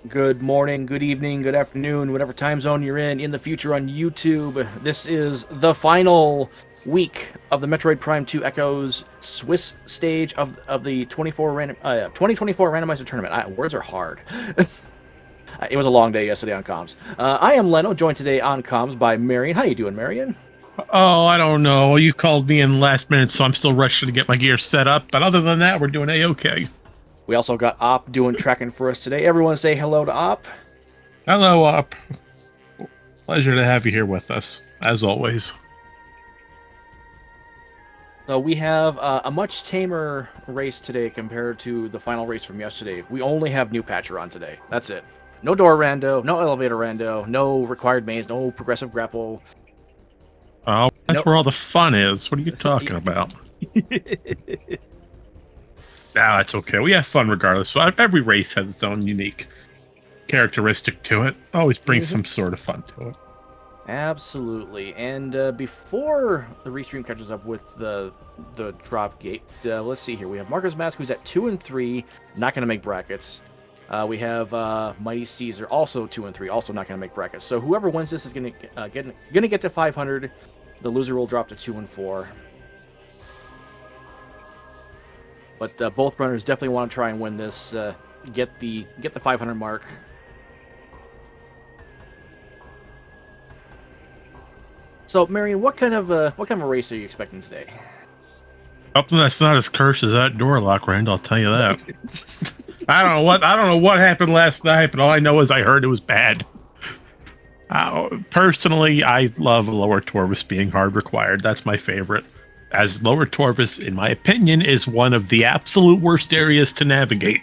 Good morning, good evening, good afternoon, whatever time zone you're in the future on YouTube. This is the final week of the Metroid Prime 2 Echoes Swiss stage of the 2024 Randomizer tournament. Words are hard. It was a long day yesterday on comms. I am Leno, joined today on comms by Marion. How you doing, Marion? Oh, I don't know. You called me in last minute, so I'm still rushing to get my gear set up. But other than that, we're doing A-okay. We also got Op doing tracking for us today. Everyone say hello to Op. Hello, Up. Pleasure to have you here with us, as always. So we have a much tamer race today compared to the final race from yesterday. We only have new patcher on today. That's it. No door rando, no elevator rando, no required maze, no progressive grapple. Oh, that's No. where all the fun is. What are you talking about? Nah, that's okay. We have fun regardless. So every race has its own unique characteristic to it. Always brings some sort of fun to it. Absolutely. And before the restream catches up with the drop gate, let's see here. We have Marcus Mask, who's at 2 and 3, not going to make brackets. We have MightyCaesar, also 2 and 3, also not going to make brackets. So whoever wins this is going to get to 500. The loser will drop to 2 and 4. But both runners definitely want to try and win this, get the 500 mark. So, Marion, what kind of a race are you expecting today? Something that's not as cursed as that door lock, Rand. I'll tell you that. I don't know what happened last night, but all I know is I heard it was bad. Personally, I love lower Torvis being hard required. That's my favorite. As lower Torvis, in my opinion, is one of the absolute worst areas to navigate.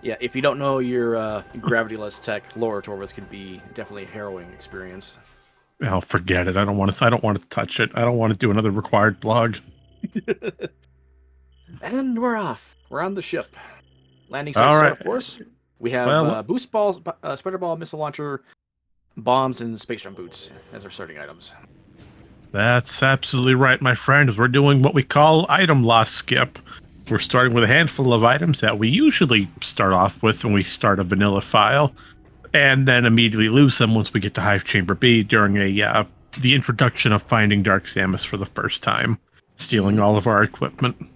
Yeah, if you don't know your gravity-less tech, lower Torvis can be definitely a harrowing experience. Oh, forget it. I don't want to touch it. I don't want to do another required blog. And we're off. We're on the ship. Landing site set, of course. We have boost balls, spreader ball, missile launcher, bombs, and space jump boots as our starting items. That's absolutely right, my friend. We're doing what we call item loss skip. We're starting with a handful of items that we usually start off with when we start a vanilla file, and then immediately lose them once we get to Hive Chamber B during the introduction of finding Dark Samus for the first time, stealing all of our equipment.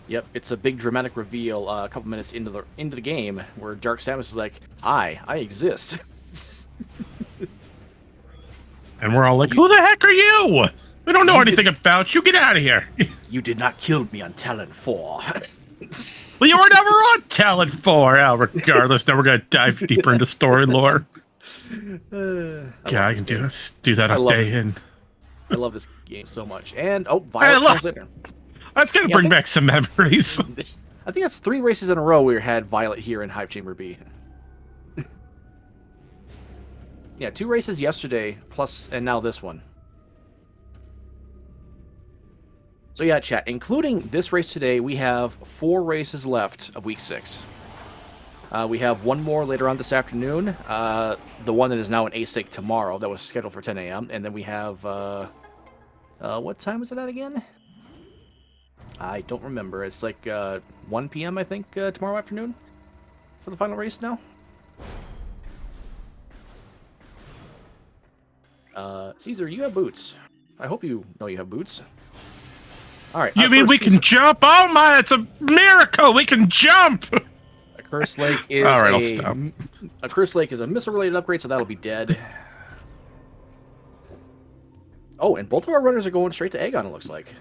Yep, it's a big dramatic reveal a couple minutes into the game where Dark Samus is like, "Hi, I exist." And we're all like, "Who the heck are you? We don't know anything about you. Get out of here." You did not kill me on Talon 4. Well, you were never on Talon 4. Regardless, now we're going to dive deeper into story lore. I can do that a day in. I love this game so much. And, Violet Translator. That's going to bring back some memories. I think that's 3 races in a row we had Violet here in Hive Chamber B. Yeah, 2 races yesterday, plus, and now this one. So yeah, chat, including this race today, we have 4 races left of Week 6. We have 1 more later on this afternoon, the one that is now an async tomorrow, that was scheduled for 10 a.m. And then we have, what time is it at again? I don't remember. It's like 1 p.m., I think, tomorrow afternoon for the final race now. Caesar, you have boots. I hope you know you have boots. All right. You mean we can jump? Oh my, it's a miracle. We can jump. A Curse Lake is all right, I'll stop. A Curse Lake is a missile-related upgrade, so that'll be dead. Oh, and both of our runners are going straight to Aegon, it looks like.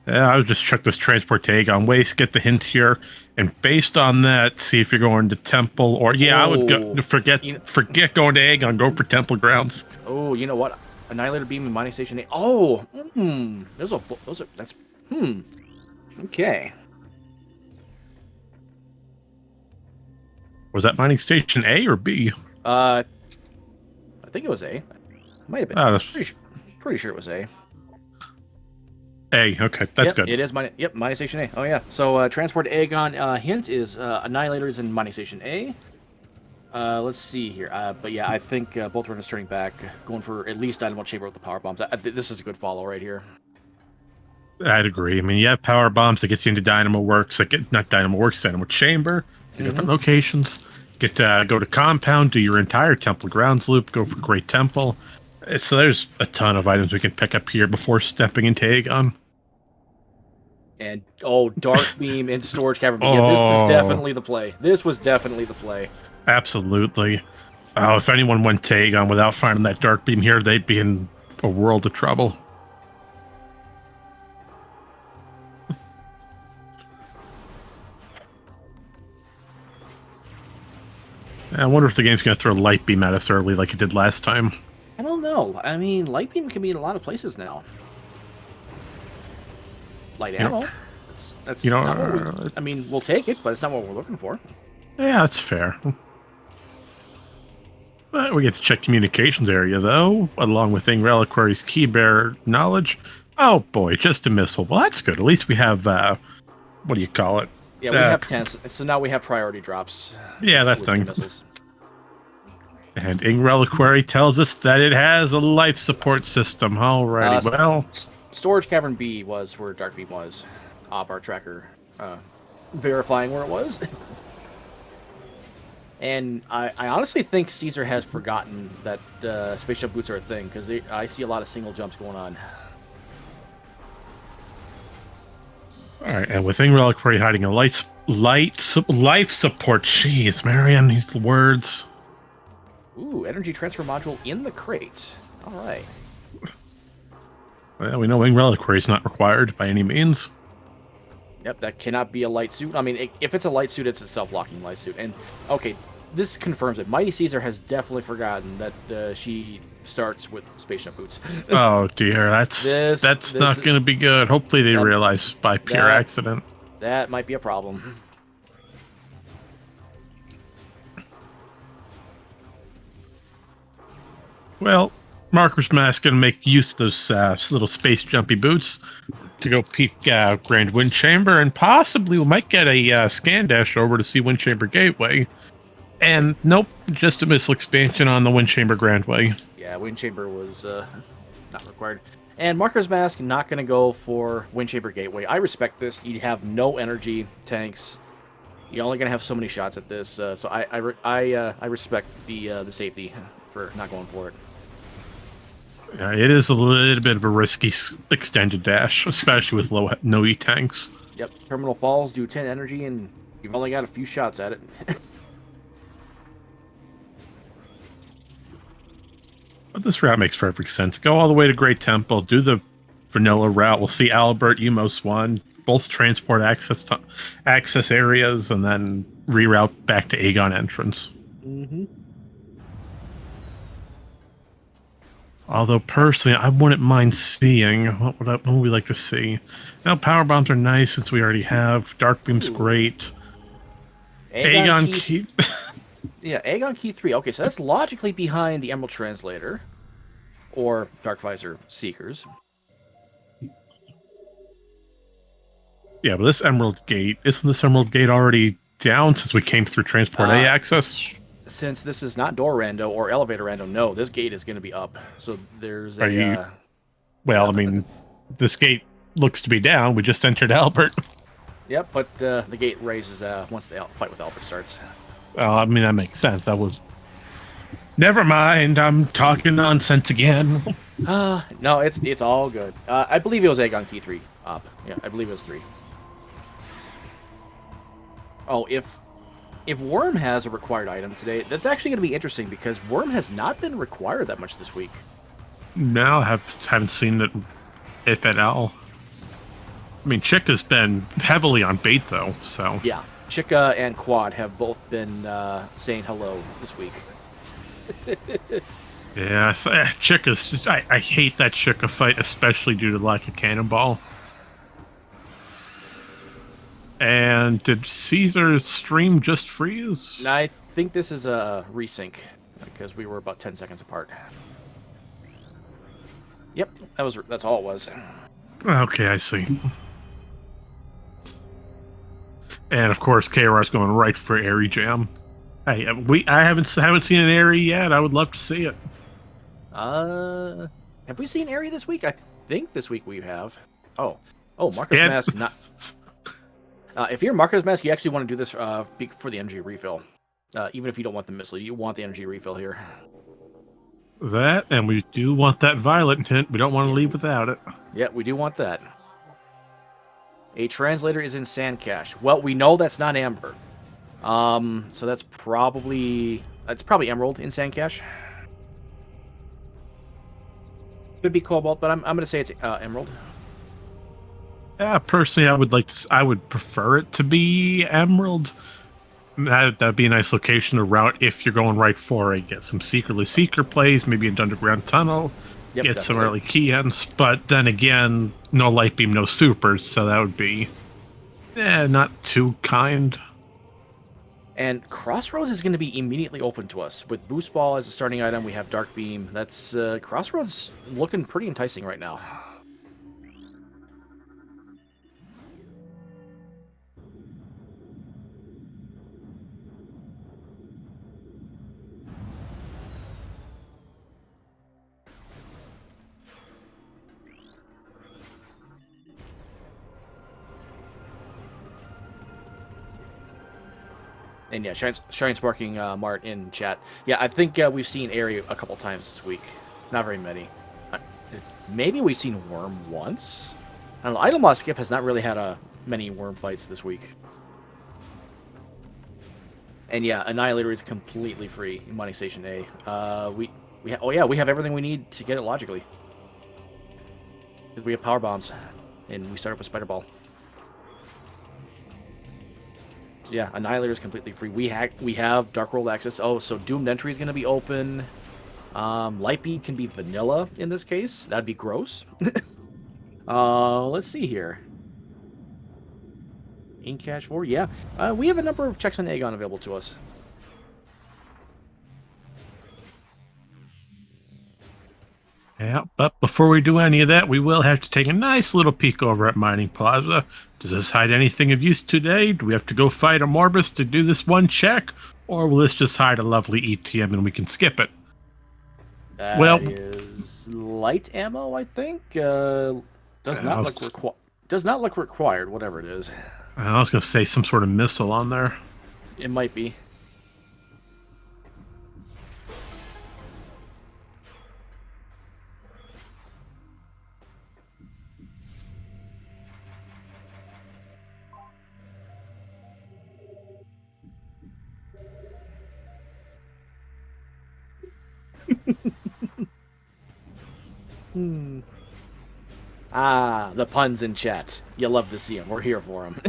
Yeah, I'll just check this transport to Aegon Waste, get the hint here, and based on that, see if you're going to Temple or I would go, forget going to Aegon, go for Temple grounds. Oh, you know what? Annihilator Beam and Mining Station A. Oh, that's okay. Was that Mining Station A or B? I think it was A. Might have been. Pretty sure it was A. A, okay, that's good. It is Mining Station A. Oh yeah. So transport to Aegon hint is Annihilators in Mining Station A. Let's see here. But yeah, I think both runners turning back, going for at least Dynamo Chamber with the power bombs. This is a good follow right here. I'd agree. I mean, you have power bombs that gets you into Dynamo Works, like not Dynamo Works, Dynamo Chamber, to different locations. Get to go to Compound, do your entire Temple Grounds loop, go for Great Temple. So there's a ton of items we can pick up here before stepping into Aegon. And Dark Beam and Storage Cavern B. Yeah, this is Oh, definitely the play. This was definitely the play. absolutely. Oh, if anyone went to Aegon without finding that Dark Beam here, they'd be in a world of trouble. I wonder if the game's going to throw Light Beam at us early like it did last time. I don't know. I mean, Light Beam can be in a lot of places now. Light ammo. That's not what we, I mean, we'll take it, but it's not what we're looking for. Yeah, that's fair. But we get to check communications area, though, along with Thing Reliquary's key bearer knowledge. Oh, boy, just a missile. Well, that's good. At least we have, what do you call it? Yeah, we have 10, so now we have priority drops. Yeah, that thing. Missiles. And Ing Reliquary tells us that it has a life support system. Alrighty, well... Storage Cavern B was where Dark Beam was. Our tracker verifying where it was. And I honestly think Caesar has forgotten that space jump boots are a thing, because I see a lot of single jumps going on. Alright, and with Ing Reliquary hiding a life support. Jeez, Marion, these words. Ooh, energy transfer module in the crate. All right. Well, we know Ing Reliquary is not required by any means. Yep, that cannot be a light suit. I mean, if it's a light suit, it's a self-locking light suit. And, okay, this confirms it. MightyCaesar has definitely forgotten that she starts with space jump boots. Oh, dear. That's not going to be good. Hopefully they realize by pure accident. That might be a problem. Well, Marker's Mask going to make use of those little space jumpy boots to go peek Grand Wind Chamber, and possibly we might get a scan dash over to see Wind Chamber Gateway. And nope, just a missile expansion on the Wind Chamber Grandway. Yeah, Wind Chamber was not required. And Marker's Mask not going to go for Wind Chamber Gateway. I respect this. You have no energy tanks. You're only going to have so many shots at this. So I respect the safety for not going for it. It is a little bit of a risky extended dash, especially with no E-tanks. Yep, Terminal Falls, do 10 energy, and you've only got a few shots at it. But this route makes perfect sense. Go all the way to Great Temple, do the vanilla route. We'll see Albert, Umos 1, both transport access areas, and then reroute back to Aegon entrance. Mm-hmm. Although, personally, I wouldn't mind seeing... What would we like to see? Now, power bombs are nice, since we already have. Dark Beam's great. Aegon Key... Yeah, Aegon Key 3. Okay, so that's logically behind the Emerald Translator. Or Dark Visor Seekers. Yeah, but this Emerald Gate... Isn't this Emerald Gate already down since we came through Transport A access? Since this is not door rando or elevator rando, no, this gate is going to be up. So there's a... Well, I mean, this gate looks to be down. We just entered Albert. Yep, but the gate raises once the fight with Albert starts. Well, I mean, that makes sense. Never mind, I'm talking nonsense again. No, it's all good. I believe it was Aegon Key 3 up. Yeah, I believe it was 3. Oh, if Worm has a required item today, that's actually going to be interesting because Worm has not been required that much this week. No, I haven't seen it, if at all. I mean, Chica's been heavily on bait, though, so... Yeah, Chica and Quad have both been saying hello this week. Yeah, Chica's just... I hate that Chica fight, especially due to lack of cannonball. And did Caesar's stream just freeze? I think this is a resync, because we were about 10 seconds apart. Yep, that's all it was. Okay, I see. And of course, KR's going right for Airy Jam. Hey, I haven't seen an Airy yet. I would love to see it. Have we seen Airy this week? I think this week we have. Oh, Oh, Marcus Mask, not... if you're Marcus Mask, you actually want to do this for the energy refill. Even if you don't want the missile, you want the energy refill here. That, and we do want that violet tint. We don't want to leave without it. Yeah, we do want that. A translator is in sand cache. Well, we know that's not amber. So that's probably emerald in sand cache. Could be cobalt, but I'm gonna say it's emerald. Yeah, personally, I would prefer it to be emerald. That'd be a nice location to route if you're going right for it. Get some secretly seeker plays, maybe an underground tunnel. Yep, get definitely. some early key ends, but then again, no light beam, no supers, so that would be not too kind. And Crossroads is going to be immediately open to us. With Boost Ball as a starting item, we have Dark Beam. That's Crossroads looking pretty enticing right now. And yeah, Shine Sparking Mart in chat. Yeah, I think we've seen Airy a couple times this week. Not very many. Maybe we've seen Worm once. I don't know. Item Loss Skip has not really had many Worm fights this week. And yeah, Annihilator is completely free in Mining Station A. We have everything we need to get it logically. Because we have Power Bombs, and we start up with Spider Ball. Yeah, Annihilator is completely free. We have Dark World access. Oh, so Doomed Entry is going to be open. Light Beam can be vanilla in this case. That'd be gross. Let's see here. In Cache 4, yeah. We have a number of checks on Aegon available to us. Yeah, but before we do any of that, we will have to take a nice little peek over at Mining Plaza. Does this hide anything of use today? Do we have to go fight a Morbus to do this one check? Or will this just hide a lovely ETM and we can skip it? That is light ammo, I think. Does not look required, whatever it is. I was going to say some sort of missile on there. It might be. Ah, the puns in chat. You love to see them. We're here for them.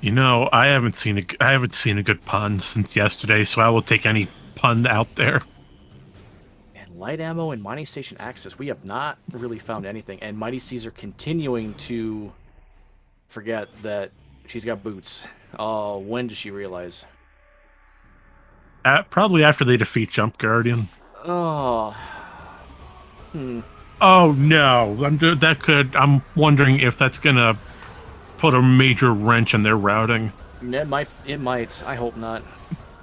You know, I haven't seen a good pun since yesterday, so I will take any pun out there. And light ammo and Mining Station access. We have not really found anything. And MightyCaesar continuing to forget that she's got boots. Oh, when does she realize? Probably after they defeat Jump Guardian. Oh. Oh no! I'm wondering if that's gonna put a major wrench in their routing. It might. I hope not.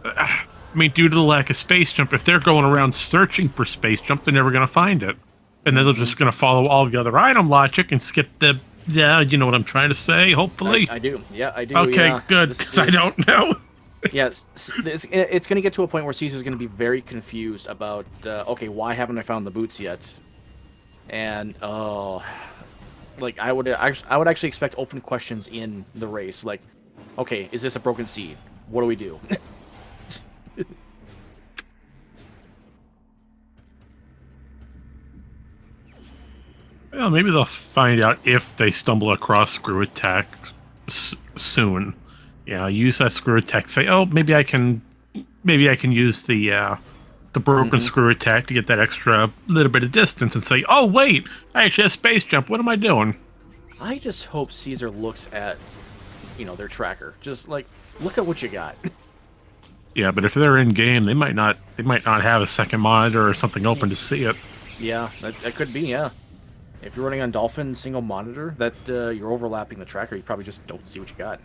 I mean, due to the lack of space jump, if they're going around searching for space jump, they're never gonna find it, and then they're just gonna follow all the other item logic and skip the. Yeah, you know what I'm trying to say. Hopefully, I do. Yeah, I do. Okay, yeah. good. Because I don't know. Yes, it's going to get to a point where Caesar's going to be very confused about, okay, why haven't I found the boots yet? And like I would actually expect open questions in the race, like, okay, is this a broken seed? What do we do? Well, maybe they'll find out if they stumble across screw attack soon. Yeah, use that screw attack. Say, oh, maybe I can use the broken screw attack to get that extra little bit of distance, and say, oh wait, I actually have space jump. What am I doing? I just hope Caesar looks at, their tracker. Just like, look at what you got. Yeah, but if they're in game, they might not have a second monitor or something open to see it. Yeah, that could be. Yeah. If you're running on Dolphin single monitor, that you're overlapping the tracker, you probably just don't see what you got.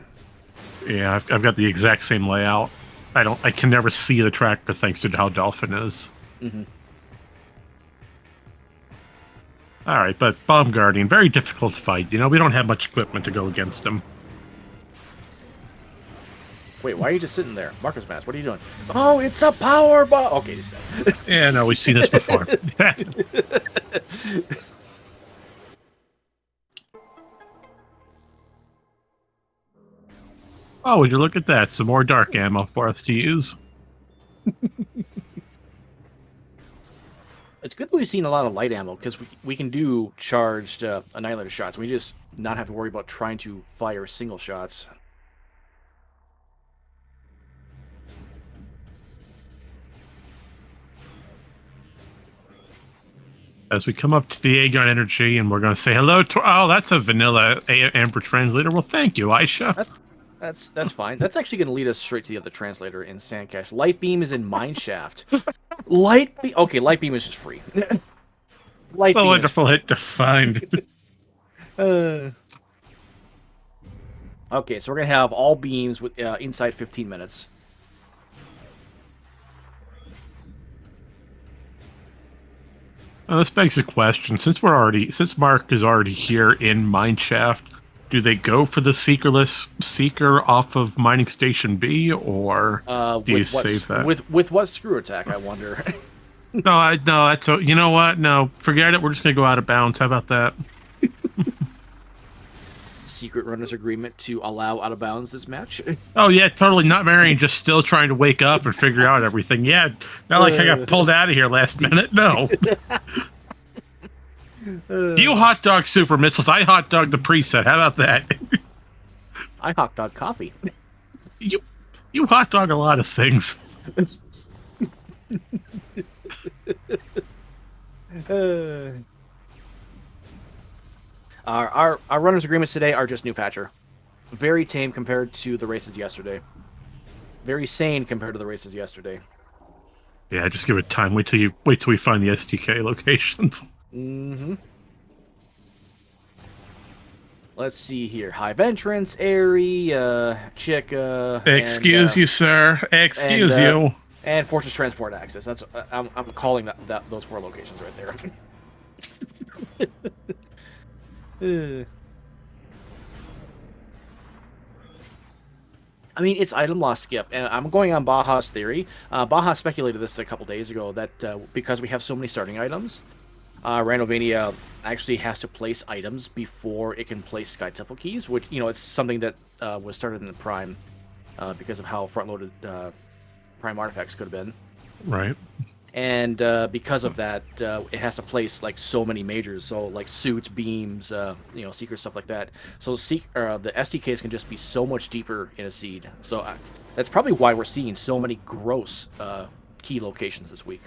Yeah, I've got the exact same layout. I can never see the tracker thanks to how Dolphin is. Mm-hmm. All right, but Bomb Guardian, very difficult to fight. You know, we don't have much equipment to go against him. Wait, why are you just sitting there? Marcus Mass, what are you doing? Oh, it's a power bomb! Okay, just Yeah, no, we've seen this before. Oh, would you look at that? Some more dark ammo for us to use. It's good that we've seen a lot of light ammo, because we can do charged Annihilator shots. We just not have to worry about trying to fire single shots. As we come up to the A-Gun Energy, and we're going to say hello to... Oh, that's a vanilla Amber translator. Well, thank you, Aisha. That's fine. That's actually going to lead us straight to the other translator in Sandcache. Light Beam is in Mineshaft. Light Beam... Okay, Light Beam is just free. Light Beam. A wonderful hit to find. Okay, so we're going to have all beams with inside 15 minutes. This begs the question: since Mark is already here in Mineshaft, do they go for the seeker off of Mining Station B, or do you save that? With what screw attack? I wonder. No, that's you know what? No, forget it. We're just gonna go out of bounds. How about that? Secret runners agreement to allow out of bounds this match. Oh yeah, totally. Not Marion, just still trying to wake up and figure out everything. Yeah, not like I got pulled out of here last minute. No. You hot dog super missiles. I hot dog the preset. How about that? I hot dog coffee. You hot dog a lot of things. Our runners agreements today are just new patcher. Very tame compared to the races yesterday. Very sane compared to the races yesterday. Yeah, just give it time. Wait till we find the STK locations. Mm-hmm. Let's see here. Hive entrance, area, Chica. Excuse you, sir. Excuse you. And Fortress Transport Access. That's I'm calling those 4 locations right there. I mean, it's item loss skip, and I'm going on Baja's theory. Baja speculated this a couple days ago, that because we have so many starting items, Randomania actually has to place items before it can place Sky Temple keys, which, you know, it's something that was started in the Prime because of how front-loaded Prime artifacts could have been. Right. And because of that, it has to place like so many majors, so like suits, beams, you know, secret stuff like that. So the SDKs can just be so much deeper in a seed. So that's probably why we're seeing so many gross key locations this week.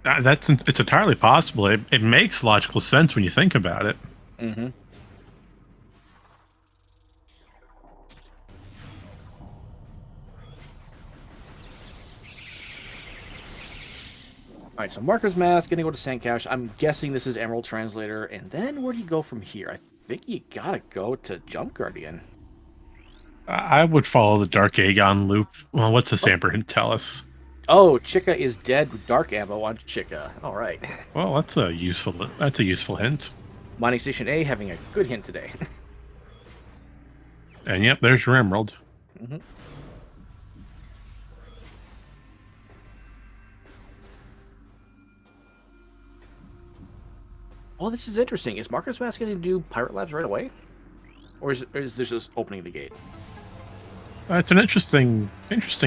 It's entirely possible. It makes logical sense when you think about it. Mm-hmm. All right, so Marker's Mask, gonna go to Sandcache. I'm guessing this is Emerald Translator, and then where do you go from here? I think you gotta go to Jump Guardian. I would follow the Dark Aegon loop. Well, what's this Amber hint tell us? Oh, Chica is dead with Dark Ammo on Chica. All right. Well, that's a useful hint. Mining Station A having a good hint today. And yep, there's your Emerald. Mm-hmm. Well, this is interesting. Is Marcus Mask going to do Pirate Labs right away? Or is this just opening the gate? It's an interesting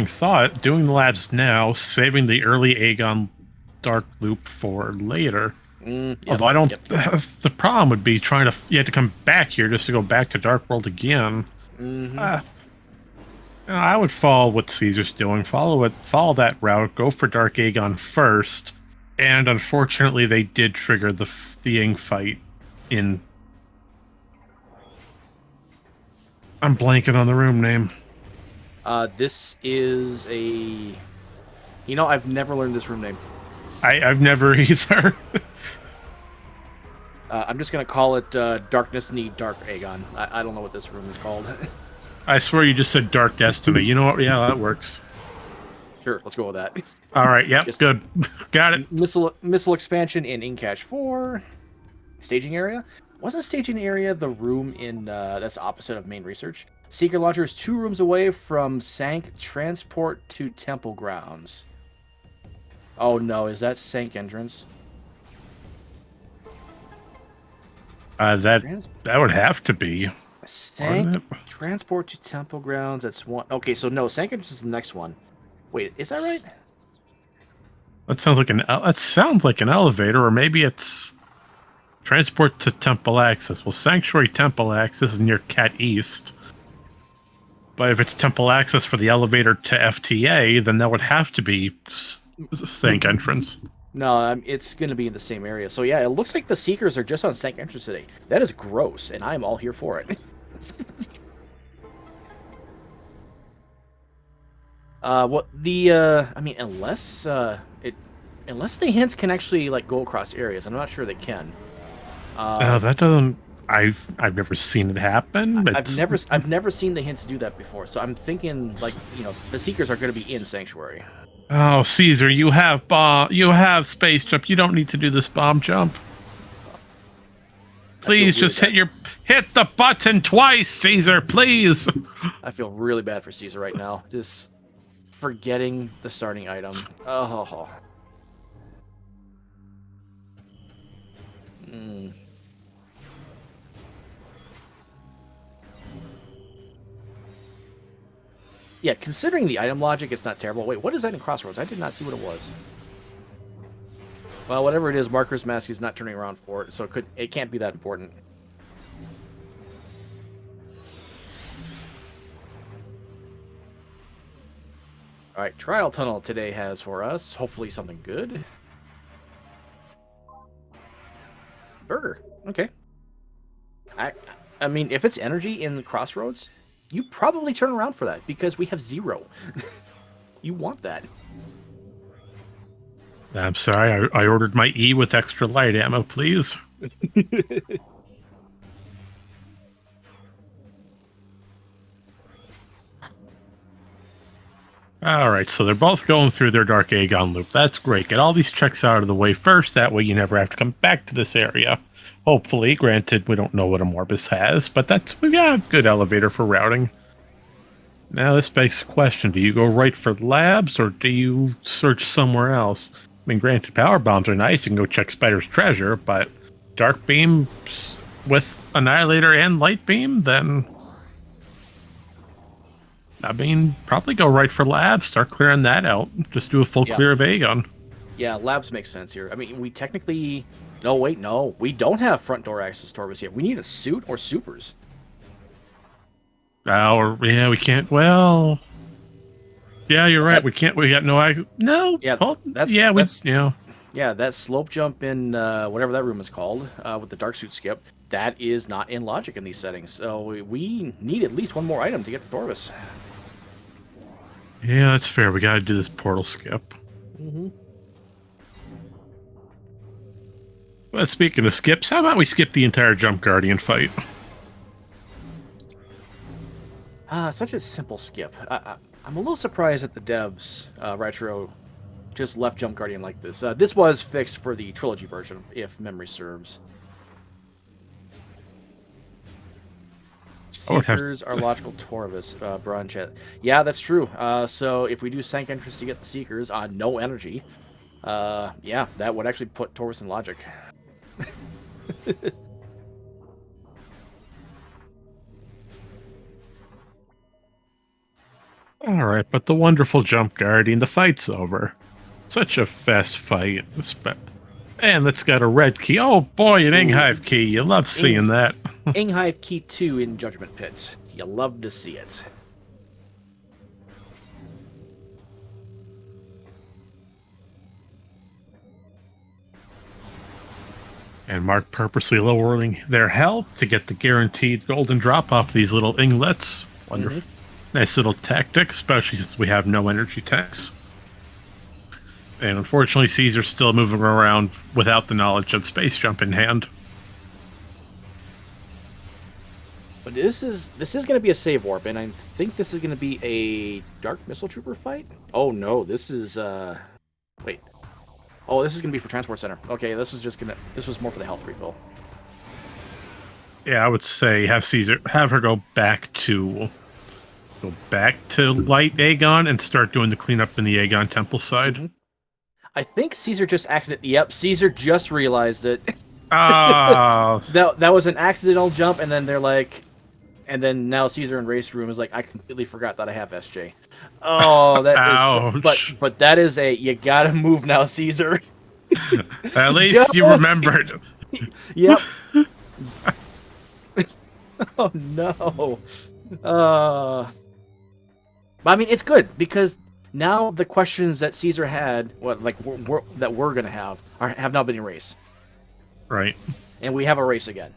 thought. Doing the labs now, saving the early Aegon Dark loop for later. Yep, although I don't... Yep. The problem would be you have to come back here just to go back to Dark World again. Mm-hmm. I would follow what Caesar's doing. Follow that route. Go for Dark Aegon first. And unfortunately, they did trigger the Ying fight in... I'm blanking on the room name. This is a... You know, I've never learned this room name. I've never either. I'm just gonna call it Darkness Need Dark Aegon. I don't know what this room is called. I swear you just said Dark Destiny. You know what? Yeah, that works. Sure, let's go with that. All right, yep, Just good. Got it. missile expansion in Incash 4. Staging area? Wasn't staging area the room in that's opposite of main research? Seeker launcher is 2 rooms away from Sank transport to temple grounds. Oh no, is that Sank entrance? That would have to be. Sank transport to temple grounds. That's one. Okay, so no, Sank entrance is the next one. Wait, is that right? That sounds like an elevator, or maybe it's transport to temple access. Well, Sanctuary temple access is near Cat East. But if it's temple access for the elevator to FTA, then that would have to be Sank entrance. No, it's going to be in the same area. So yeah, it looks like the Seekers are just on Sank entrance today. That is gross, and I'm all here for it. What the I mean, unless the hints can actually like go across areas, I'm not sure they can. That doesn't. I've never seen it happen. I've never seen the hints do that before. So I'm thinking like the Seekers are going to be in Sanctuary. Oh, Caesar, you have space jump. You don't need to do this bomb jump. Please just hit the button twice, Caesar, please. I feel really bad for Caesar right now. Just forgetting the starting item. Oh. Yeah, considering the item logic, it's not terrible. Wait, what is that in Crossroads? I did not see what it was. Well, whatever it is, Marker's Mask is not turning around for it, so it can't be that important. Alright, Trial Tunnel today has for us, hopefully something good. Burger. Okay. I mean, if it's energy in the Crossroads, you probably turn around for that, because we have 0. You want that. I'm sorry, I ordered my E with extra light ammo, please. Alright, so they're both going through their Dark Aegon loop. That's great. Get all these checks out of the way first, that way you never have to come back to this area. Hopefully, granted, we don't know what a Morbus has, but we got a good elevator for routing. Now this begs the question, do you go right for labs, or do you search somewhere else? I mean, granted, power bombs are nice, you can go check Spider's treasure, but Dark Beam with Annihilator and Light Beam, then... I mean, probably go right for labs, start clearing that out, just do a full clear of Aegon. Yeah, labs makes sense here. I mean, we technically... No, wait, no. We don't have front door access to Torvus yet. We need a suit or supers. Yeah, we can't. Well, yeah, you're right. We can't. We got no. No. Yeah, Yeah, that slope jump in whatever that room is called with the dark suit skip. That is not in logic in these settings. So we need at least one more item to get to Torvus. Yeah, that's fair. We got to do this portal skip. Mm-hmm. Well, speaking of skips, how about we skip the entire Jump Guardian fight? Such a simple skip. I'm a little surprised that the devs, Retro, just left Jump Guardian like this. This was fixed for the trilogy version, if memory serves. Seekers are logical Torvus, Bronchet. Yeah, that's true. So if we do Sank entrance to get the Seekers on no energy, yeah, that would actually put Torvus in logic. Alright, but the wonderful Jump Guardian, the fight's over. Such a fast fight. And it's got a red key. Oh boy, an Inghive key. You love seeing that. Inghive key 2 in Judgment Pit. You love to see it. And Mark purposely lowering their health to get the guaranteed golden drop off these little inglets. Wonderful. Mm-hmm. Nice little tactic, especially since we have no energy tanks. And unfortunately, Caesar's still moving around without the knowledge of space jump in hand. But this is going to be a save warp, and I think this is going to be a Dark Missile Trooper fight. Oh no, this is wait. Oh, this is going to be for Transport Center. Okay, this was more for the health refill. Yeah, I would say have her go back to Light Aegon and start doing the cleanup in the Aegon Temple side. Mm-hmm. I think Caesar just accidentally. Yep, Caesar just realized it. Ah, that was an accidental jump, and then they're like, and then now Caesar in race room is like, I completely forgot that I have SJ. Oh, that is. But that is you gotta move now, Caesar. At least you remembered. Yep. Oh no. But I mean, it's good because now the questions that Caesar had, that we're gonna have now been erased. Right. And we have a race again.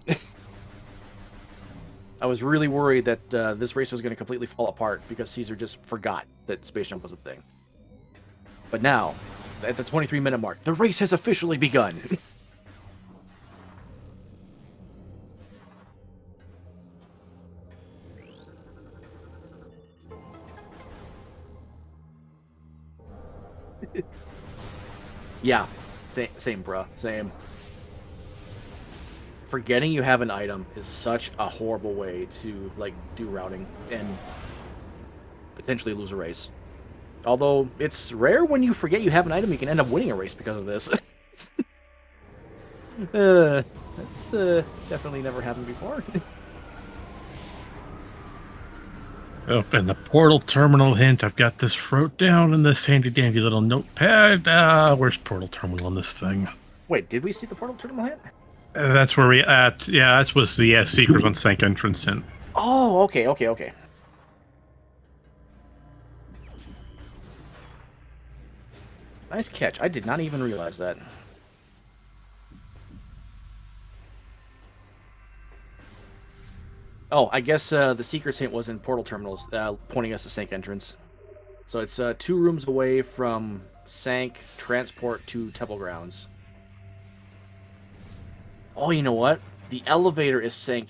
I was really worried that this race was going to completely fall apart because Caesar just forgot that Space Jump was a thing. But now, at the 23-minute mark, the race has officially begun. Yeah, same, bruh, same. Forgetting you have an item is such a horrible way to do routing and potentially lose a race. Although it's rare when you forget you have an item, you can end up winning a race because of this. That's definitely never happened before. Oh, and the portal terminal hint. I've got this wrote down in this handy dandy little notepad. Where's portal terminal on this thing? Wait, did we see the portal terminal hint? That's where we at. Yeah, that was the Secrets on Sank entrance hint. Oh, okay. Nice catch. I did not even realize that. Oh, I guess the Secrets hint was in portal terminals, pointing us to Sank entrance. So it's 2 rooms away from Sank transport to Temple Grounds. Oh, you know what? The elevator is Sank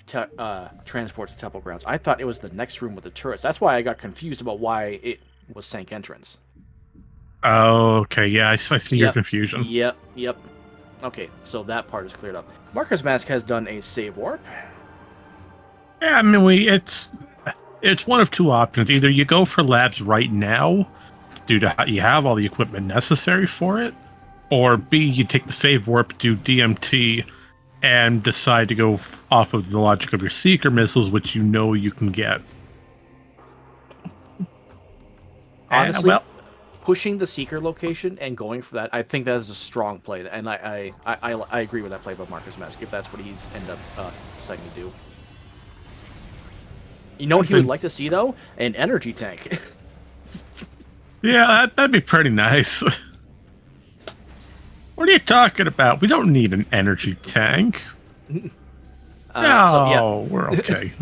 transport to Temple Grounds. I thought it was the next room with the turrets. That's why I got confused about why it was Sank entrance. Oh, okay. Yeah, I see your confusion. Yep. Okay, so that part is cleared up. Marker's Mask has done a save warp. Yeah, I mean, it's one of 2 options. Either you go for labs right now, due to you have all the equipment necessary for it, or B, you take the save warp, do DMT, and decide to go off of the logic of your Seeker missiles, which you know you can get. Honestly, pushing the Seeker location and going for that, I think that is a strong play, and I agree with that play by Marcus Mask, if that's what he's ended up deciding to do. You know what he would like to see, though? An energy tank. Yeah, that'd be pretty nice. What are you talking about? We don't need an energy tank. No, we're okay.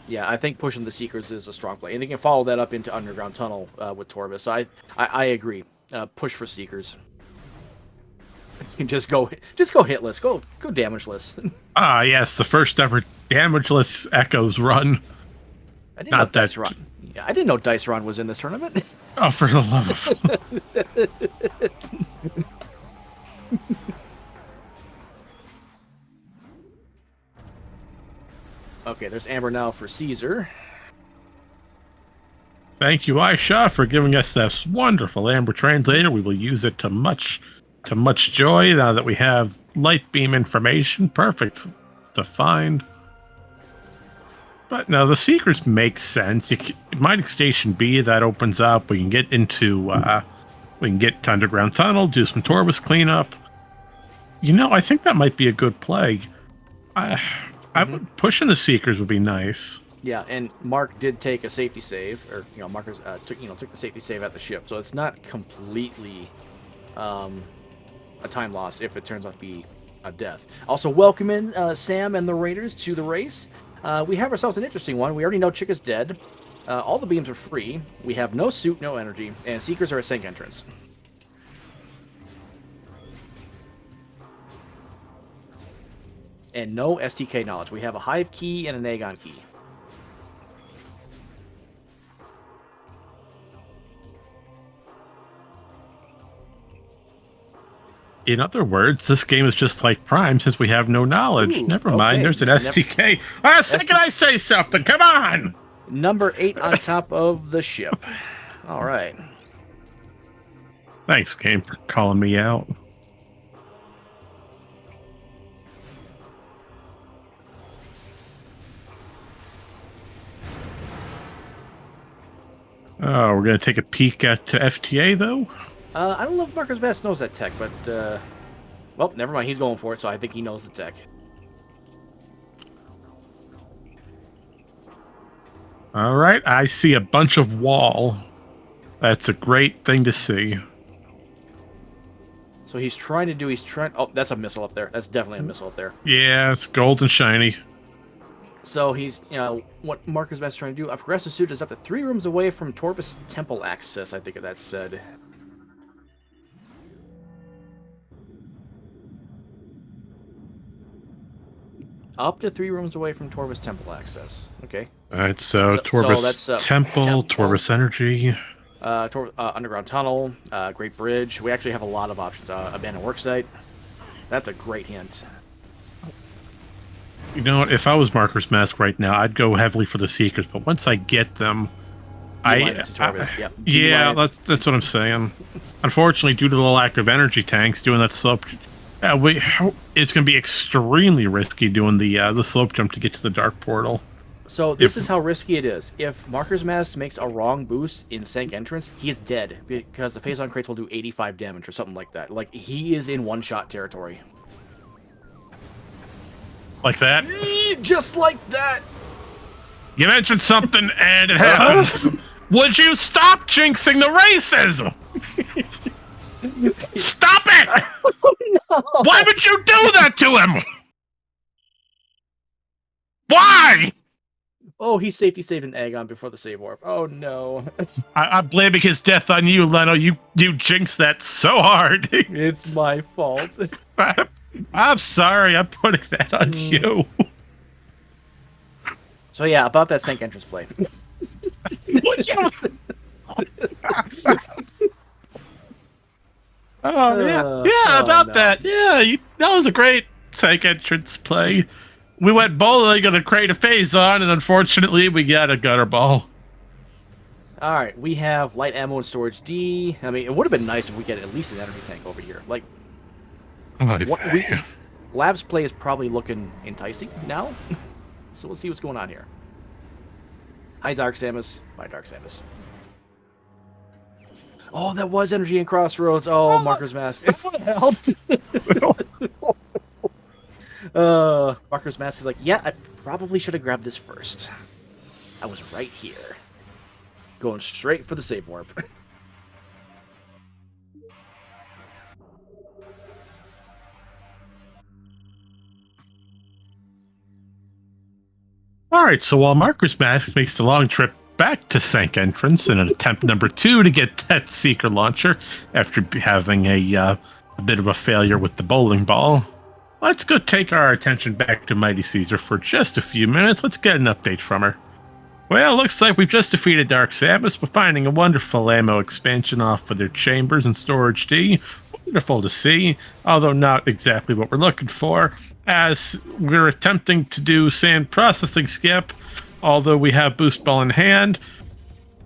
Yeah, I think pushing the Seekers is a strong play. And they can follow that up into Underground Tunnel with Torvis. So I agree. Push for Seekers. You can just go hitless. Go damageless. Yes, the first ever damageless Echoes run. I didn't know Dice Ron. Yeah, I didn't know Dice Ron was in this tournament. Oh, for the love of... Okay, there's Amber now for Caesar. Thank you, Aisha, for giving us this wonderful Amber translator. We will use it to much joy now that we have light beam information. Perfect to find. But no, the secrets make sense. Mighty Station B, that opens up. We can get into Underground Tunnel, do some Torvis cleanup. You know, I think that might be a good play. Pushing the Seekers would be nice. Yeah, and Mark did take a safety save, or Marcus took the safety save at the ship, so it's not completely a time loss if it turns out to be a death. Also, welcome in Sam and the Raiders to the race. We have ourselves an interesting one. We already know Chick is dead. All the beams are free. We have no suit, no energy, and Seekers are a Sank entrance. and no STK knowledge. We have a Hive key and an Aegon key. In other words, this game is just like Prime since we have no knowledge. Ooh, Never mind, there's an STK. Ah, second I say something, come on! Number 8 on top of the ship. All right. Thanks, game, for calling me out. Oh, we're going to take a peek at FTA, though? I don't know if Marcus Bass knows that tech, but, well, never mind. He's going for it, so I think he knows the tech. All right, I see a bunch of wall. That's a great thing to see. So he's trying. Oh, that's a missile up there. That's definitely a missile up there. Yeah, it's gold and shiny. So he's, what Marcus Bass is trying to do. A progressive suit is up to 3 rooms away from Torvus Temple access, I think that said. Up to 3 rooms away from Torvus Temple access. Okay. All right, so Torvus Temple, Torvus Energy. Underground Tunnel, Great Bridge. We actually have a lot of options. Abandoned Worksite. That's a great hint. You know what? If I was Marcus Mask right now, I'd go heavily for the Seekers, but once I get them, that's what I'm saying. Unfortunately, due to the lack of energy tanks, doing that slope, it's going to be extremely risky doing the slope jump to get to the Dark Portal. So this is how risky it is. If Marcus Mask makes a wrong boost in Sank Entrance, he is dead because the Phazon crates will do 85 damage or something like that. Like, he is in one-shot territory. Like that? Just like that! You mentioned something and it happens. Would you stop jinxing the races? Stop it! Oh, no. Why would you do that to him? Why? Oh, he safety saved an Aegon before the save warp. Oh, no. I'm blaming his death on you, Leno. You jinxed that so hard. It's my fault. I'm sorry. I'm putting that on you. So, yeah, about that Sank Entrance play. About that. Yeah, that was a great Sank Entrance play. We went bowling on a crate of Phazon, and unfortunately, we got a gutter ball. All right, we have light ammo and storage D. I mean, it would have been nice if we get at least an energy tank over here. Like, Lab's play is probably looking enticing now. So let's see what's going on here. Hi, Dark Samus. Bye, Dark Samus. Oh, that was energy in Crossroads. Oh, Marcus Mask. Help. Marcus Mask is like, yeah, I probably should have grabbed this first. I was right here. Going straight for the save warp. Alright, so while Marcus Mask makes the long trip back to Sank Entrance in an attempt number 2 to get that Seeker launcher after having a bit of a failure with the bowling ball, let's go take our attention back to MightyCaesar for just a few minutes. Let's get an update from her. Well, looks like we've just defeated Dark Samus by finding a wonderful ammo expansion off of their chambers and storage D. Wonderful to see, although not exactly what we're looking for, as we're attempting to do sand processing skip, although we have boost ball in hand.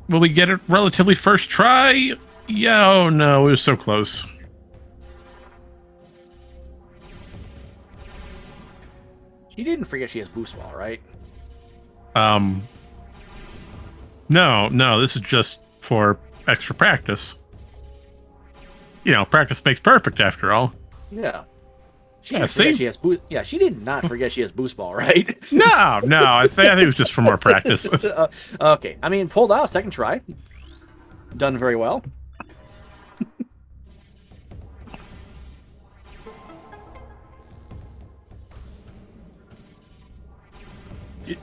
Will we get it relatively first try? Yeah, oh no, it was so close. She didn't forget she has boost ball, right? No, this is just for extra practice. You know, practice makes perfect after all. Yeah. She has boost. Yeah, she did not forget she has boost ball, right? No, I think it was just for more practice. Okay, I mean, pulled out second try. Done very well.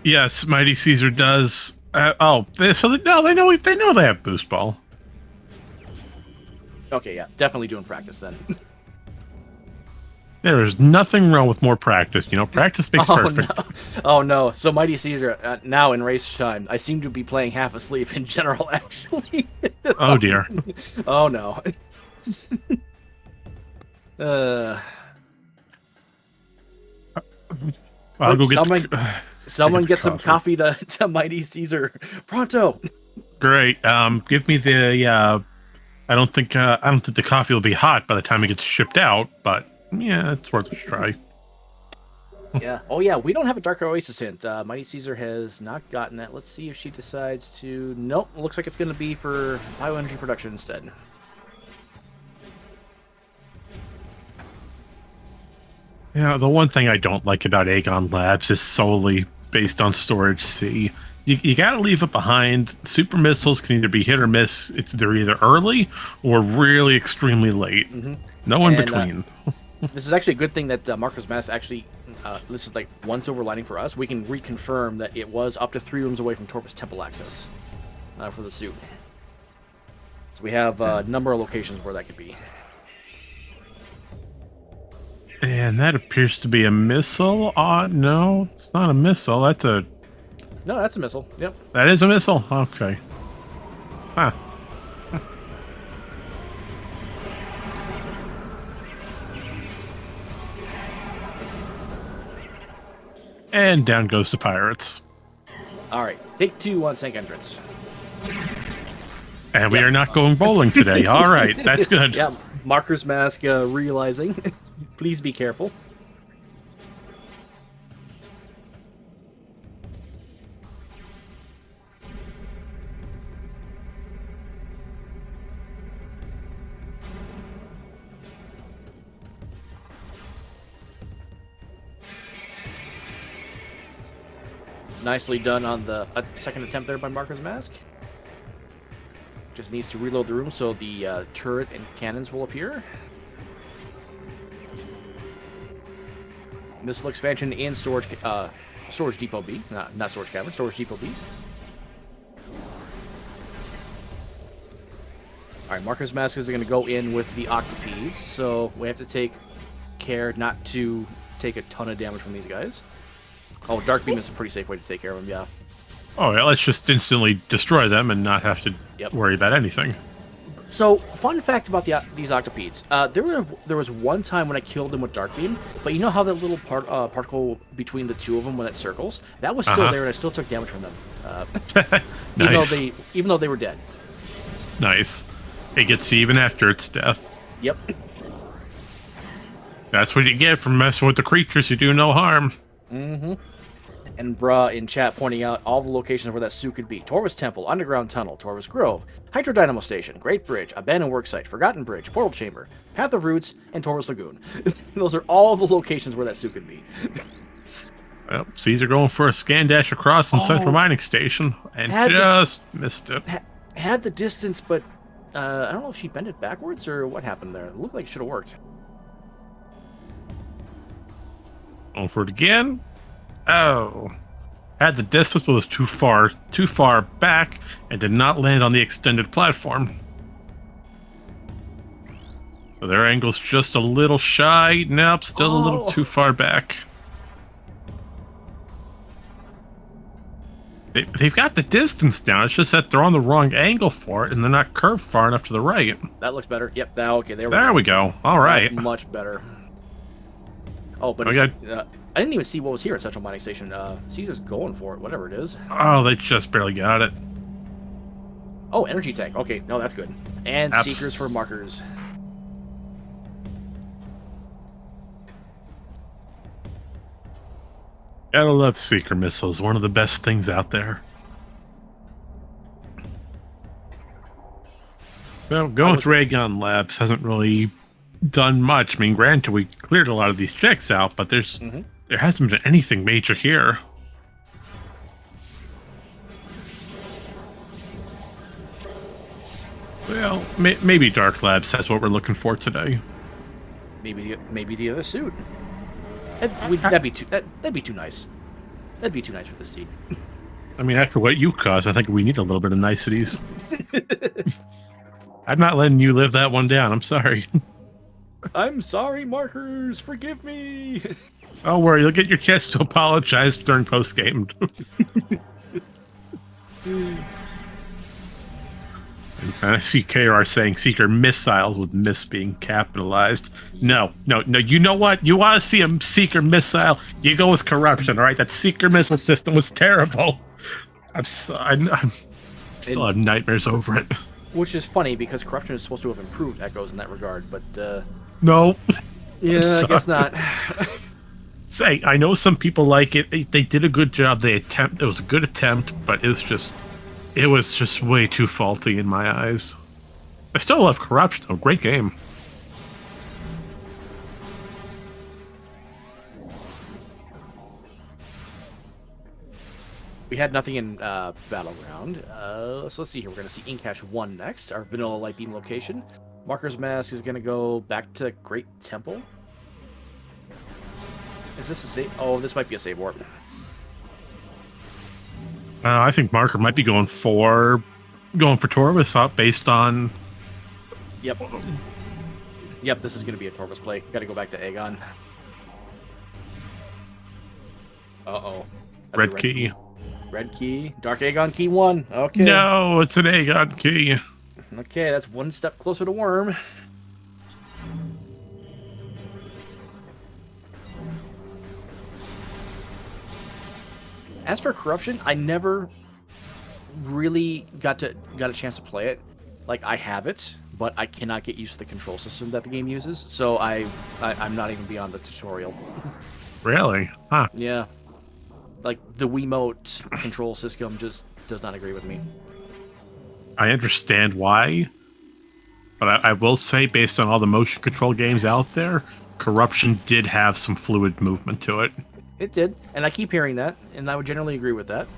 Yes, MightyCaesar does. They know they have boost ball. Okay, yeah, definitely doing practice then. There is nothing wrong with more practice. You know, practice makes perfect. No. Oh no! So Mighty Caesar, now in race time, I seem to be playing half asleep in general. Actually. Oh dear. Oh no. uh. I'll go get someone get some coffee. coffee to Mighty Caesar pronto. Great. Give me the. I don't think the coffee will be hot by the time it gets shipped out, but yeah, it's worth a try. Yeah. Oh yeah, we don't have a Dark Oasis hint. Mighty Caesar has not gotten that. Let's see if she decides to. Nope. Looks like it's going to be for bioenergy production instead. Yeah, the one thing I don't like about Aegon Labs is solely based on storage C. You got to leave it behind. Super missiles can either be hit or miss. They're either early or really extremely late. No in between. This is actually a good thing that Marcus Mass actually, this is like one silver lining for us. We can reconfirm that it was up to 3 rooms away from Torpus Temple access for the suit. So we have a number of locations where that could be. And that appears to be a missile. No, it's not a missile. That's a... No, that's a missile. Yep. That is a missile? Okay. Huh. And down goes the pirates. All right. Take 2 on Sank Entrance. And we are not going bowling today. All right. That's good. Yeah. Marker's Mask realizing. Please be careful. Nicely done on the second attempt there by Marker's Mask. Just needs to reload the room so the turret and cannons will appear. Missile expansion in storage depot B. Not storage cavern, storage depot B. Alright, Marker's Mask is going to go in with the Octopedes, so we have to take care not to take a ton of damage from these guys. Oh, Dark Beam is a pretty safe way to take care of them, yeah. Oh, yeah, let's just instantly destroy them and not have to worry about anything. So, fun fact about these Octopedes. There was one time when I killed them with Dark Beam, but you know how that little particle between the two of them when it circles? That was still there, and I still took damage from them. Nice. Even though they were dead. Nice. It gets even after its death. Yep. That's what you get for messing with the creatures who do no harm. Mm-hmm. And Bruh in chat pointing out all the locations where that suit could be. Torvus Temple, Underground Tunnel, Torvus Grove, Hydro Dynamo Station, Great Bridge, Abandoned Worksite, Forgotten Bridge, Portal Chamber, Path of Roots, and Torvus Lagoon. Those are all the locations where that suit could be. Well, Caesar going for a scan dash across in Central Mining Station, and just missed it. Had the distance, but I don't know if she bent it backwards or what happened there. It looked like it should have worked. Going for it again. Oh. Had the distance, but was too far back, and did not land on the extended platform. So their angle's just a little shy. Nope, still a little too far back. They've got the distance down. It's just that they're on the wrong angle for it, and they're not curved far enough to the right. That looks better. Yep. Okay. There we go. All right. That's much better. Oh, but I didn't even see what was here at Central Mining Station. Caesar's going for it, whatever it is. Oh, they just barely got it. Oh, energy tank. Okay, no, that's good. And Seekers for markers. Gotta love Seeker missiles. One of the best things out there. Well, going through Aegon Labs hasn't really done much. I mean, granted, we cleared a lot of these checks out, but there hasn't been anything major here. Well, maybe Dark Labs has what we're looking for today. Maybe the other suit. That'd be too nice. That'd be too nice for this seed. I mean, after what you caused, I think we need a little bit of niceties. I'm not letting you live that one down. I'm sorry. I'm sorry, Markers. Forgive me. Don't worry, you'll get your chance to apologize during post game. I see KR saying Seeker missiles with miss being capitalized. No. You know what? You want to see a Seeker missile? You go with corruption, all right? That Seeker missile system was terrible. I'm still have nightmares over it. Which is funny because corruption is supposed to have improved Echoes in that regard, but No. yeah, I guess not. Say, I know some people like it. They did a good job. It was a good attempt, but it was just way too faulty in my eyes. I still love Corruption, though. Great game. We had nothing in Battleground. So let's see here. We're going to see Incash 1 next, our vanilla light beam location. Marker's Mask is going to go back to Great Temple. Is this a save? Oh, this might be a save warp. I think Marker might be going for Torvis based on. Yep. Yep, this is going to be a Torvis play. Got to go back to Aegon. Uh-oh. Red key. Red key. Dark Aegon key 1. Okay. No, it's an Aegon key. Okay, that's one step closer to Worm. As for Corruption, I never really got a chance to play it. Like, I have it, but I cannot get used to the control system that the game uses. So I'm not even beyond the tutorial. Really? Huh. Yeah. Like, the Wiimote control system just does not agree with me. I understand why, but I will say, based on all the motion control games out there, Corruption did have some fluid movement to it. It did, and I keep hearing that, and I would generally agree with that.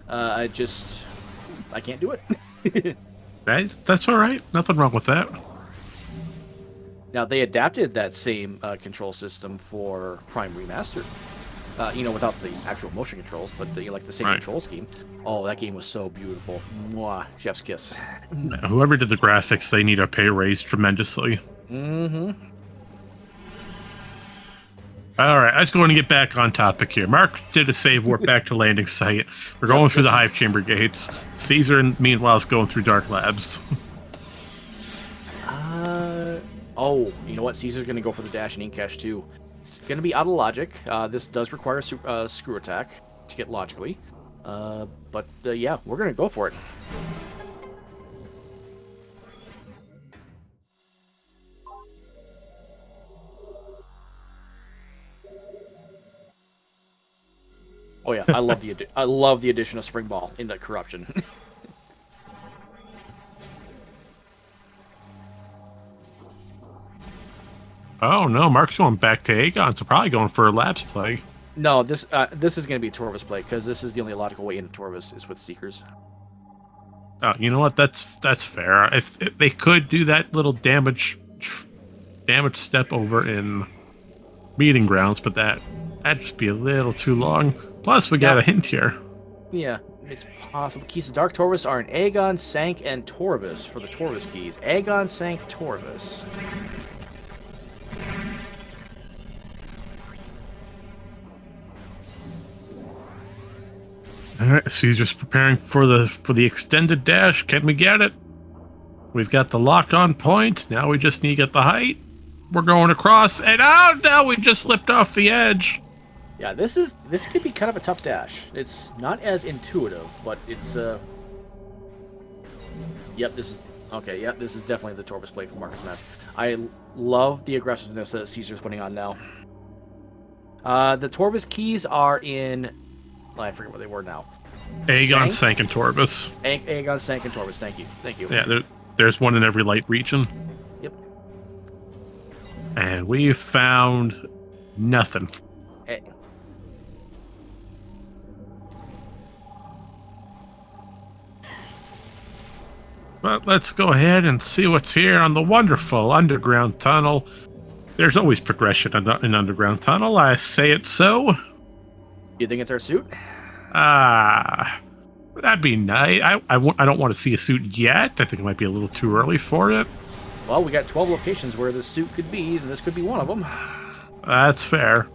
I can't do it. That's all right. Nothing wrong with that. Now, they adapted that same control system for Prime Remastered. Without the actual motion controls, but like the same control scheme. Oh, that game was so beautiful. Mwah, chef's kiss. Whoever did the graphics, they need a pay raise tremendously. Mm-hmm. All right, I was going to get back on topic here. Mark did a save warp back to landing site. We're going through the hive chamber gates. Caesar, meanwhile, is going through Dark Labs. Oh, you know what? Caesar's going to go for the dash and Incash too. It's going to be out of logic. This does require a screw attack to get logically. But yeah, we're going to go for it. Oh yeah, I love the addition of Spring Ball into Corruption. Oh no, Mark's going back to Aegon, so probably going for a Labs play. No, this is going to be a Torvis play because this is the only logical way into Torvis is with Seekers. Oh, you know what? That's fair. If they could do that little damage step over in Meeting Grounds, but that'd just be a little too long. Plus, we got a hint here. Yeah, it's possible. Keys of Dark Torvis are an Aegon, Sank, and Torvis for the Torvis keys. Aegon, Sank, Torvis. All right, Caesar's preparing for the extended dash. Can we get it? We've got the lock on point. Now we just need to get the height. We're going across, and now we just slipped off the edge. Yeah, this could be kind of a tough dash. It's not as intuitive, but it's Yep, this is okay. Yep, this is definitely the Torvis play for Marcus Mask. I love the aggressiveness that Caesar's putting on now. The Torvis keys are in. I forget what they were now. Aegon, Sank, and Torvis. Aegon, Sank, and Torvis. Thank you. Yeah, there's one in every light region. Yep. And we found nothing. But let's go ahead and see what's here on the wonderful underground tunnel. There's always progression in underground tunnel. I say it so. You think it's our suit? That'd be nice. I don't want to see a suit yet. I think it might be a little too early for it. Well, we got 12 locations where this suit could be, and this could be one of them. That's fair.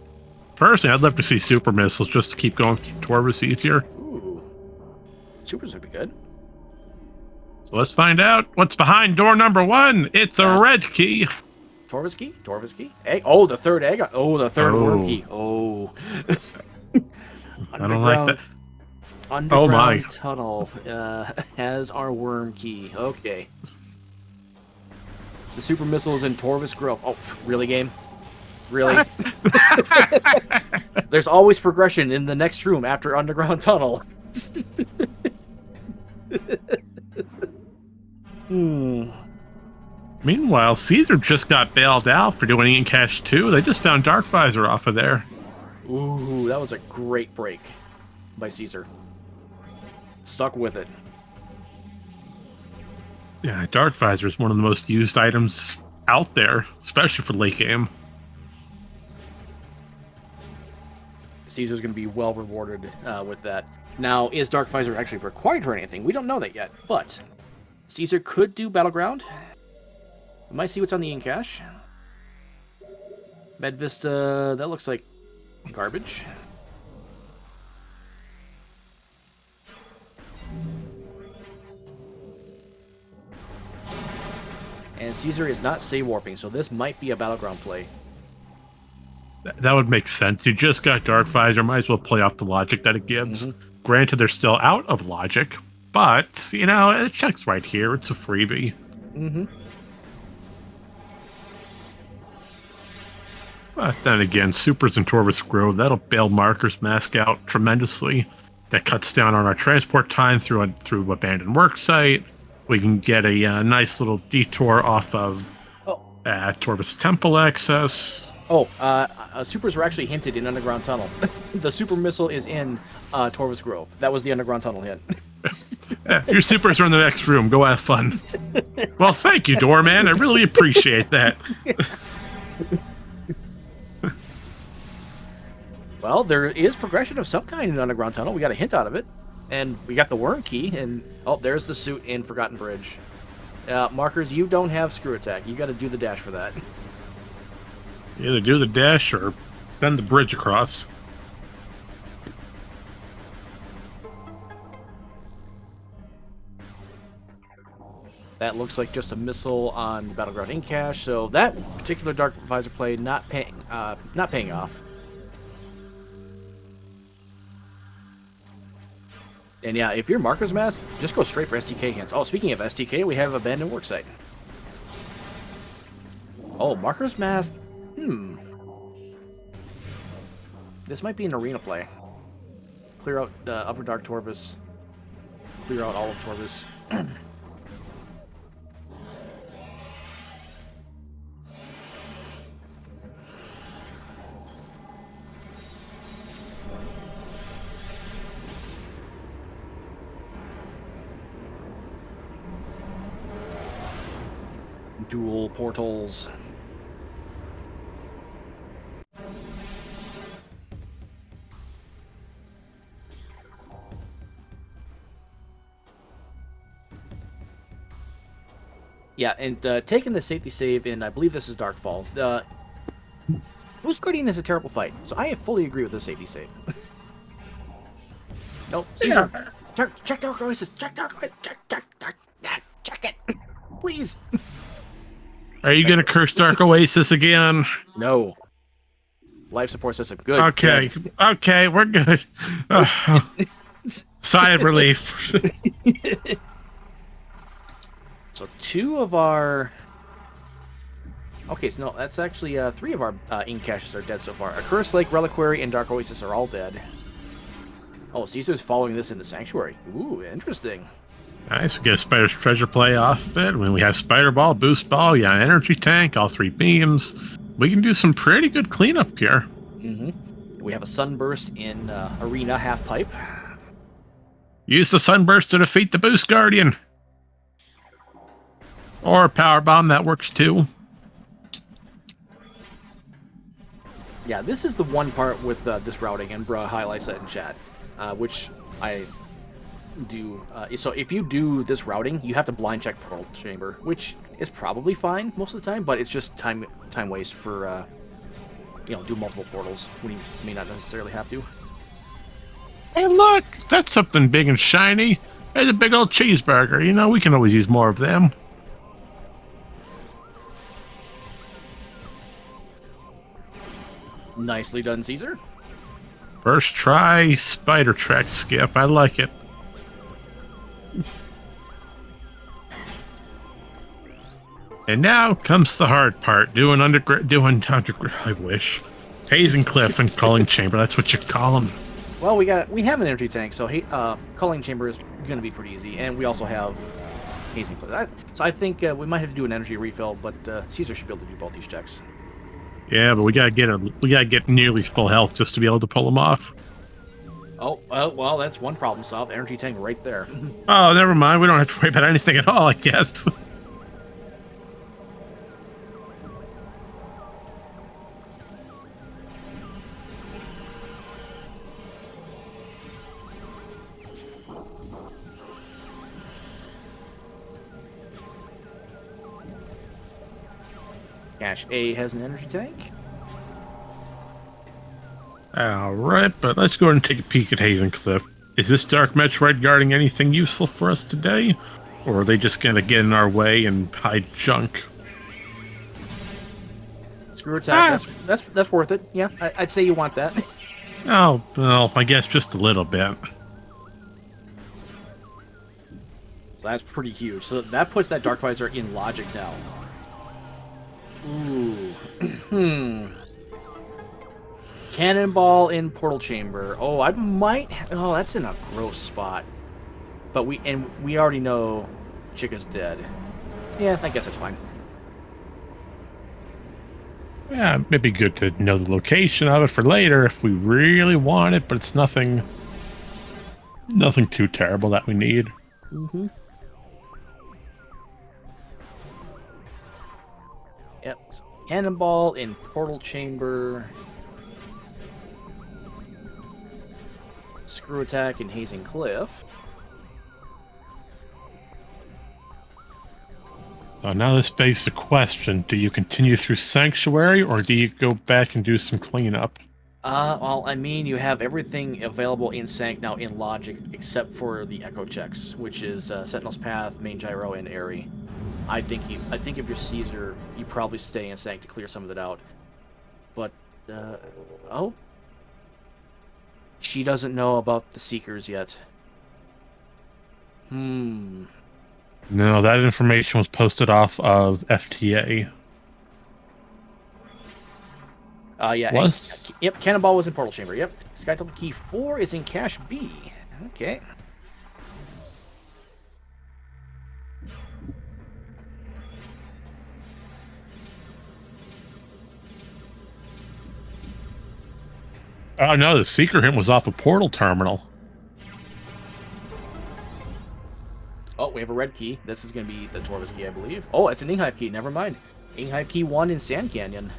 Personally, I'd love to see super missiles just to keep going through Torvus easier. Ooh. Supers would be good. So let's find out what's behind door number 1. It's a red key. Torvus key? Torvus key? Egg? Oh, the third egg. Oh, the third worm key. Oh. I don't like that. Underground tunnel has our worm key. Okay. The super missiles in Torvus Grove. Oh, really, game? Really? There's always progression in the next room after underground tunnel. Meanwhile, Caesar just got bailed out for doing Ian Cash 2. They just found Dark Visor off of there. Ooh, that was a great break by Caesar. Stuck with it. Yeah, Dark Visor is one of the most used items out there, especially for late game. Caesar's going to be well rewarded with that. Now, is Dark Visor actually required for anything? We don't know that yet, but Caesar could do Battleground. We might see what's on the in-cache. Med Vista, that looks like garbage. And Caesar is not save warping, so this might be a Battleground play. That would make sense. You just got Dark Visor, might as well play off the logic that it gives. Granted, they're still out of logic, but, you know, it checks right here. It's a freebie. But then again, Supers in Torvus Grove, that'll bail Marker's Mask out tremendously. That cuts down on our transport time through abandoned worksite. We can get a nice little detour off of Torvus Temple access. Supers were actually hinted in Underground Tunnel. The super missile is in Torvus Grove. That was the Underground Tunnel hint. Your supers are in the next room. Go have fun. Well, thank you, Doorman. I really appreciate that. Well, there is progression of some kind in Underground Tunnel. We got a hint out of it. And we got the worm key, and there's the suit in Forgotten Bridge. Markers, you don't have screw attack. You got to do the dash for that. Either do the dash or bend the bridge across. That looks like just a missile on the Battleground in-cache, so that particular Dark Visor play not paying off. And yeah, if you're Marker's Mask, just go straight for STK hints. Oh, speaking of STK, we have Abandoned Worksite. Oh, Marker's Mask. This might be an arena play. Clear out Upper Dark Torvus. Clear out all of Torvus. Dual portals. Yeah, and taking the safety save in, I believe this is Dark Falls. Boost Guardian is a terrible fight, so I fully agree with the safety save. Nope, Caesar. Yeah. Check Dark Oasis. Check Dark Oasis. Check it. Please. Are you going to curse Dark Oasis again? No. Life support system. Good. Okay. Good. Okay, we're good. Sigh of relief. So 2 of our... Okay, so no, that's actually 3 of our ink caches are dead so far. Accursed Lake, Reliquary, and Dark Oasis are all dead. Oh, Caesar's following this into Sanctuary. Ooh, interesting. Nice. We get a Spider's Treasure play off of it. I mean, we have Spider Ball, Boost Ball, Energy Tank, all 3 beams. We can do some pretty good cleanup here. We have a Sunburst in Arena Half Pipe. Use the Sunburst to defeat the Boost Guardian. Or a Power Bomb, that works too. Yeah, this is the one part with this routing, and Bruh highlights that in chat, which I do. So if you do this routing, you have to blind check portal chamber, which is probably fine most of the time, but it's just time waste for do multiple portals when you may not necessarily have to. Hey, look, that's something big and shiny. There's a big old cheeseburger. You know, we can always use more of them. Nicely done, Caesar. First try, spider track skip. I like it. And now comes the hard part. Doing underground. I wish. Hazing Cliff and Culling Chamber. That's what you call them. Well, we have an energy tank, so Culling Chamber is going to be pretty easy, and we also have Hazing Cliff. So I think we might have to do an energy refill, but Caesar should be able to do both these checks. Yeah, but we gotta get nearly full health just to be able to pull them off. Oh, well, that's one problem solved. Energy tank right there. Oh, never mind. We don't have to worry about anything at all, I guess. Cache A has an energy tank. Alright, but let's go ahead and take a peek at Hazing Cliff. Is this Dark Metroid guarding anything useful for us today? Or are they just gonna get in our way and hide junk? Screw attack, that's worth it. Yeah, I'd say you want that. Oh, well, I guess just a little bit. So that's pretty huge. So that puts that Dark Visor in logic now. Ooh. Cannonball in portal chamber. Oh, I might. Oh, that's in a gross spot. But we already know Chica's dead. Yeah, I guess that's fine. Yeah, it'd be good to know the location of it for later if we really want it, but it's nothing too terrible that we need. Mm-hmm. Yep. So cannonball in portal chamber. Screw attack in Hazing Cliff. So now this begs the question, do you continue through Sanctuary or do you go back and do some cleanup? Well, I mean, you have everything available in Sank now in Logic except for the Echo checks, which is Sentinel's Path, Main Gyro, and Airy. I think if you're Caesar, you probably stay in Sank to clear some of it out. But, oh? She doesn't know about the Seekers yet. No, that information was posted off of FTA. Yeah. What? Yep, Cannonball was in Portal Chamber, yep. Skytop Key 4 is in Cache B. Okay. Oh no, the Seeker hint was off a portal terminal. Oh, we have a red key. This is going to be the Torvus key, I believe. Oh, it's an Inghive key. Never mind. Inghive key 1 in Sand Canyon.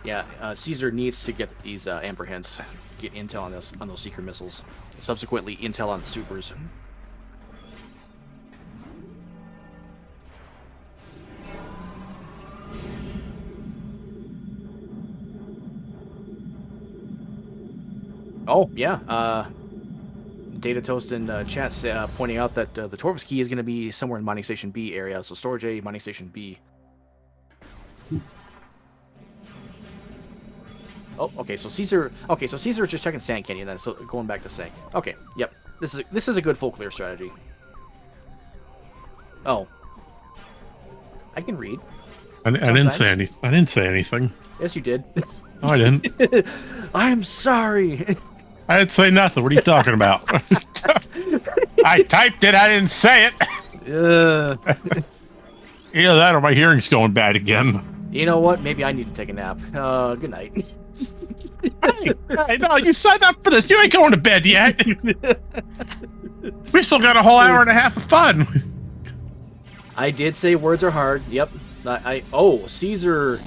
Yeah, Caesar needs to get these Amber hints, get intel on those Seeker missiles, subsequently intel on the supers. Oh yeah, Data Toast in chat pointing out that the Torvus key is going to be somewhere in Mining Station B area, so Storage A, Mining Station B. Oh, okay. So Caesar. Okay, so Caesar is just checking Sand Canyon then. So going back to Sank. Okay. Yep. This is a good full clear strategy. Oh. I can read. I didn't say anything. I didn't say anything. Yes, you did. No, I didn't. I'm sorry. I didn't say nothing. What are you talking about? I typed it. I didn't say it. Either that or my hearing's going bad again. You know what? Maybe I need to take a nap. Good night. I know, you signed up for this. You ain't going to bed yet. We still got a whole hour and a half of fun. I did say words are hard. Yep. Oh, Caesar.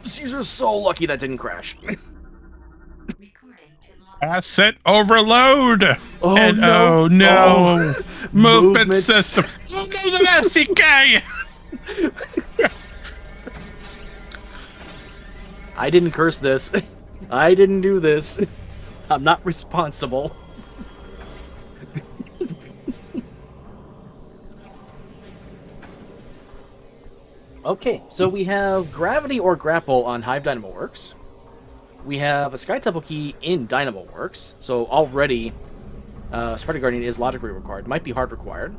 Caesar's so lucky that didn't crash. Asset overload. Oh, and no. oh no. Oh. Movement system. Oh, there's an SDK. I didn't curse this. I didn't do this. I'm not responsible. Okay, so we have Gravity or Grapple on Hive DynamoWorks. We have a Sky Temple Key in DynamoWorks, so already Spartan Guardian is logically required. Might be hard required.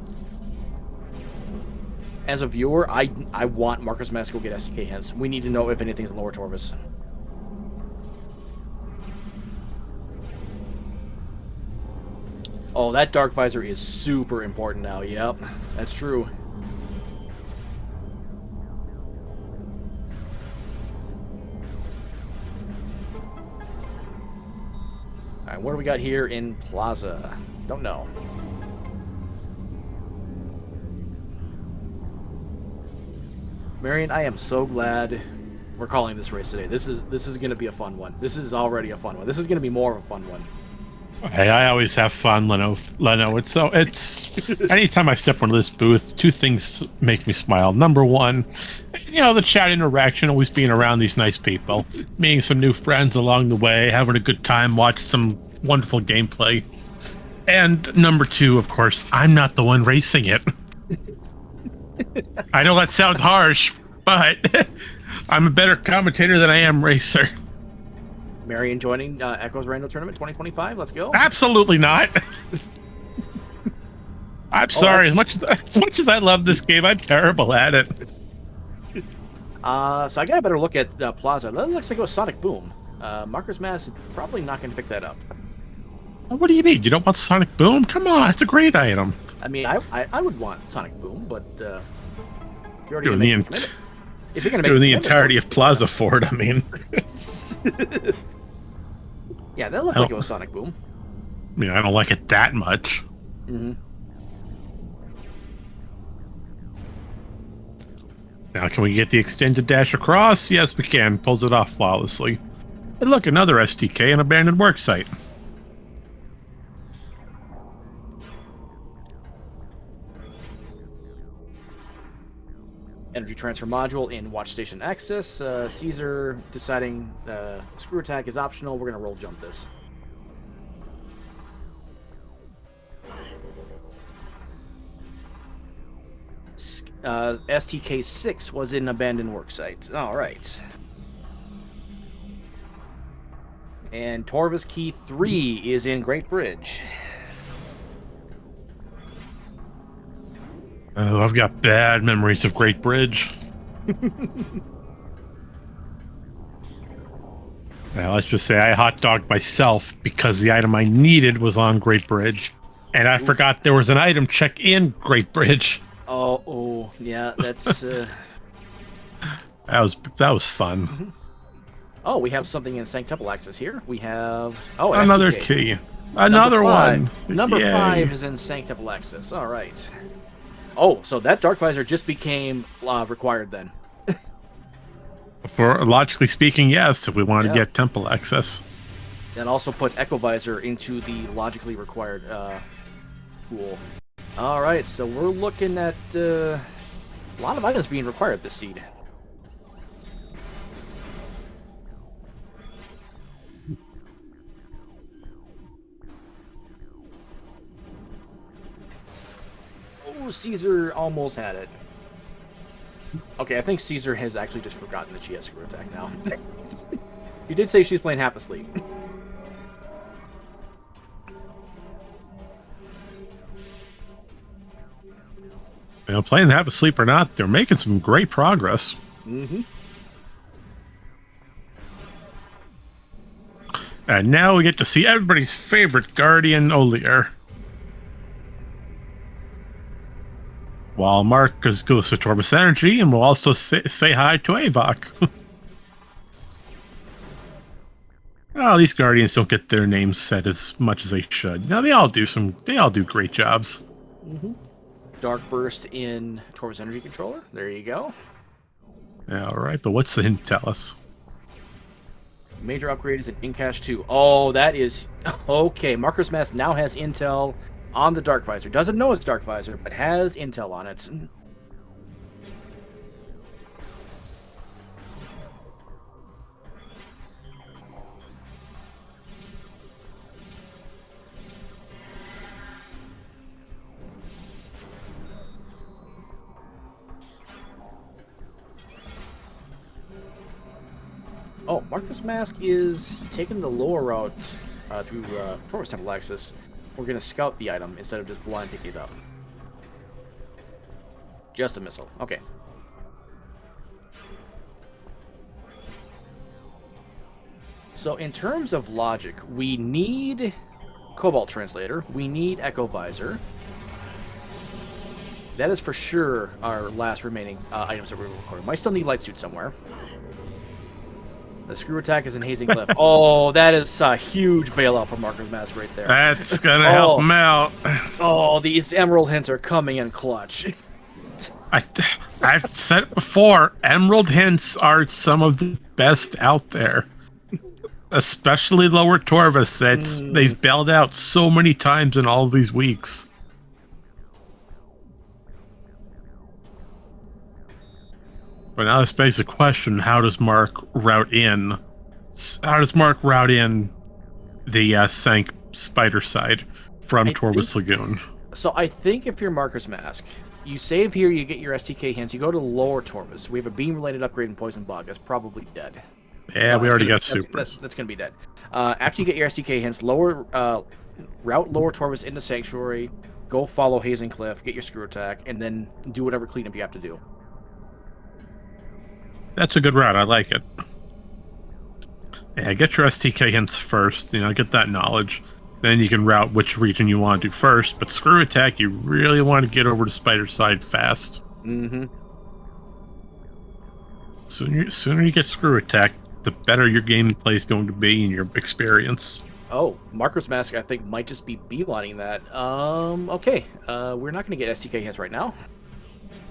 As a viewer, I want Marcus Mask to go get SDK hints. We need to know if anything's in Lower Torvus. Oh, that Dark Visor is super important now. Yep, that's true. Alright, what do we got here in Plaza? Don't know. Marion, I am so glad we're calling this race today. This is going to be a fun one. This is already a fun one. This is going to be more of a fun one. Hey, I always have fun, Leno. It's anytime I step onto this booth, two things make me smile. Number one, the chat interaction, always being around these nice people, meeting some new friends along the way, having a good time, watching some wonderful gameplay. And number two, of course, I'm not the one racing it. I know that sounds harsh, but I'm a better commentator than I am racer. Marion joining Echo's Random Tournament 2025. Let's go. Absolutely not. I'm sorry. As much as I love this game, I'm terrible at it. So I got a better look at Plaza. That looks like it was Sonic Boom. Marcus Mass is probably not going to pick that up. What do you mean? You don't want Sonic Boom? Come on, it's a great item. I mean, I would want Sonic Boom, but you're already doing if you're going to make doing the entirety of Plaza for it, I mean. Yeah, that looked like it was Sonic Boom. I mean, I don't like it that much. Mm-hmm. Now, can we get the extended dash across? Yes, we can. Pulls it off flawlessly. And look, another STK, an abandoned work site. Energy transfer module in Watch Station Access. Caesar deciding screw attack is optional. We're going to roll jump this. STK6 was in abandoned worksite. All right. And Torvus Key 3 is in Great Bridge. Oh, I've got bad memories of Great Bridge. Well, let's just say I hot dogged myself because the item I needed was on Great Bridge, and I forgot there was an item check in Great Bridge. Oh, yeah, that's. That was fun. Mm-hmm. Oh, we have something in Sanct Temple Access here. We have another STK. key, another one. Number Yay. 5 is in Sanct Temple Access. All right. Oh, so that Dark Visor just became required then. For logically speaking, yes, if we wanted to get temple access. That also puts Echo Visor into the logically required pool. All right, so we're looking at a lot of items being required this seed. Oh, Caesar almost had it. Okay, I think Caesar has actually just forgotten that she has screw attack now. You did say she's playing half asleep. Playing half asleep or not, they're making some great progress. Mm-hmm. And now we get to see everybody's favorite Guardian, Olier. While Marcus goes to Torvus Energy, and we'll also say hi to Avok. Oh, these Guardians don't get their names said as much as they should. No, they all do great jobs. Dark Burst in Torv's Energy Controller. There you go. All right, but what's the hint tell us? Major upgrade is an in-cache 2. Oh, that is... Okay, Marker's Mask now has intel on the Dark Visor. Doesn't know it's Dark Visor, but has intel on it. Oh, Marcus Mask is taking the lower route through Torvus Temple Axis. We're going to scout the item instead of just blind picking it up. Just a missile. Okay. So in terms of logic, we need Cobalt Translator. We need Echo Visor. That is for sure our last remaining items that we're recording. Might still need Light Suit somewhere. The screw attack is in Hazing Cliff. Oh, that is a huge bailout for Marker's Mask right there. That's gonna help him out. Oh, these emerald hints are coming in clutch. I've said it before. Emerald hints are some of the best out there, especially lower Torvus. They've bailed out so many times in all of these weeks. But now this begs the question: how does Mark route in? How does Mark route in the sank spider side from Torvus Lagoon? So I think if you're Marker's Mask, you save here, you get your STK hints, you go to lower Torvus. We have a beam-related upgrade in Poison Bog. That's probably dead. Yeah, we already got supers. That's going to be dead. After you get your STK hints, route lower Torvus into Sanctuary, go follow Hazing Cliff, get your screw attack, and then do whatever cleanup you have to do. That's a good route. I like it. Yeah, get your STK hints first. Get that knowledge. Then you can route which region you want to do first. But screw attack, you really want to get over to Spider Side fast. Mm-hmm. Sooner you get screw attack, the better your gameplay is going to be and your experience. Oh, Marker's Mask, I think, might just be beelining that. Okay. We're not going to get STK hints right now.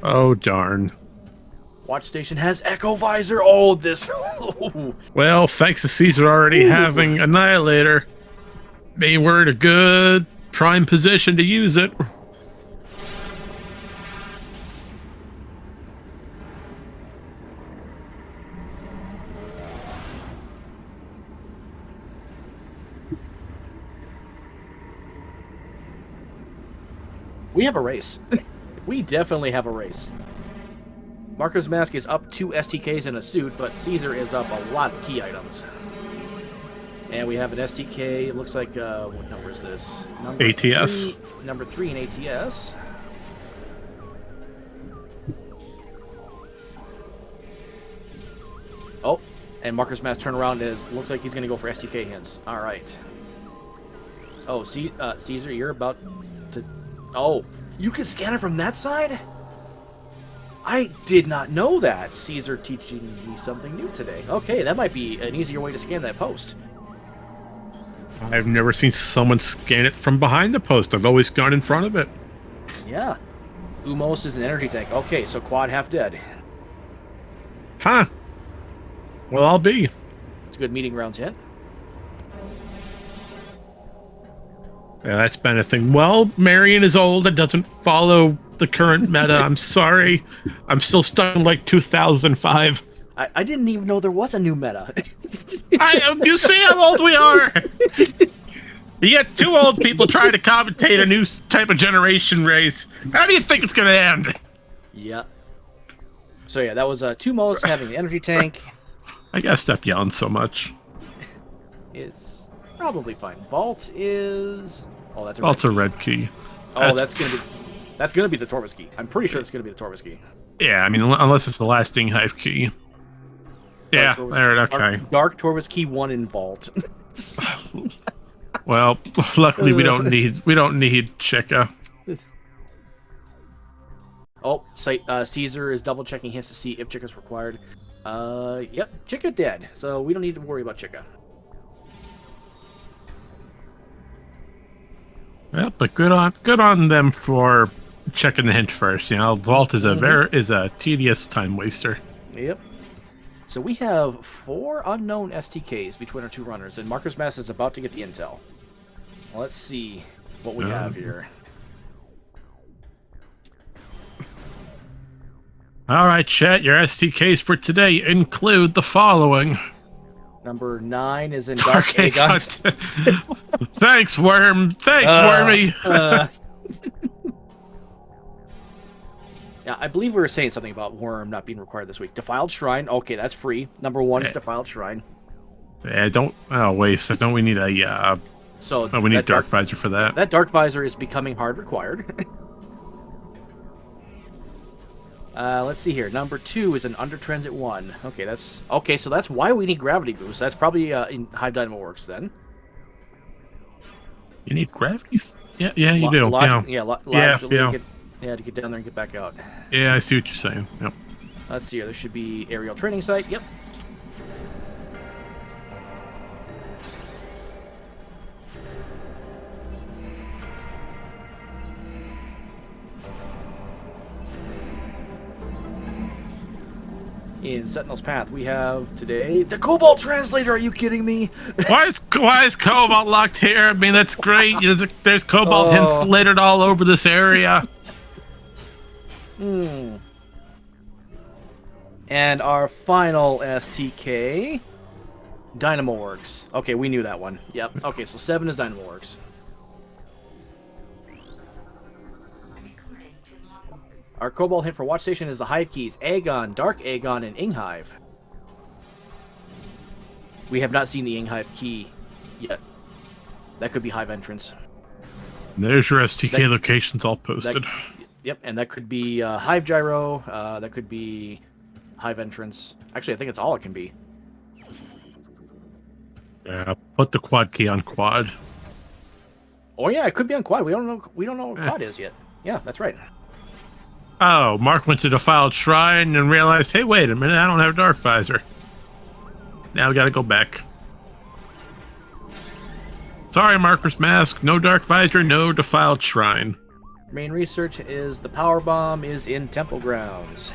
Oh, darn. Watch Station has Echo Visor. Oh, this. Well, thanks to Caesar already having Annihilator, maybe we're in a good prime position to use it. We have a race. We definitely have a race. Marker's Mask is up 2 STKs in a suit, but Caesar is up a lot of key items. And we have an STK, it looks like, what number is this? ATS. Number 3 in ATS. Oh, and Marker's Mask turnaround looks like he's going to go for STK hints. All right. Oh, Caesar, you're about to... Oh, you can scan it from that side? I did not know that. Caesar teaching me something new today. Okay, that might be an easier way to scan that post. I've never seen someone scan it from behind the post. I've always gone in front of it. Yeah. Umos is an energy tank. Okay, so quad half dead. Huh. Well, I'll be. It's a good meeting grounds hit. Yeah, that's been a thing. Well, Marion is old and doesn't follow the current meta. I'm sorry. I'm still stuck in like 2005. I didn't even know there was a new meta. You see how old we are? You get two old people trying to commentate a new type of generation race. How do you think it's going to end? Yeah. So yeah, that was 2 modes having the energy tank. I gotta stop yelling so much. It's probably fine. Vault is... Oh, that's a Vault's a red key. Oh, that's gonna be the Torvus key. I'm pretty sure it's gonna be the Torvus key. Yeah, I mean, unless it's the lasting hive key. Yeah, there. Okay. Dark Torvus key 1 in Vault. Well, luckily we don't need Chica. Oh, Caesar is double checking hints to see if Chica's required. Yep, Chica dead, so we don't need to worry about Chica. Well, but good on them for checking the hint first. You know, Vault is a tedious time waster. Yep. So we have 4 unknown STKs between our 2 runners, and Marcus Mass is about to get the intel. Let's see what we have here. All right, chat. Your STKs for today include the following. Number 9 is in Dark Aegon. Thanks, Worm. Thanks, Wormy. Yeah, I believe we were saying something about Worm not being required this week. Defiled Shrine. Okay, that's free. Number 1 is Defiled Shrine. Yeah, don't. Oh, wait. So don't we need a? So we need Dark Visor for that. That Dark Visor is becoming hard required. Let's see here. Number 2 is an Under Transit 1. Okay, so that's why we need Gravity Boost. That's probably in Hive Dynamo Works then. You need gravity? Yeah, you do. To get down there and get back out. Yeah, I see what you're saying. Yep. Let's see here. There should be aerial training site. Yep. In Sentinel's Path, we have today the Cobalt Translator. Are you kidding me? Why is Cobalt locked here? I mean, that's great. There's Cobalt hints littered all over this area. And our final STK, Dynamo Works. Okay, we knew that one. Yep. Okay, so 7 is Dynamo Works. Our Cobalt hint for Watch Station is the Hive keys, Aegon, Dark Aegon, and Inghive. We have not seen the Inghive key yet. That could be Hive entrance. There's your STK locations all posted. Yep, and that could be Hive Gyro, that could be Hive entrance. Actually, I think it's all it can be. Yeah, put the quad key on quad. Oh yeah, it could be on quad. We don't know what quad is yet. Yeah, that's right. Oh, Mark went to Defiled Shrine and realized, hey, wait a minute, I don't have Dark Visor. Now we gotta go back. Sorry, Marker's Mask. No Dark Visor, no Defiled Shrine. Main research is the Power Bomb is in Temple Grounds.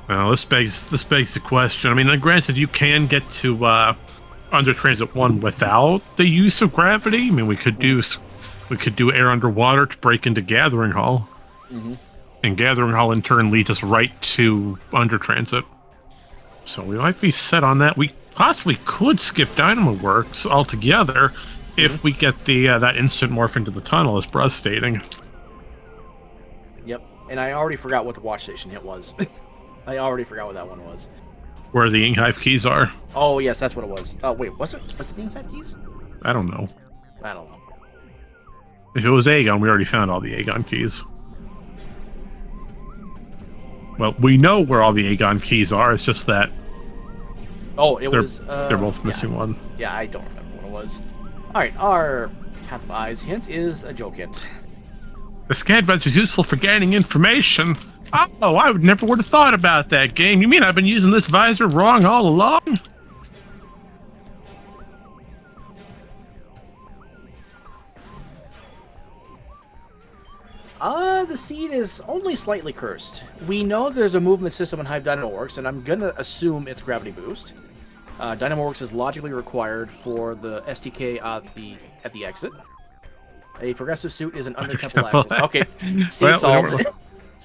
Well, this begs the question. I mean, granted, you can get to Under Transit 1 without the use of gravity. I mean, we could do air underwater to break into Gathering Hall. And Gathering Hall, in turn, leads us right to Under Transit. So we might be set on that. We possibly could skip Dynamo Works altogether if we get the that instant morph into the tunnel, as Bruz stating. Yep, and I already forgot what the Watch Station hit was. I already forgot what that one was. Where the Inghive keys are. Oh, yes, that's what it was. Oh, wait, was it the Inghive keys? I don't know. I don't know. If it was Aegon, we already found all the Aegon keys. Well, we know where all the Aegon keys are. It's just that. Oh, they're both missing one. Yeah, I don't remember what it was. All right, our Path of Eyes hint is a joke hint. The scan visor is useful for gaining information. Oh, I never would have thought about that, game. You mean I've been using this visor wrong all along? The seed is only slightly cursed. We know there's a movement system in Hive Dynamo Works, and I'm gonna assume it's Gravity Boost. Dynamo Works is logically required for the STK at the exit. A progressive suit is an under temple access. Okay, seed solved.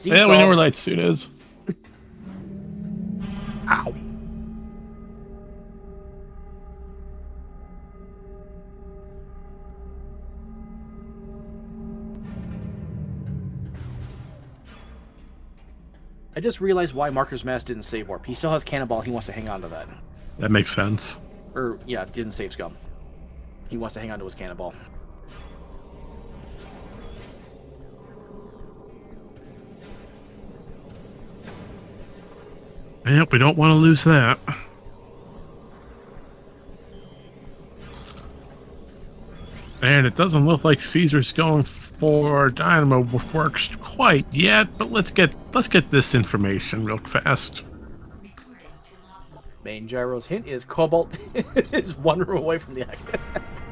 We know where light suit is. Ow. I just realized why Marker's Mask didn't save warp. He still has Cannonball. He wants to hang on to that. That makes sense. Or, yeah, didn't save Scum. He wants to hang on to his Cannonball. Yep, we don't want to lose that. And it doesn't look like Caesar's going for Dynamo Works quite yet, but let's get this information real fast. Main Gyro's hint is Cobalt is 1 room away from the icon.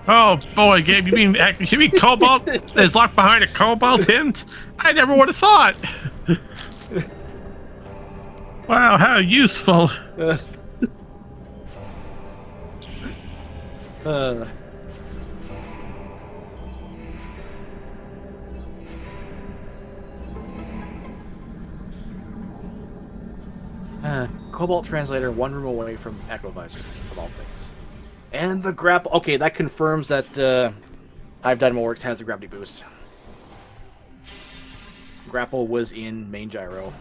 Oh boy, Gabe, you mean Cobalt is locked behind a Cobalt hint? I never would have thought. Wow, how useful. Uh, Cobalt Translator, one room away from Echo Visor, of all things. And the grapple. Okay, that confirms that Hive Dynamo Works has a gravity boost. Grapple was in main gyro.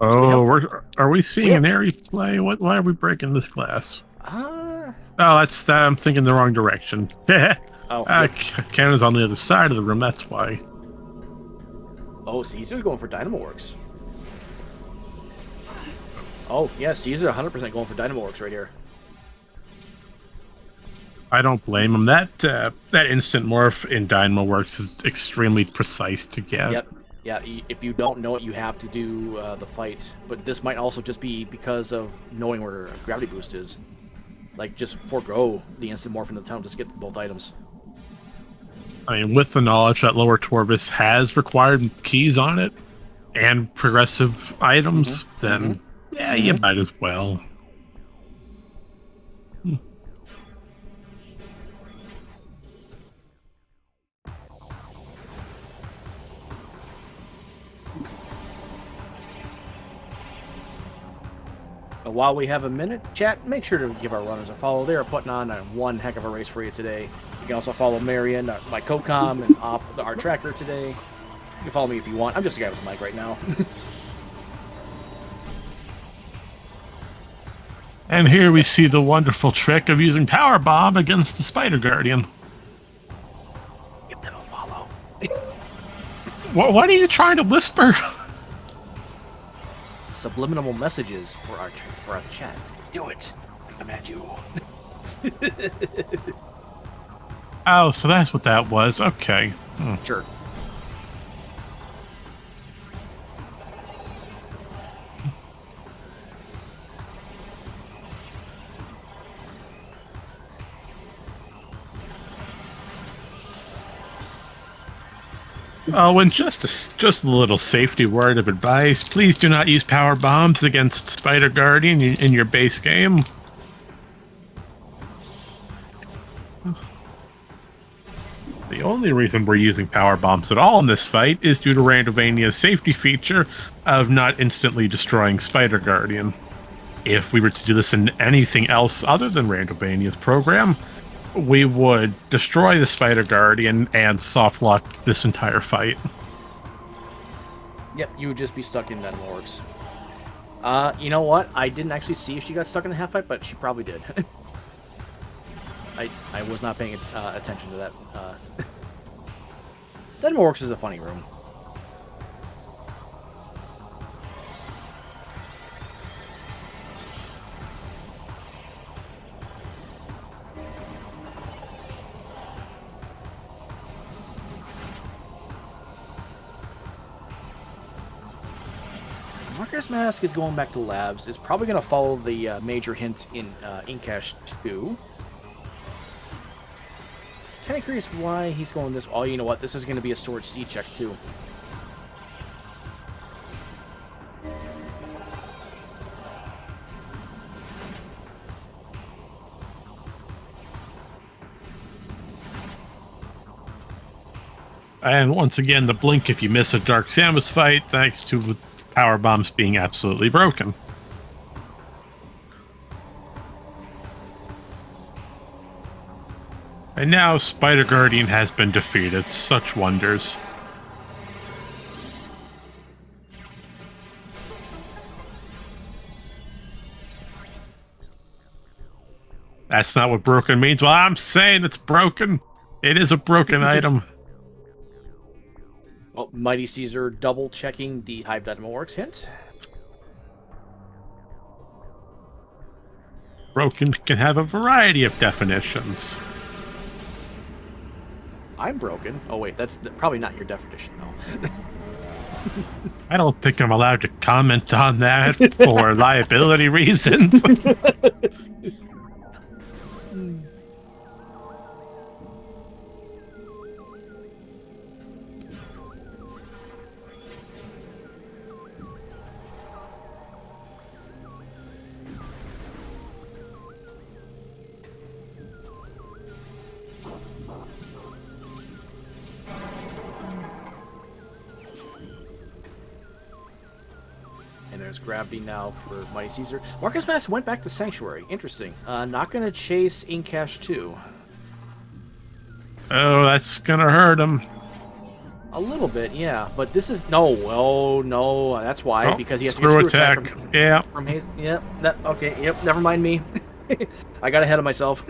Oh, are we seeing an airy play? Why are we breaking this glass? Oh, that's I'm thinking the wrong direction. yep. Cannon's on the other side of the room. That's why. Oh, Caesar's going for Dynamo Works. Oh, yeah, Caesar 100% going for Dynamo Works right here. I don't blame him. That instant morph in Dynamo Works is extremely precise to get. Yep. Yeah, if you don't know it, you have to do the fight. But this might also just be because of knowing where Gravity Boost is. Like, just forego the instant morph into the tunnel, just get both items. I mean, with the knowledge that Lower Torvis has required keys on it and progressive items, then yeah, you might as well. But while we have a minute, chat, make sure to give our runners a follow. They are putting on one heck of a race for you today. You can also follow Marion, my co-com, and our tracker today. You can follow me if you want. I'm just a guy with a mic right now. And here we see the wonderful trick of using Power Bomb against the Spider Guardian. Give them a follow. What are you trying to whisper? Subliminal messages for our chat. Do it. I command you. Oh, so that's what that was. Okay. Sure. Oh, and just a little safety word of advice. Please do not use power bombs against Spider Guardian in your base game. The only reason we're using power bombs at all in this fight is due to Randomania's safety feature of not instantly destroying Spider Guardian. If we were to do this in anything else other than Randomania's program, we would destroy the Spider Guardian and soft lock this entire fight. Yep, you would just be stuck in Dynamo Works. You know what? I didn't actually see if she got stuck in the half pipe, but she probably did. I was not paying attention to that. Dynamo Works is a funny room. Marker's Mask is going back to labs. Is probably going to follow the major hint in Incash 2. Kind of curious why he's going this. Oh, you know what? This is going to be a storage C check too. And once again, the blink if you miss a Dark Samus fight, thanks to power bombs being absolutely broken. And now Spider Guardian has been defeated. Such wonders. That's not what broken means. Well, I'm saying it's broken. It is a broken item. Well, MightyCaesar double checking the Hive Dynamo Works hint. Broken can have a variety of definitions. I'm broken. Oh wait, that's probably not your definition though. I don't think I'm allowed to comment on that for liability reasons. there's gravity now for Mighty Caesar. Marcus Mass went back to Sanctuary. Interesting. Not going to chase Incash 2. Oh, that's gonna hurt him. A little bit, yeah. But this is... No, oh, no. That's why. Oh, because he has to screw get screw attack. from Haze. Yep. Okay, yep. Never mind me. I got ahead of myself.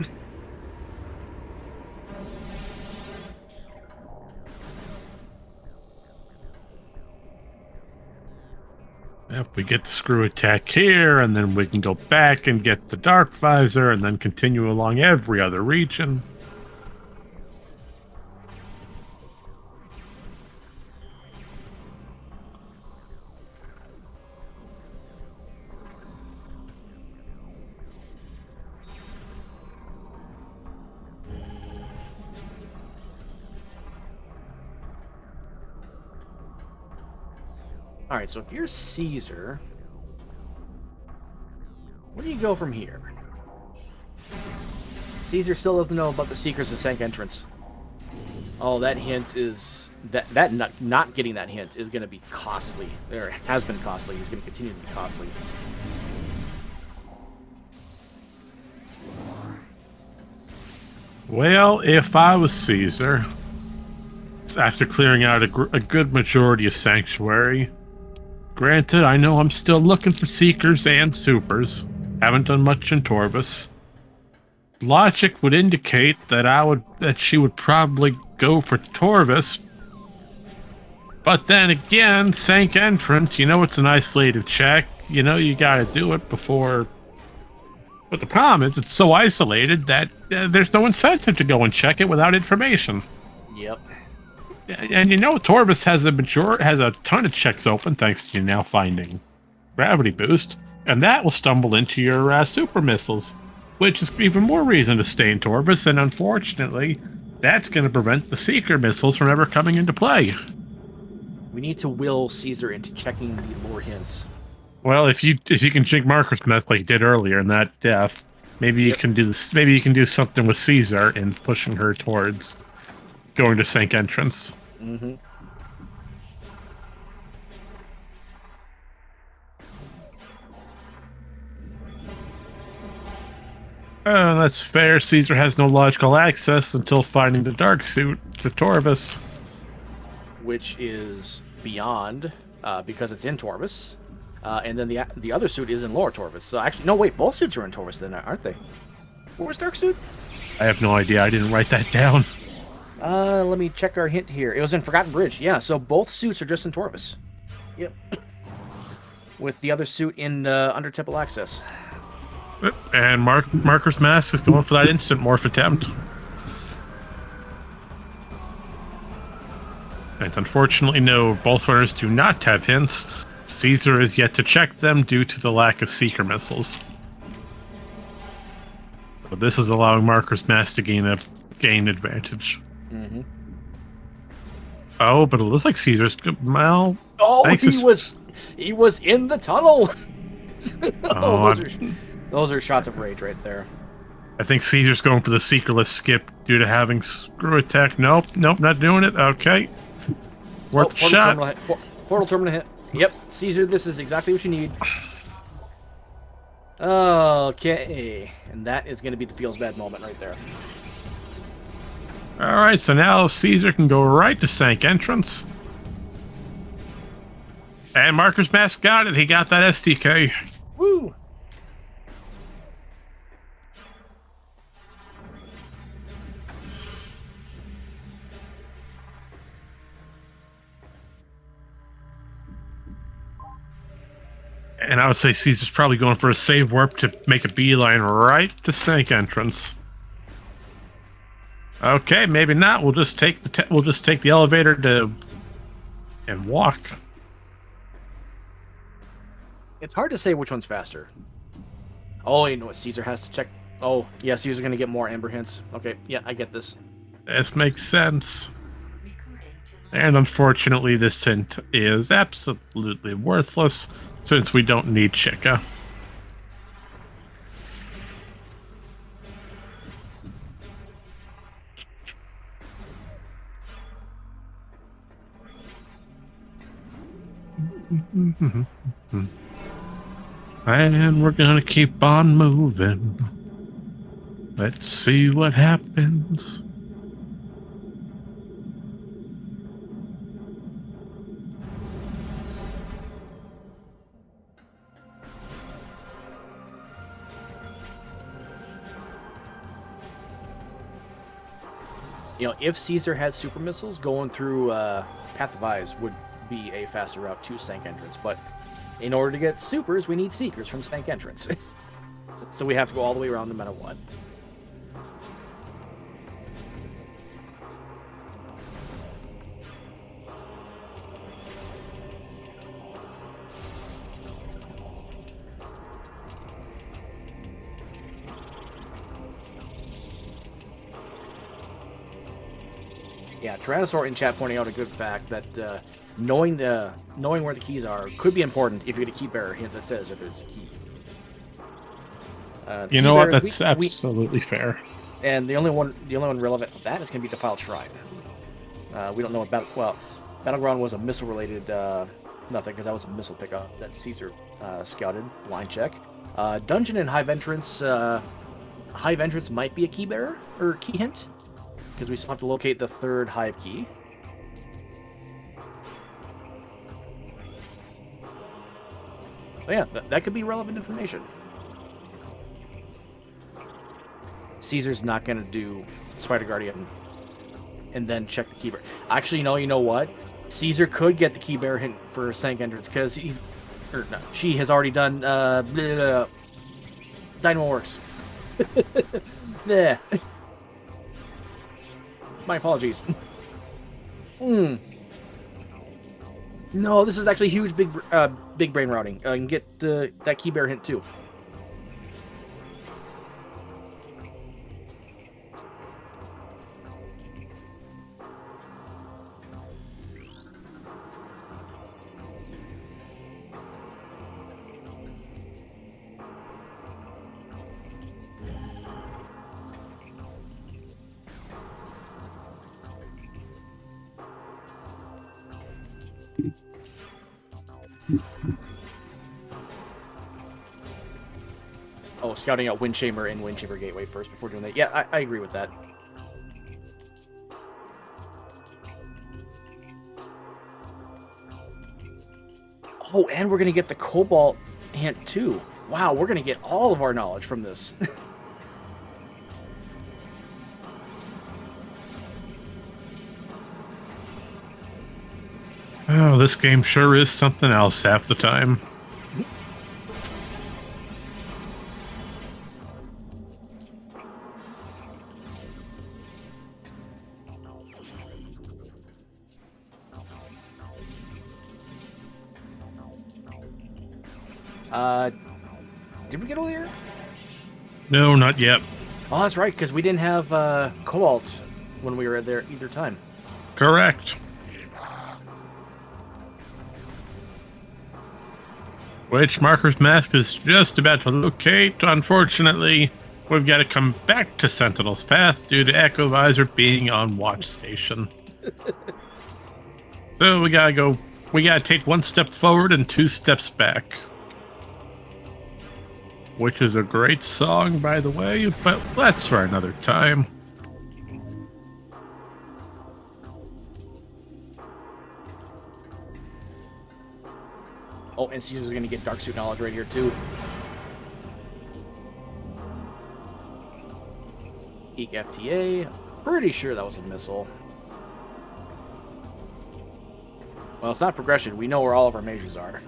Yep, we get the screw attack here, and then we can go back and get the Dark Visor, and then continue along every other region. Alright, so if you're Caesar, where do you go from here? Caesar still doesn't know about the Seekers and Sank entrance. Oh, that hint is... That not getting that hint is going to be costly. Or has been costly. He's going to continue to be costly. Well, if I was Caesar, after clearing out a good majority of Sanctuary, granted, I know I'm still looking for Seekers and Supers. Haven't done much in Torvus. Logic would indicate that she would probably go for Torvus. But then again, Sank entrance, you know it's an isolated check. You know you gotta do it before... But the problem is it's so isolated that there's no incentive to go and check it without information. Yep. And you know Torvus has a ton of checks open thanks to you now finding gravity boost, and that will stumble into your super missiles, which is even more reason to stay in Torvus. And unfortunately, that's going to prevent the Seeker missiles from ever coming into play. We need to will Caesar into checking the lore hints. Well, if you can jig Marcus Meth like you did earlier in that death, maybe you can do this. Maybe you can do something with Caesar in pushing her towards going to Sank entrance. Mm-hmm. That's fair. Caesar has no logical access until finding the dark suit to Torvus. Which is beyond, because it's in Torvus. And then the other suit is in Lower Torvus. So actually, no, wait, both suits are in Torvus then, aren't they? Where's Dark Suit? I have no idea. I didn't write that down. Let me check our hint here. It was in Forgotten Bridge. Yeah, so both suits are just in Torvus. Yep. With the other suit in Under Temple Access. And Marker's Mask is going for that instant morph attempt. And unfortunately, no, both runners do not have hints. Caesar is yet to check them due to the lack of Seeker missiles. But this is allowing Marker's Mask to gain advantage. Mm-hmm. Oh, but it looks like Caesar's... Well... Oh, he was in the tunnel! Those are shots of rage right there. I think Caesar's going for the Seekerless skip due to having screw attack. Nope, not doing it. Okay. Worth a shot. Portal terminal hit. Yep, Caesar, this is exactly what you need. Okay. And that is going to be the feels bad moment right there. Alright, so now Caesar can go right to Sank entrance. And Marker's Mask got it. He got that STK. Woo! And I would say Caesar's probably going for a save warp to make a beeline right to Sank entrance. Okay, maybe not. We'll just take the elevator and walk. It's hard to say which one's faster. Oh, you know what? Caesar has to check. Oh, yeah, Caesar's going to get more Ember hints. Okay, yeah, I get this. This makes sense. And unfortunately, this hint is absolutely worthless since we don't need Chica. And we're gonna keep on moving. Let's see what happens. You know, if Caesar had super missiles, going through Path of Eyes would be a faster route to Stank Entrance. But in order to get supers, we need Seekers from Stank Entrance. So we have to go all the way around no matter what. Yeah, Tyrannosaur in chat pointing out a good fact that knowing where the keys are could be important if you get a key bearer hint that says if there's a key. You know what? That's absolutely fair. And the only one relevant of that is going to be Defiled Shrine. We don't know what Battleground was a missile related nothing because that was a missile pickup that Caesar scouted blind check. Dungeon and Hive Entrance. Hive Entrance might be a key bearer or key hint because we still have to locate the third Hive key. So yeah, that could be relevant information. Caesar's not going to do Spider Guardian and then check the key bearer. Actually, no, you know what? Caesar could get the key bearer hint for Stank Entrance because she has already done Dynamo Works. Yeah. My apologies. No, this is actually huge, big brain routing. I can get that key bearer hint too. Oh, scouting out Wind Chamber and Wind Chamber Gateway first before doing that. Yeah, I agree with that. Oh, and we're going to get the Cobalt hint too. Wow, we're going to get all of our knowledge from this. Oh, this game sure is something else half the time. Did we get all here? No, not yet. Oh, that's right, because we didn't have Cobalt when we were there either time. Correct. Which Marker's Mask is just about to locate. Unfortunately, we've got to come back to Sentinel's Path due to Echo Visor being on watch station. So we gotta take one step forward and 2 steps back. Which is a great song, by the way, but that's for another time. Oh, and Caesar's going to get Dark Suit knowledge right here, too. Peak FTA. Pretty sure that was a missile. Well, it's not progression. We know where all of our majors are.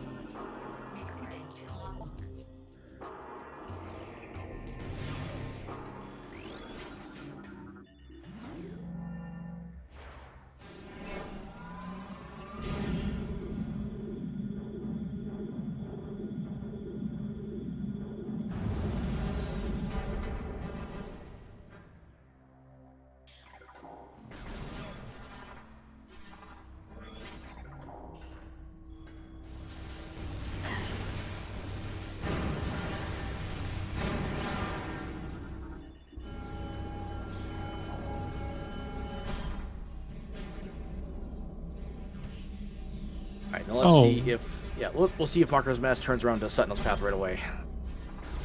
Alright, now let's see if Yeah, we'll see if Marco's Mass turns around to Sentinel's Path right away.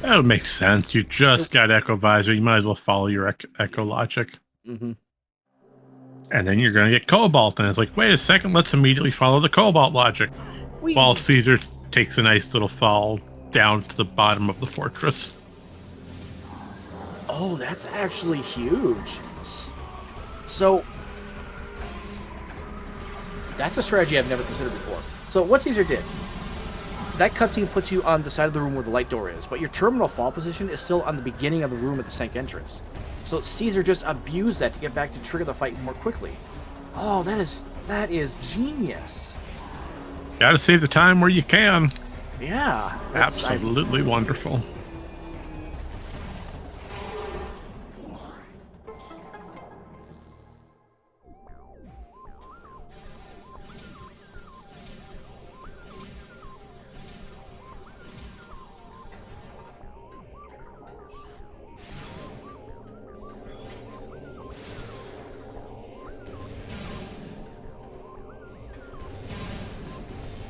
That would make sense. You just got Echo Visor. You might as well follow your Echo logic. Mm-hmm. And then you're going to get Cobalt. And it's like, wait a second, let's immediately follow the Cobalt logic. While Caesar takes a nice little fall down to the bottom of the fortress. Oh, that's actually huge. So, that's a strategy I've never considered before. So, what Caesar did, that cutscene puts you on the side of the room where the light door is, but your terminal fall position is still on the beginning of the room at the Sank entrance. So, Caesar just abused that to get back to trigger the fight more quickly. Oh, that is genius. Gotta save the time where you can. Yeah. Absolutely wonderful.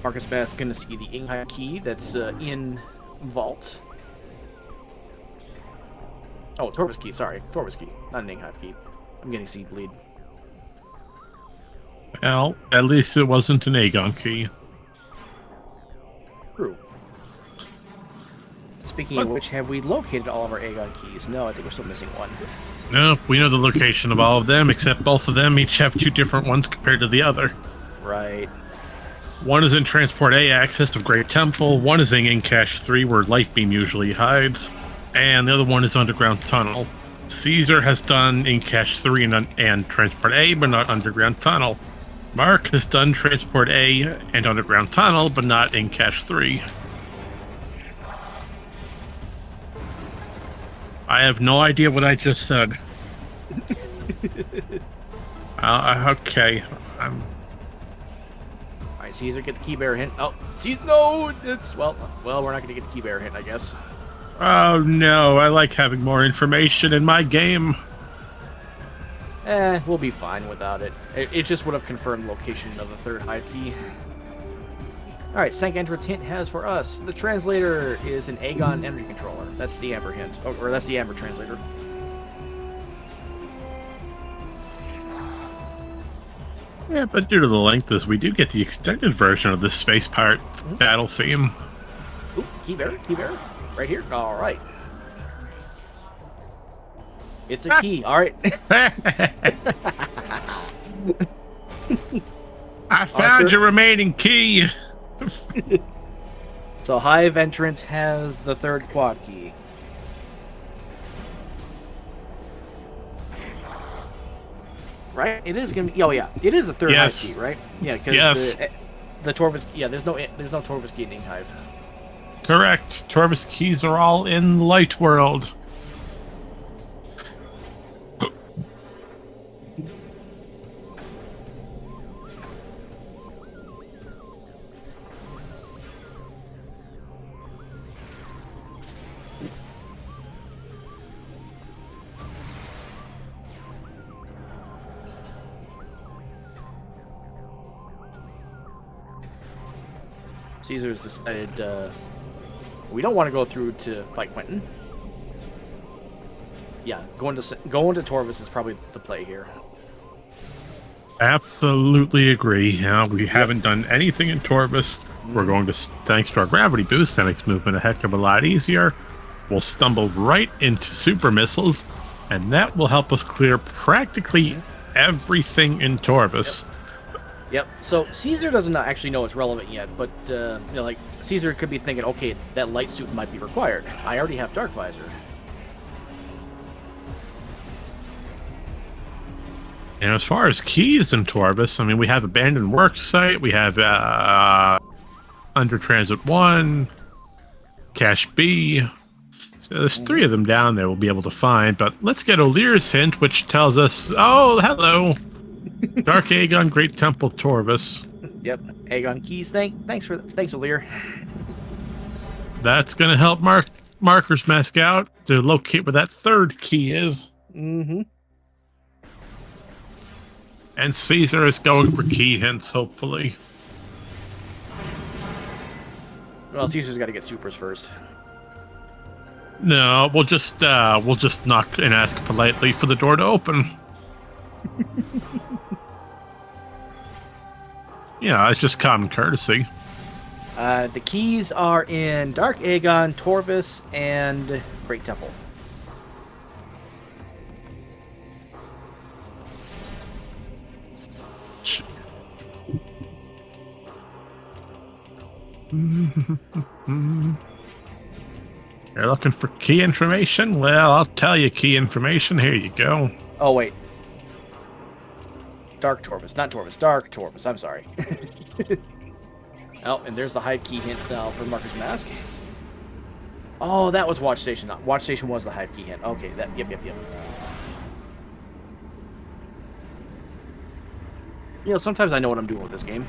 Marcus Bass going to see the Inghai key that's in Vault. Oh, Torvus key, sorry. Torvus key, not an Inghai key. I'm getting seed lead. Well, at least it wasn't an Aegon key. True. Speaking of which, have we located all of our Aegon keys? No, I think we're still missing one. Nope, we know the location of all of them, except both of them each have 2 different ones compared to the other. Right. One is in Transport A access of Great Temple, one is in Cache 3 where Lightbeam usually hides, and the other one is Underground Tunnel. Caesar has done in Cache 3 and Transport A, but not Underground Tunnel. Mark has done Transport A and Underground Tunnel, but not in Cache 3. I have no idea what I just said. Okay. Alright, Caesar, get the key bearer hint. Oh, no! It's, well, we're not going to get the key bearer hint, I guess. Oh no, I like having more information in my game. We'll be fine without it. It just would have confirmed location of the third hive key. Alright, Sank entrance hint has for us. The translator is an Aegon energy controller. That's the Amber hint. Oh, or that's the Amber translator. Yeah, but due to the length of this, we do get the extended version of the Space Pirate battle theme. Ooh, key bearer. Right here. Alright. It's a key. Alright. I found your remaining key. So hive entrance has the third quad key. Right? It is gonna be. Oh yeah, it is the third hive key, right? Yeah, because the Torvus. Yeah, there's no Torvus key in Hive. Correct. Torvus keys are all in Light World. Caesar's decided we don't want to go through to fight Quentin. Yeah, going to Torvus is probably the play here. Absolutely agree. We haven't done anything in Torvus. We're going to, thanks to our gravity boost, that makes movement a heck of a lot easier. We'll stumble right into super missiles, and that will help us clear practically everything in Torvus. Yep. So Caesar doesn't actually know it's relevant yet, but like Caesar could be thinking, okay, that light suit might be required. I already have Dark Visor. And as far as keys in Torvus, I mean, we have Abandoned Worksite, we have Under Transit 1, Cache B. So there's 3 of them down there we'll be able to find, but let's get O'Lear's hint, which tells us, oh, hello. Dark Aegon, Great Temple, Torvus. Yep, Aegon keys. Thanks, O'Lear. That's going to help Marker's Mask out to locate where that third key is. Mm-hmm. And Caesar is going for key hints, hopefully. Well, Caesar's got to get supers first. No, we'll just knock and ask politely for the door to open. Yeah, it's just common courtesy. The keys are in Dark Aegon, Torvis, and Great Temple. You're looking for key information? Well, I'll tell you key information. Here you go. Oh, wait. Dark Torvis, not Torvis. Dark Torvis, I'm sorry. Oh, and there's the hive key hint for Marker's Mask. Oh, that was Watch Station. Watch Station was the hive key hint. Okay, that. Yep. You know, sometimes I know what I'm doing with this game.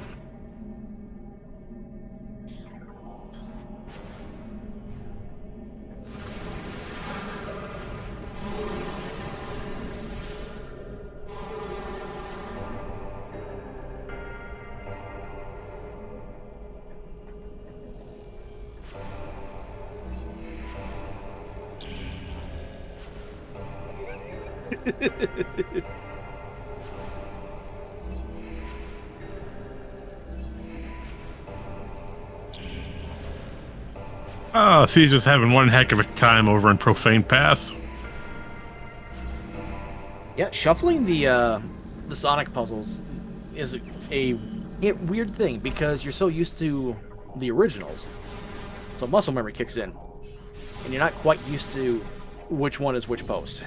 Oh, Caesar's having one heck of a time over in Profane Path. Yeah, shuffling the Sonic puzzles is a weird thing because you're so used to the originals. So muscle memory kicks in. And you're not quite used to which one is which post.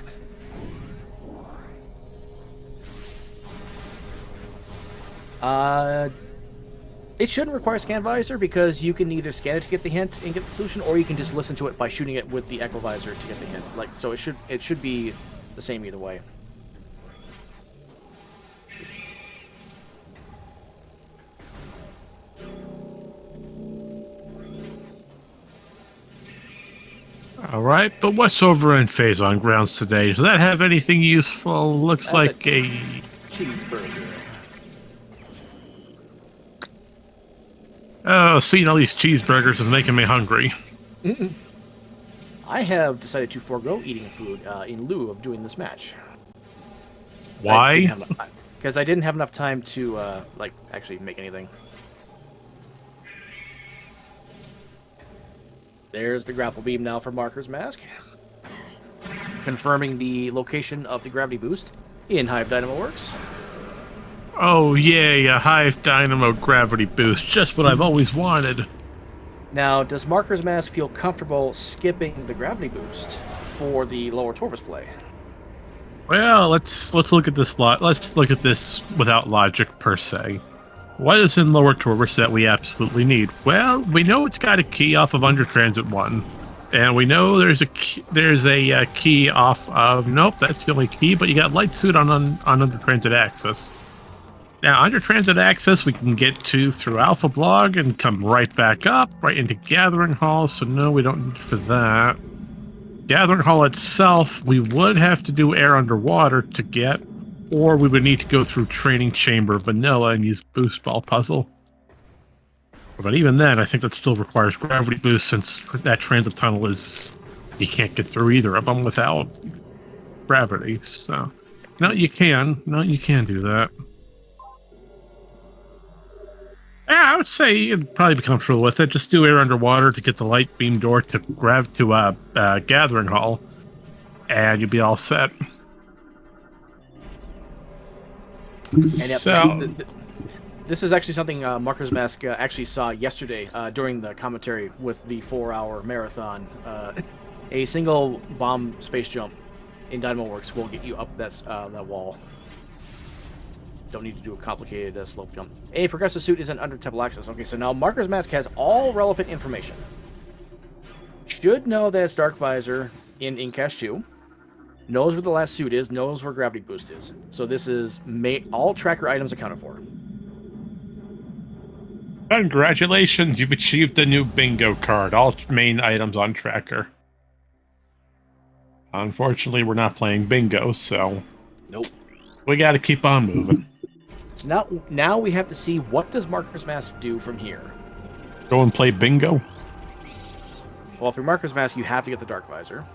It shouldn't require scan visor because you can either scan it to get the hint and get the solution, or you can just listen to it by shooting it with the echo visor to get the hint. Like, so it should be the same either way. All right, but what's over in Phazon Grounds today? Does that have anything useful? Looks That's like a cheeseburger. Oh, seeing all these cheeseburgers is making me hungry. I have decided to forego eating food in lieu of doing this match. Why? Because I didn't have enough time to like actually make anything. There's the grapple beam now for Marker's Mask, confirming the location of the gravity boost in Hive Dynamo Works. Oh, yay, a Hive Dynamo gravity boost. Just what I've always wanted. Now, does Marker's Mask feel comfortable skipping the gravity boost for the lower Torvis play? Well, let's look at this let's look at this without logic per se. What is in lower Torvis that we absolutely need? Well, we know it's got a key off of Under Transit 1. And we know there's a key off of... Nope, that's the only key, but you got Light Suit on Under Transit Access. Now, Under Transit Access we can get to through Alpha Blog and come right back up, right into Gathering Hall, so no, we don't need for that. Gathering Hall itself, we would have to do Air Underwater to get, or we would need to go through Training Chamber Vanilla and use Boost Ball Puzzle. But even then, I think that still requires Gravity Boost, since that transit tunnel is... You can't get through either of them without gravity, so... No, you can. No, you can do that. Yeah, I would say you'd probably be comfortable with it. Just do Air Underwater to get the Light Beam door to Gathering Hall, and you'll be all set. And yep, So, this is actually something Marker's Mask actually saw yesterday during the commentary with the 4-hour marathon. A single bomb space jump in Dynamo Works will get you up that wall. Don't need to do a complicated slope jump. A progressive suit isn't under temple access. Okay, so now Marker's Mask has all relevant information. Should know that it's Dark Visor in Cache 2. Knows where the last suit is. Knows where Gravity Boost is. So this is all tracker items accounted for. congratulations, you've achieved the new bingo card. All main items on tracker. Unfortunately, we're not playing bingo, so... Nope. We gotta keep on moving. So now we have to see what does Marker's Mask do from here. Go and play bingo? Well, for Marker's Mask, you have to get the Dark Visor.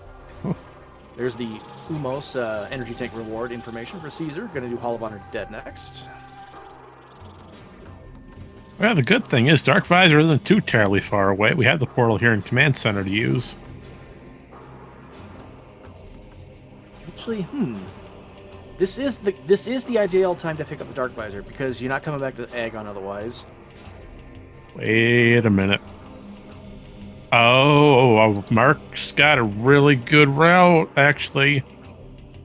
There's the Umos energy tank reward information for Caesar. Gonna do Hall of Honor Dead next. Well, the good thing is Dark Visor isn't too terribly far away. We have the portal here in Command Center to use. Actually, this is the ideal time to pick up the Dark Visor because you're not coming back to Agon otherwise. Wait a minute. Oh, Mark's got a really good route, actually.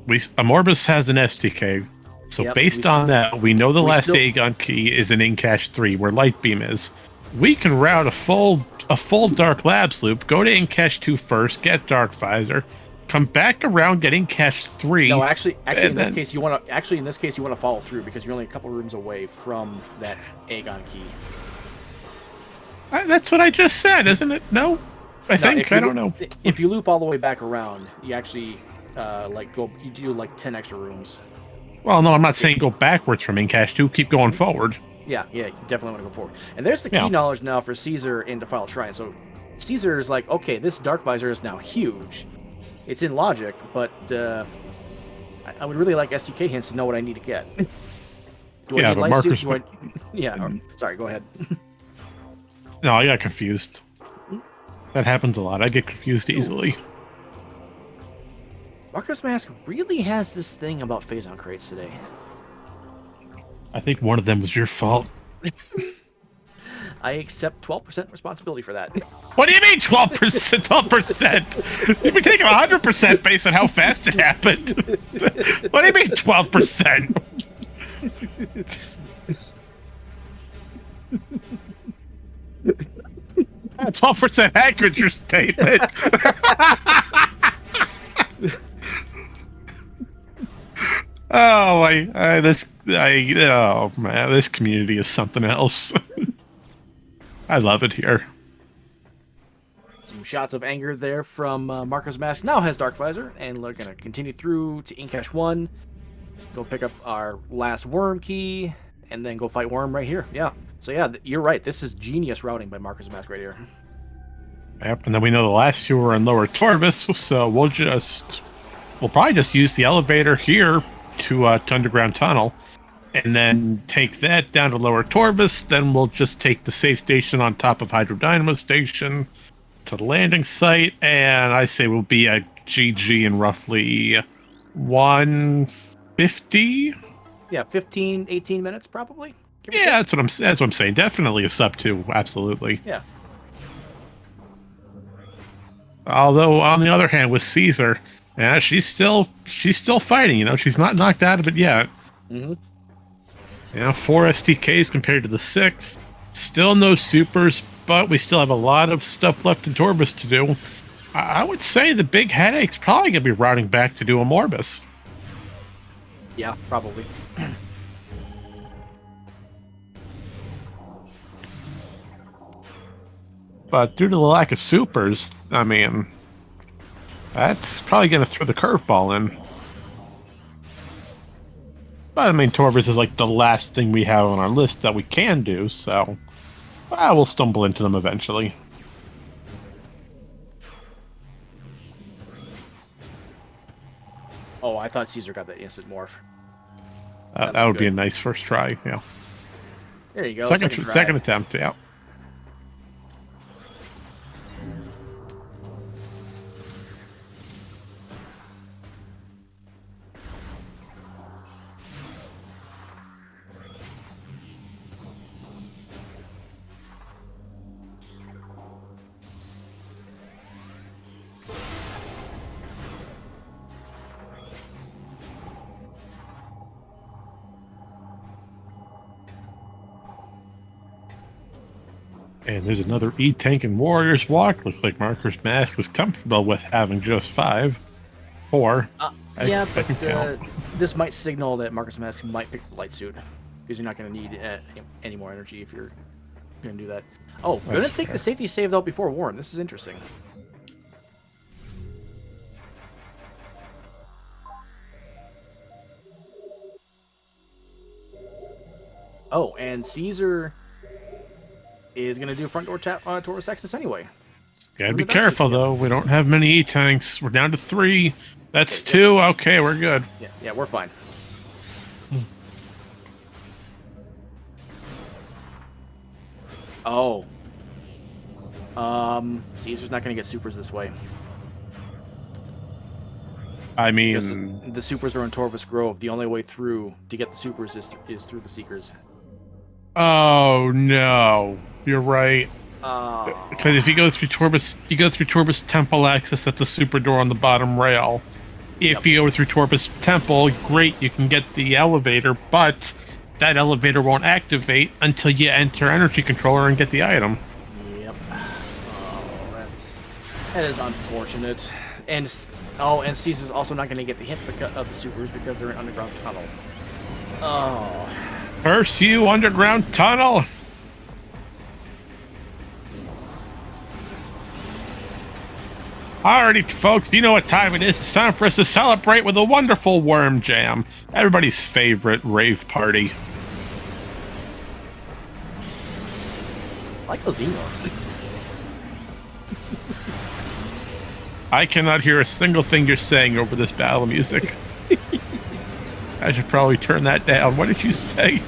Amorbus has an STK. So Yep, based on that, we know the last Aegon key is an Incash 3, where Light Beam is. We can route a full Dark Labs loop, go to Incash 2 first, get Dark Visor, come back around, get Incash 3. No, actually, in this case, you want to follow through because you're only a couple rooms away from that Aegon key. That's what I just said, isn't it? No, I think I don't know. If you loop all the way back around, you actually you do like 10 extra rooms. Well, no, I'm not saying go backwards from Incash 2. Keep going forward. Yeah, you definitely want to go forward. And there's the key knowledge now for Caesar in Defiled Shrine. So Caesar is like, okay, this Dark Visor is now huge. It's in logic, but I would really like STK hints to know what I need to get. Do I need light suit? Sorry, go ahead. No, I got confused. That happens a lot. I get confused easily. Marker's Mask really has this thing about phase-on crates today. I think one of them was your fault. I accept 12% responsibility for that. What do you mean 12%? 12%? You've been taking 100% based on how fast it happened. What do you mean 12%? 12% accurate, your statement. Oh man, this community is something else. I love it here. Some shots of anger there from Marker's Mask. Now has Dark Visor, and we're gonna continue through to Incash 1. Go pick up our last Worm key, and then go fight Worm right here. Yeah. So yeah, you're right. This is genius routing by Marker's Mask right here. Yep, and then we know the last two are in Lower Torvis, so we'll probably just use the elevator here to Underground Tunnel, and then take that down to Lower Torvis. Then we'll just take the safe station on top of Hydrodynamo Station to the landing site, and I say we'll be at GG in roughly 150. Yeah, 15, 18 minutes probably. Yeah, that's what I'm saying. Definitely a sub 2, absolutely. Yeah. Although on the other hand, with Caesar, yeah, she's still fighting. You know, she's not knocked out of it yet. Mm-hmm. You know, 4 STKs compared to the 6. Still no supers, but we still have a lot of stuff left in Torvis to do. I would say the big headache's probably gonna be routing back to do a Morbus. Yeah, probably. But due to the lack of supers, I mean, that's probably going to throw the curveball in. But I mean, Torvis is like the last thing we have on our list that we can do, so we'll stumble into them eventually. Oh, I thought Caesar got that instant morph. That would be a nice first try, yeah. There you go. Second attempt, yeah. And there's another E-Tank and Warriors walk. Looks like Marker's Mask was comfortable with having just 5. 4. Yeah, but this might signal that Marker's Mask might pick the light suit, because you're not going to need any more energy if you're going to do that. Oh, going to take the safety save, though, before Warren. This is interesting. Oh, and Caesar is going to do front door tap Taurus Axis anyway. Gotta be careful, though. We don't have many E-tanks. We're down to 3. That's okay, 2. Okay, we're good. Yeah, we're fine. Oh. Caesar's not going to get supers this way. I mean... Because the supers are in Torvus Grove. The only way through to get the supers is through the Seekers. Oh, no. You're right. Oh. Because if you go through Torvus Temple access at the super door on the bottom rail. If you go through Torvus Temple, great, you can get the elevator, but that elevator won't activate until you enter Energy Controller and get the item. Yep. Oh, that is unfortunate. And Caesar's also not going to get the hit of the supers because they're in underground tunnel. Oh. Curse you, underground tunnel! Alrighty, folks, you know what time it is. It's time for us to celebrate with a wonderful worm jam. Everybody's favorite rave party. I like those emotes. I cannot hear a single thing you're saying over this battle music. I should probably turn that down. What did you say?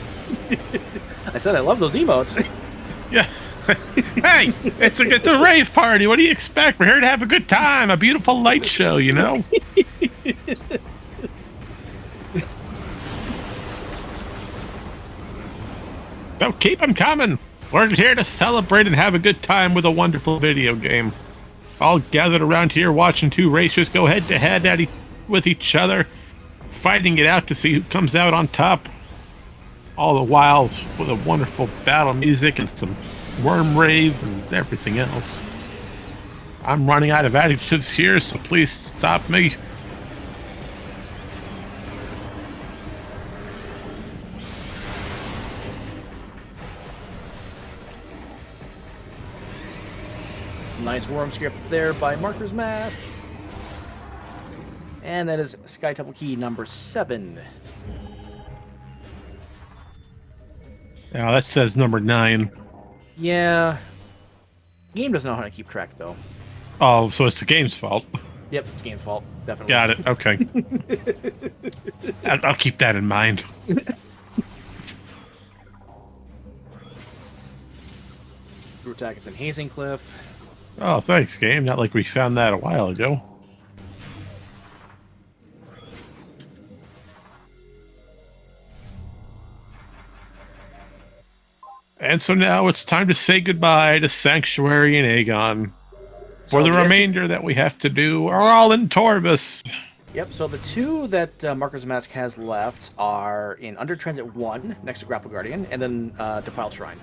I said I love those emotes. Yeah. Hey, it's a rave party. What do you expect? We're here to have a good time, a beautiful light show, you know? So keep them coming. We're here to celebrate and have a good time with a wonderful video game. All gathered around here watching 2 racers go head-to-head with each other, fighting it out to see who comes out on top. All the while with a wonderful battle music and some worm rave and everything else. I'm running out of adjectives here, so please stop me. Nice worm script there by Marker's Mask. And that is Sky Temple Key number 7. Now that says number 9. Yeah. Game doesn't know how to keep track, though. Oh, so it's the game's fault. Yep, it's game's fault. Definitely. Got it. Okay. I'll keep that in mind. Crew attack is in Hazing Cliff. Oh, thanks, game. Not like we found that a while ago. And so now it's time to say goodbye to Sanctuary and Aegon. For the remainder that we have to do are all in Torvus. Yep, so the 2 that Marker's Mask has left are in Under Transit 1, next to Grapple Guardian, and then Defiled Shrine.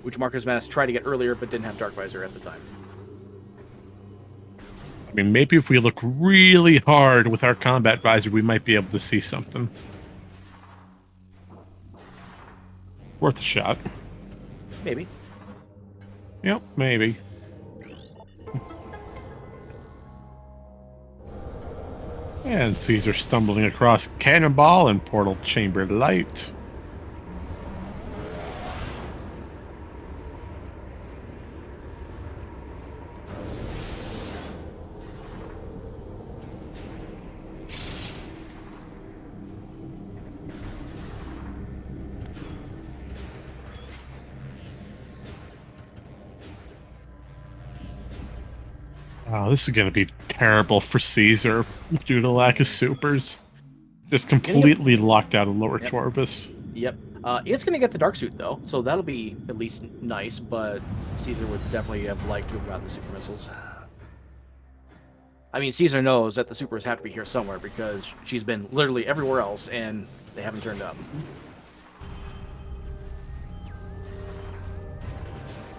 Which Marker's Mask tried to get earlier, but didn't have Dark Visor at the time. I mean, maybe if we look really hard with our combat visor, we might be able to see something. Worth a shot. Maybe. Yep, maybe. And Caesar stumbling across Cannonball and Portal Chamber Light. Oh, this is going to be terrible for Caesar due to lack of supers. Just completely locked out of Lower Torvus. Yep. It's going to get the Dark Suit, though, so that'll be at least nice, but Caesar would definitely have liked to have gotten the Super Missiles. I mean, Caesar knows that the Supers have to be here somewhere because she's been literally everywhere else, and they haven't turned up.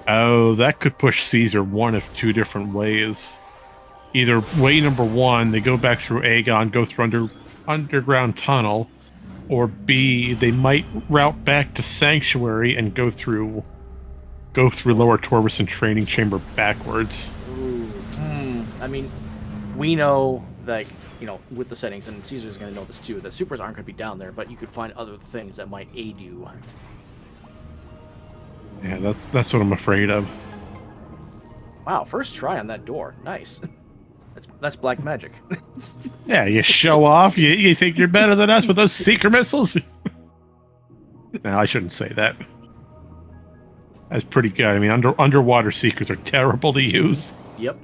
Oh, that could push Caesar one of 2 different ways. Either way number 1, they go back through Aegon, go through underground tunnel, or B, they might route back to Sanctuary and go through Lower Torvus and Training Chamber backwards. Ooh. I mean, we know, like, you know, with the settings, and Caesar's going to know this too, that supers aren't going to be down there, but you could find other things that might aid you. Yeah, that's what I'm afraid of. Wow, first try on that door. Nice. That's black magic. Yeah, you show off. You think you're better than us with those seeker missiles? No, I shouldn't say that. That's pretty good. I mean, underwater seekers are terrible to use. Yep.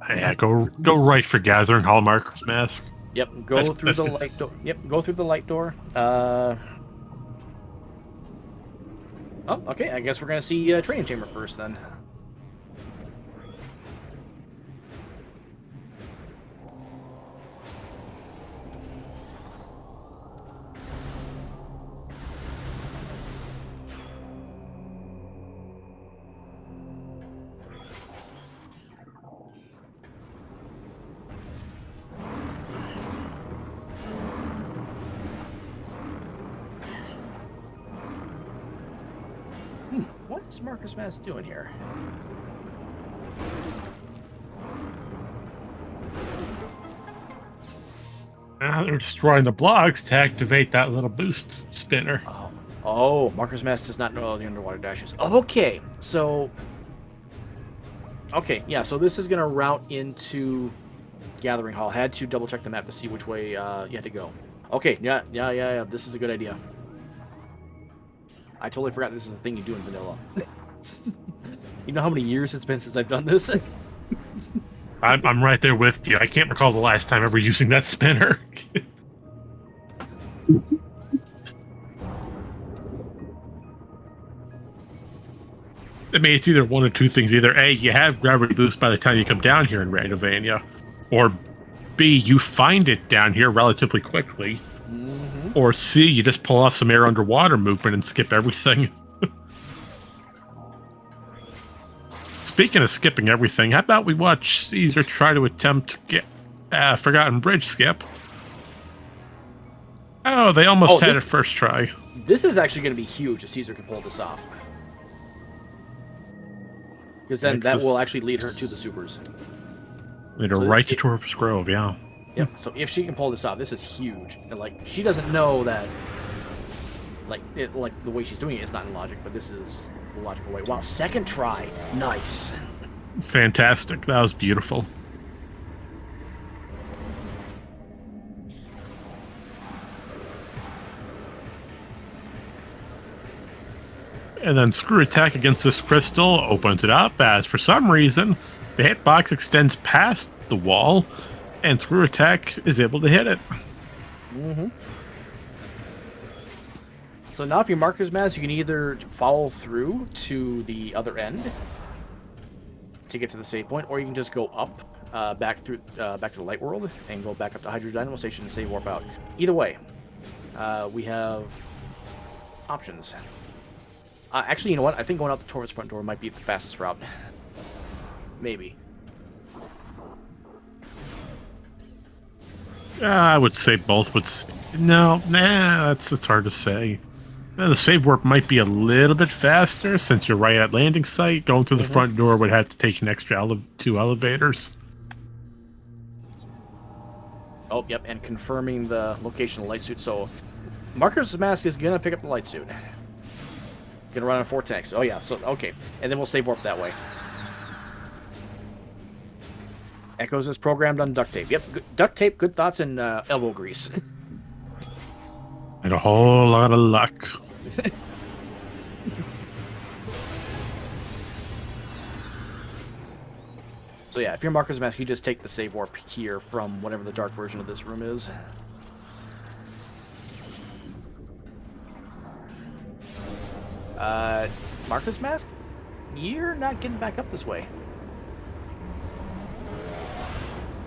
Yeah, go right for gathering Hallmarker's mask. Yep. Go through the light door. Yep. Go through the light door. Oh, okay. I guess we're gonna see training chamber first then. What is Marcus Mask doing here? They're destroying the blocks to activate that little boost spinner. Oh, Marcus Mask does not know all the underwater dashes. Okay, so... Okay, yeah, so this is going to route into Gathering Hall. Had to double check the map to see which way you had to go. Okay, yeah, this is a good idea. I totally forgot this is a thing you do in vanilla. You know how many years it's been since I've done this? I'm right there with you. I can't recall the last time ever using that spinner. I mean, it's either one of two things. Either A, you have gravity boost by the time you come down here in Randomania, or B, you find it down here relatively quickly, or C, you just pull off some air underwater movement and skip everything. Speaking of skipping everything, how about we watch Caesar try to attempt to get Forgotten Bridge skip? Oh, they almost had it first try. This is actually going to be huge if Caesar can pull this off. Because then that will actually lead her to the supers. Lead her right to Torf's Grove, yeah. Yep, so if she can pull this off, this is huge. And, like, she doesn't know that, like, the way she's doing it is not in logic, but this is the logical way. Wow, second try. Nice. Fantastic. That was beautiful. And then Screw Attack against this crystal opens it up, as for some reason, the hitbox extends past the wall, and Screw Attack is able to hit it. So now if you're Marcus Mask, you can either follow through to the other end to get to the save point, or you can just go up, back to the light world, and go back up to Hydro Dynamo Station and save warp out. Either way, we have options. Actually, you know what? I think going out the Torv's front door might be the fastest route. Maybe. I would say both would... it's hard to say. The save warp might be a little bit faster, since you're right at landing site. Going through the front door would have to take an extra 2 elevators. Oh, yep, and confirming the location of the light suit. So, Marcus Mask is going to pick up the light suit. Gonna run on 4 tanks. Oh yeah, so okay. And then we'll save warp that way. Echoes is programmed on duct tape. Yep, duct tape, good thoughts, and elbow grease. And a whole lot of luck. So yeah, if you're Marcus Mask, you just take the save warp here from whatever the dark version of this room is. Marcus Mask? You're not getting back up this way.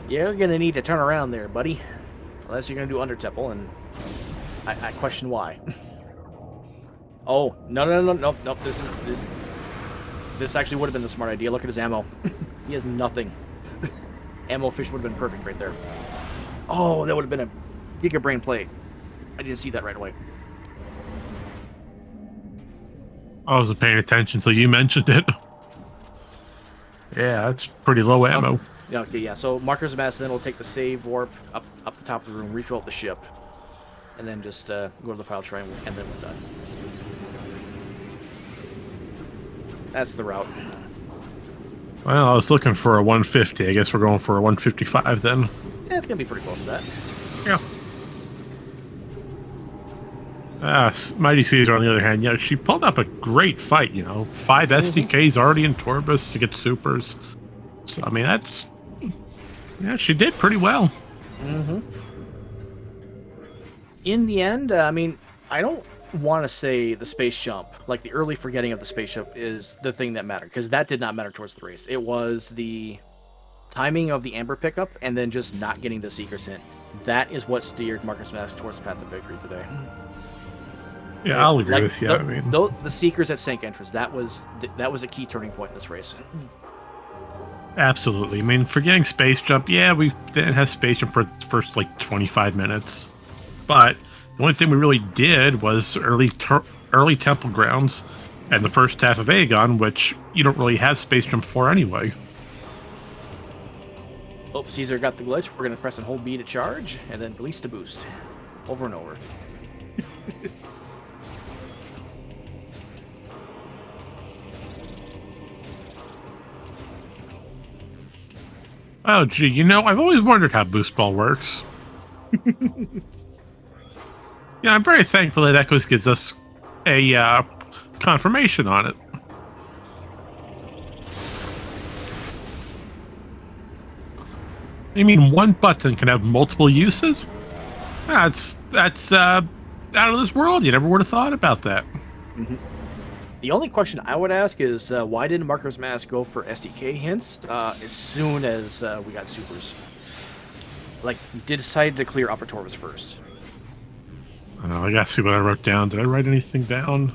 You're gonna need to turn around there, buddy. Unless you're gonna do Under Temple, and I question why. Oh, no. This actually would have been the smart idea. Look at his ammo. He has nothing. Ammo fish would have been perfect right there. Oh, that would have been a giga brain play. I didn't see that right away. I wasn't paying attention until you mentioned it. Yeah, that's pretty low ammo. Okay, yeah. So Marker's Mask then will take the save warp up the top of the room, refill up the ship, and then just go to the file shrine, and then we're done. That's the route. Well, I was looking for a 150. I guess we're going for a 155 then. Yeah, it's gonna be pretty close to that. Yeah. MightyCaesar, on the other hand, yeah, she pulled up a great fight, 5 SDKs already in Torbus to get supers. So, I mean, yeah, she did pretty well. In the end, I mean, I don't want to say the space jump, like the early forgetting of the spaceship, is the thing that mattered, because that did not matter towards the race. It was the timing of the Amber pickup and then just not getting the Seeker's hint. That is what steered Marker's Mask towards the path of victory today. Yeah, I'll agree with you. I mean, the Seekers at Sank Entrance, that was a key turning point in this race. Absolutely. I mean, forgetting space jump, yeah, we didn't have space jump for the first, 25 minutes. But the only thing we really did was early Temple Grounds and the first half of Aegon, which you don't really have space jump for anyway. Oh, Caesar got the glitch. We're going to press and hold B to charge, and then release to boost. Over and over. Oh, gee, I've always wondered how Boost Ball works. Yeah, I'm very thankful that Echoes gives us a confirmation on it. You mean one button can have multiple uses? That's out of this world. You never would have thought about that. The only question I would ask is why didn't Marker's Mask go for SDK hints as soon as we got supers? Decide to clear Upper Torvus first. I gotta see what I wrote down. Did I write anything down?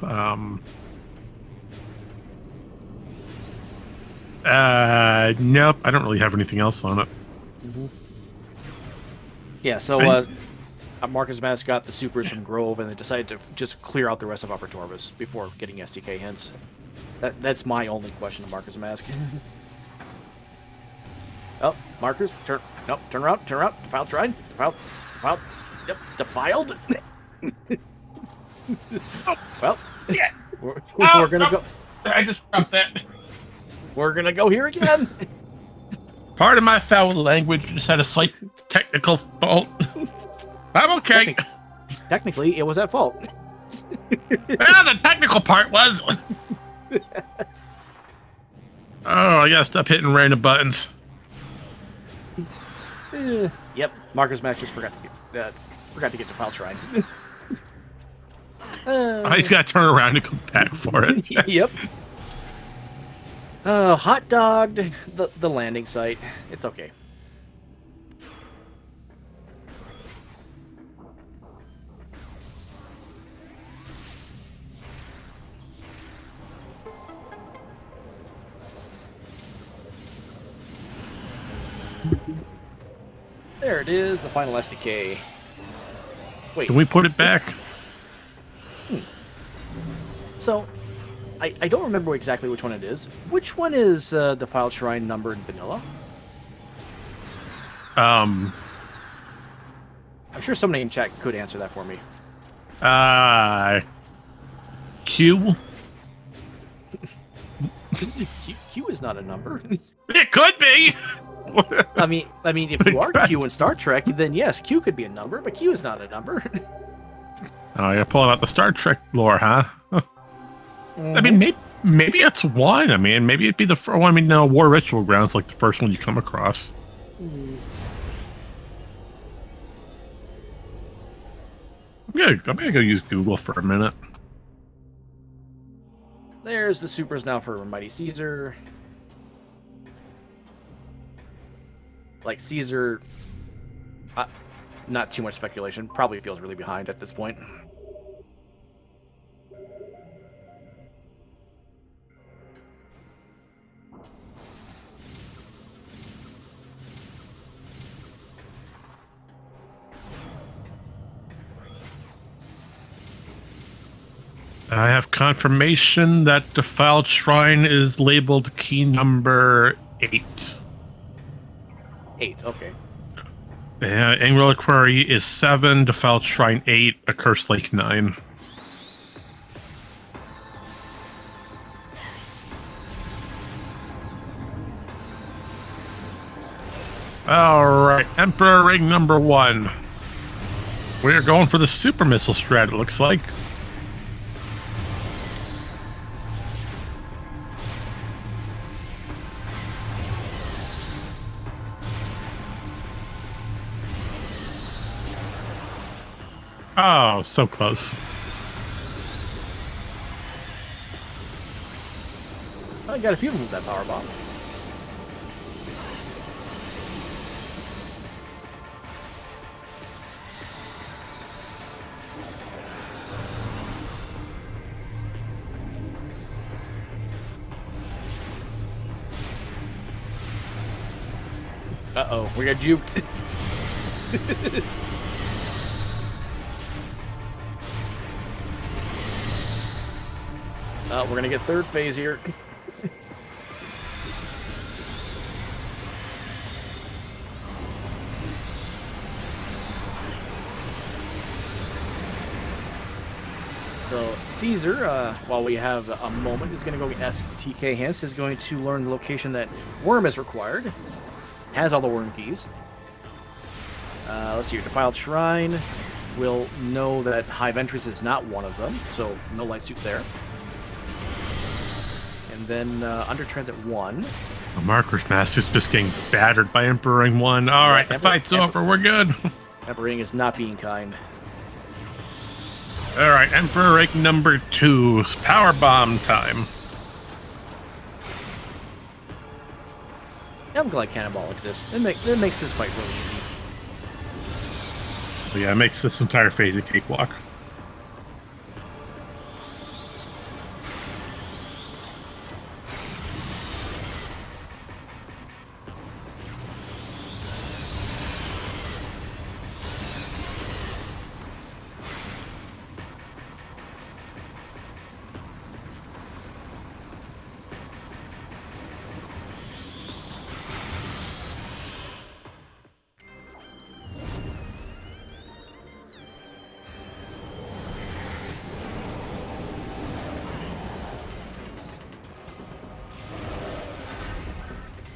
Nope. I don't really have anything else on it. Yeah, so Marker's Mask got the supers from Grove, and they decided to just clear out the rest of Upper Torvus before getting SDK hints. That's my only question to Marker's Mask. Oh, Markers, turn around, defiled tried, defiled, yep, defiled. Well, yeah, we're gonna go. I just dropped that. We're gonna go here again. Part of my foul language just had a slight technical fault. I'm okay. Technically, it was at fault. The technical part was. Oh, I gotta stop hitting random buttons. Yep, Marker's Mask just forgot to get defiled shrine. He's got to turn around and come back for it. Yep. Hot dogged the landing site. It's okay. There it is, the final SDK. Wait. Can we put it back? So, I don't remember exactly which one it is. Which one is the Defiled Shrine number in vanilla? I'm sure somebody in chat could answer that for me. Q? Q is not a number. It could be! I mean, if you are Q in Star Trek, then yes, Q could be a number, but Q is not a number. Oh, you're pulling out the Star Trek lore, huh? I mean, maybe it's one. I mean, maybe it'd be the first one. I mean, no, War Ritual Grounds like the first one you come across. I'm gonna go use Google for a minute. There's the supers now for MightyCaesar. Like, Caesar, not too much speculation, probably feels really behind at this point. I have confirmation that Defiled Shrine is labeled key number 8. 8. Okay. Annual Reliquary is 7, Defiant Shrine 8, Accursed Lake 9. Alright, Emperor Ring number 1. We're going for the super missile strat, it looks like. Oh, so close. I got a few with that power bomb. Uh-oh, we got juked. We're gonna get third phase here. So Caesar, while we have a moment, is going to go ask TK Hints, is going to learn the location that Worm is required. Has all the Worm keys. Let's see here. Defiled Shrine will know that Hive Entrance is not one of them, so no light suit there. And then Under Transit 1. The Marker's Mask is just getting battered by Emperor Ring 1. Alright, the fight's over. We're good. Emperor Ring is not being kind. Alright, Emperor Ring number 2. Power Bomb time. I'm glad Cannonball exists. It makes this fight really easy. So yeah, it makes this entire phase a cakewalk.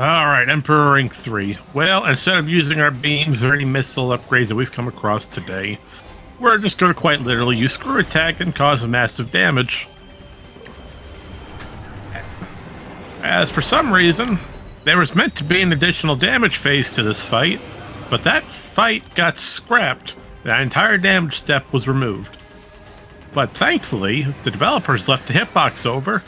Alright, Emperor Ring 3. Well, instead of using our beams or any missile upgrades that we've come across today, we're just going to quite literally use Screw Attack and cause massive damage. As for some reason, there was meant to be an additional damage phase to this fight, but that fight got scrapped. The entire damage step was removed. But thankfully, the developers left the hitbox over,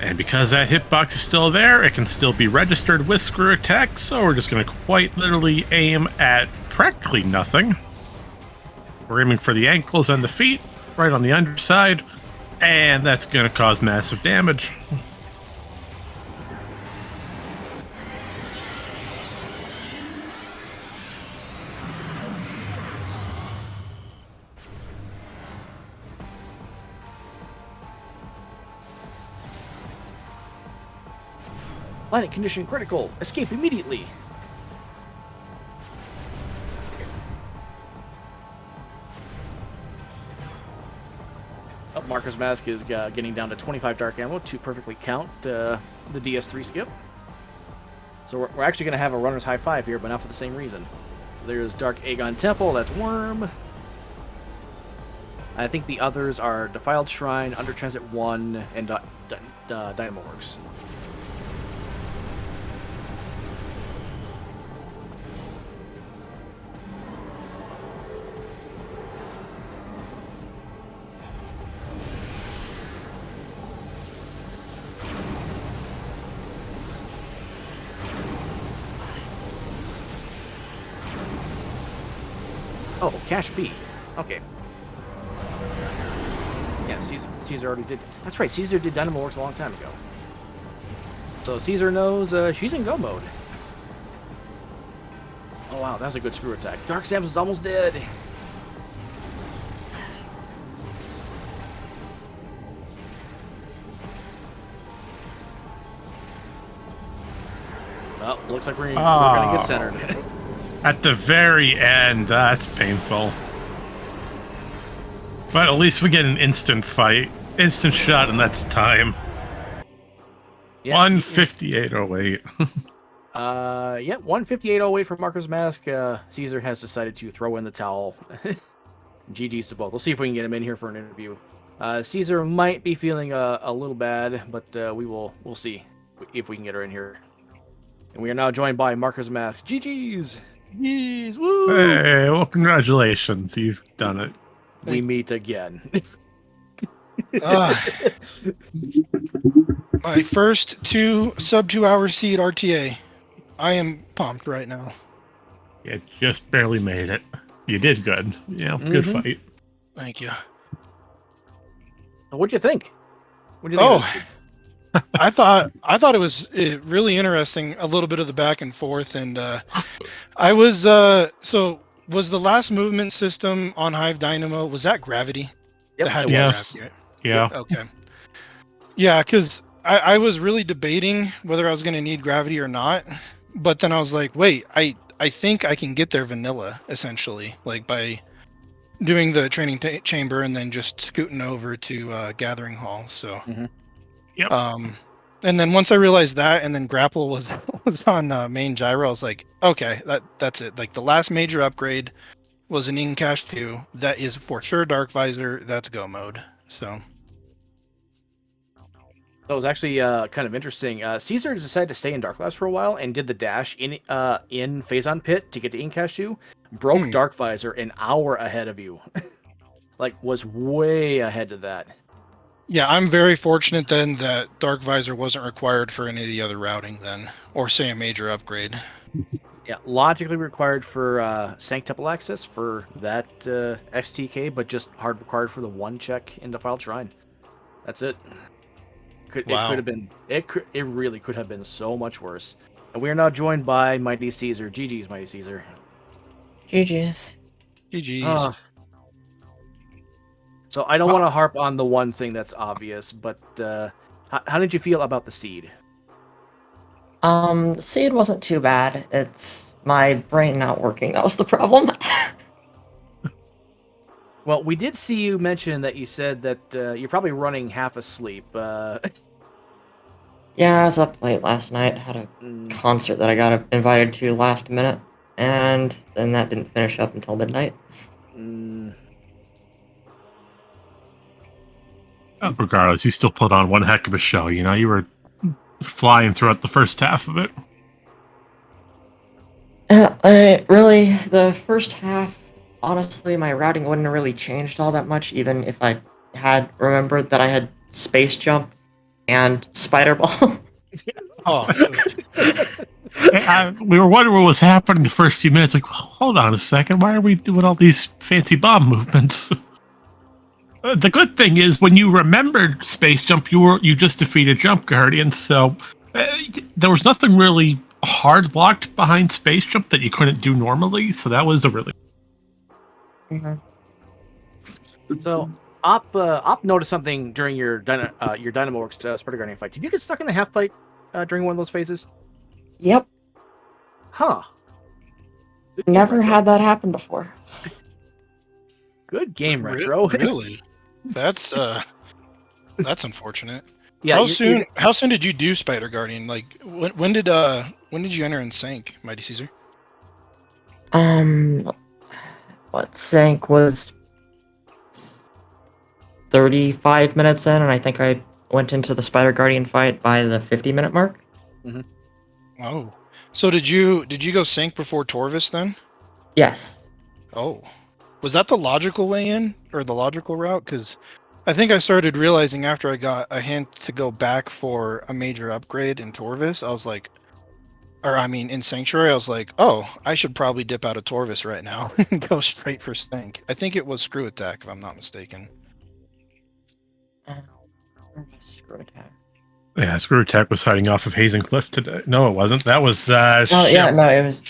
and because that hitbox is still there, it can still be registered with Screw Attack, so we're just going to quite literally aim at practically nothing. We're aiming for the ankles and the feet, right on the underside, and that's going to cause massive damage. Planet condition critical. Escape immediately. Oh, Marker's Mask is getting down to 25 dark ammo to perfectly count the DS3 skip. So we're actually going to have a runner's high five here, but not for the same reason. There's Dark Aegon Temple. That's Worm. I think the others are Defiled Shrine, Under Transit 1, and Dynamoworks. Oh, Cash B. Okay. Yeah, Caesar already did. That's right, Caesar did Dynamoworks a long time ago. So Caesar knows she's in go mode. Oh wow, that was a good screw attack. Dark Samus is almost dead. Well, looks like we're going to get centered. At the very end, that's painful. But at least we get an instant fight, instant shot, and that's time. Yeah, 158.08. Yeah, 158.08 for Marco's Mask. Caesar has decided to throw in the towel. GG's to both. We'll see if we can get him in here for an interview. Caesar might be feeling a little bad, but we'll see if we can get her in here. And we are now joined by Marco's Mask. GG's! Jeez, woo! Hey, well, congratulations. You've done it. We meet again. My first sub 2 hour seed RTA. I am pumped right now. You just barely made it. You did good. Yeah, good fight. Thank you. What'd you think? What'd you think of this? I thought it was really interesting. A little bit of the back and forth, and I was was the last movement system on Hive Dynamo, was that gravity? Yep. Yes. Gravity, right? Yeah. Okay. Yeah, because I was really debating whether I was going to need gravity or not, but then I was like, wait, I think I can get there vanilla, essentially, like by doing the training chamber and then just scooting over to Gathering Hall. So, Yep. And then once I realized that, and then grapple was on main gyro, I was like, okay, that's it. Like the last major upgrade was an in-cache 2. That is for sure Dark Visor. That's go mode. So. That was actually kind of interesting. Caesar decided to stay in Dark Labs for a while and did the dash in Phazon Pit to get to in-cache 2. Broke Dark Visor an hour ahead of you. Like, was way ahead of that. Yeah, I'm very fortunate then that Dark Visor wasn't required for any of the other routing then, or say a major upgrade. Yeah, logically required for Sanct Temple access for that XTK, but just hard required for the one check in Defiled Shrine. That's it. Wow. It really could have been so much worse. And we are now joined by Mighty Caesar. GG's, Mighty Caesar. GG's. GG's. So I don't want to harp on the one thing that's obvious, but how did you feel about the seed? The seed wasn't too bad. It's my brain not working. That was the problem. Well, we did see you mention that you said that you're probably running half asleep. Yeah, I was up late last night. Had a concert that I got invited to last minute, and then that didn't finish up until midnight. Regardless, you still put on one heck of a show. You know, you were flying throughout the first half of it. Really, the first half, honestly, my routing wouldn't have really changed all that much, even if I had remembered that I had Space Jump and Spider Ball. We were wondering what was happening the first few minutes. Like, hold on a second, why are we doing all these fancy bomb movements? The good thing is, when you remembered Space Jump, you just defeated Jump Guardian, so there was nothing really hard locked behind Space Jump that you couldn't do normally. So that was a really. So Op noticed something during your Dynamo Works Spider Guardian fight. Did you get stuck in a half pipe during one of those phases? Yep. Huh. Never had that happen before. Good game, Retro. Really? That's unfortunate. Yeah. How soon did you do Spider Guardian? Like when did you enter in Sync, Mighty Caesar? What Sync was 35 minutes in, and I think I went into the Spider Guardian fight by the 50-minute mark. Oh, so did you go Sync before Torvis then? Yes. Oh, was that the logical way in, or the logical route? Because I think I started realizing after I got a hint to go back for a major upgrade in Torvis, I was like, in Sanctuary, I was like, oh, I should probably dip out of Torvis right now and go straight for Sync. I think it was Screw Attack, if I'm not mistaken. Screw Attack. Yeah, Screw Attack was hiding off of Hazen Cliff today. No, it wasn't. That was Ship. It was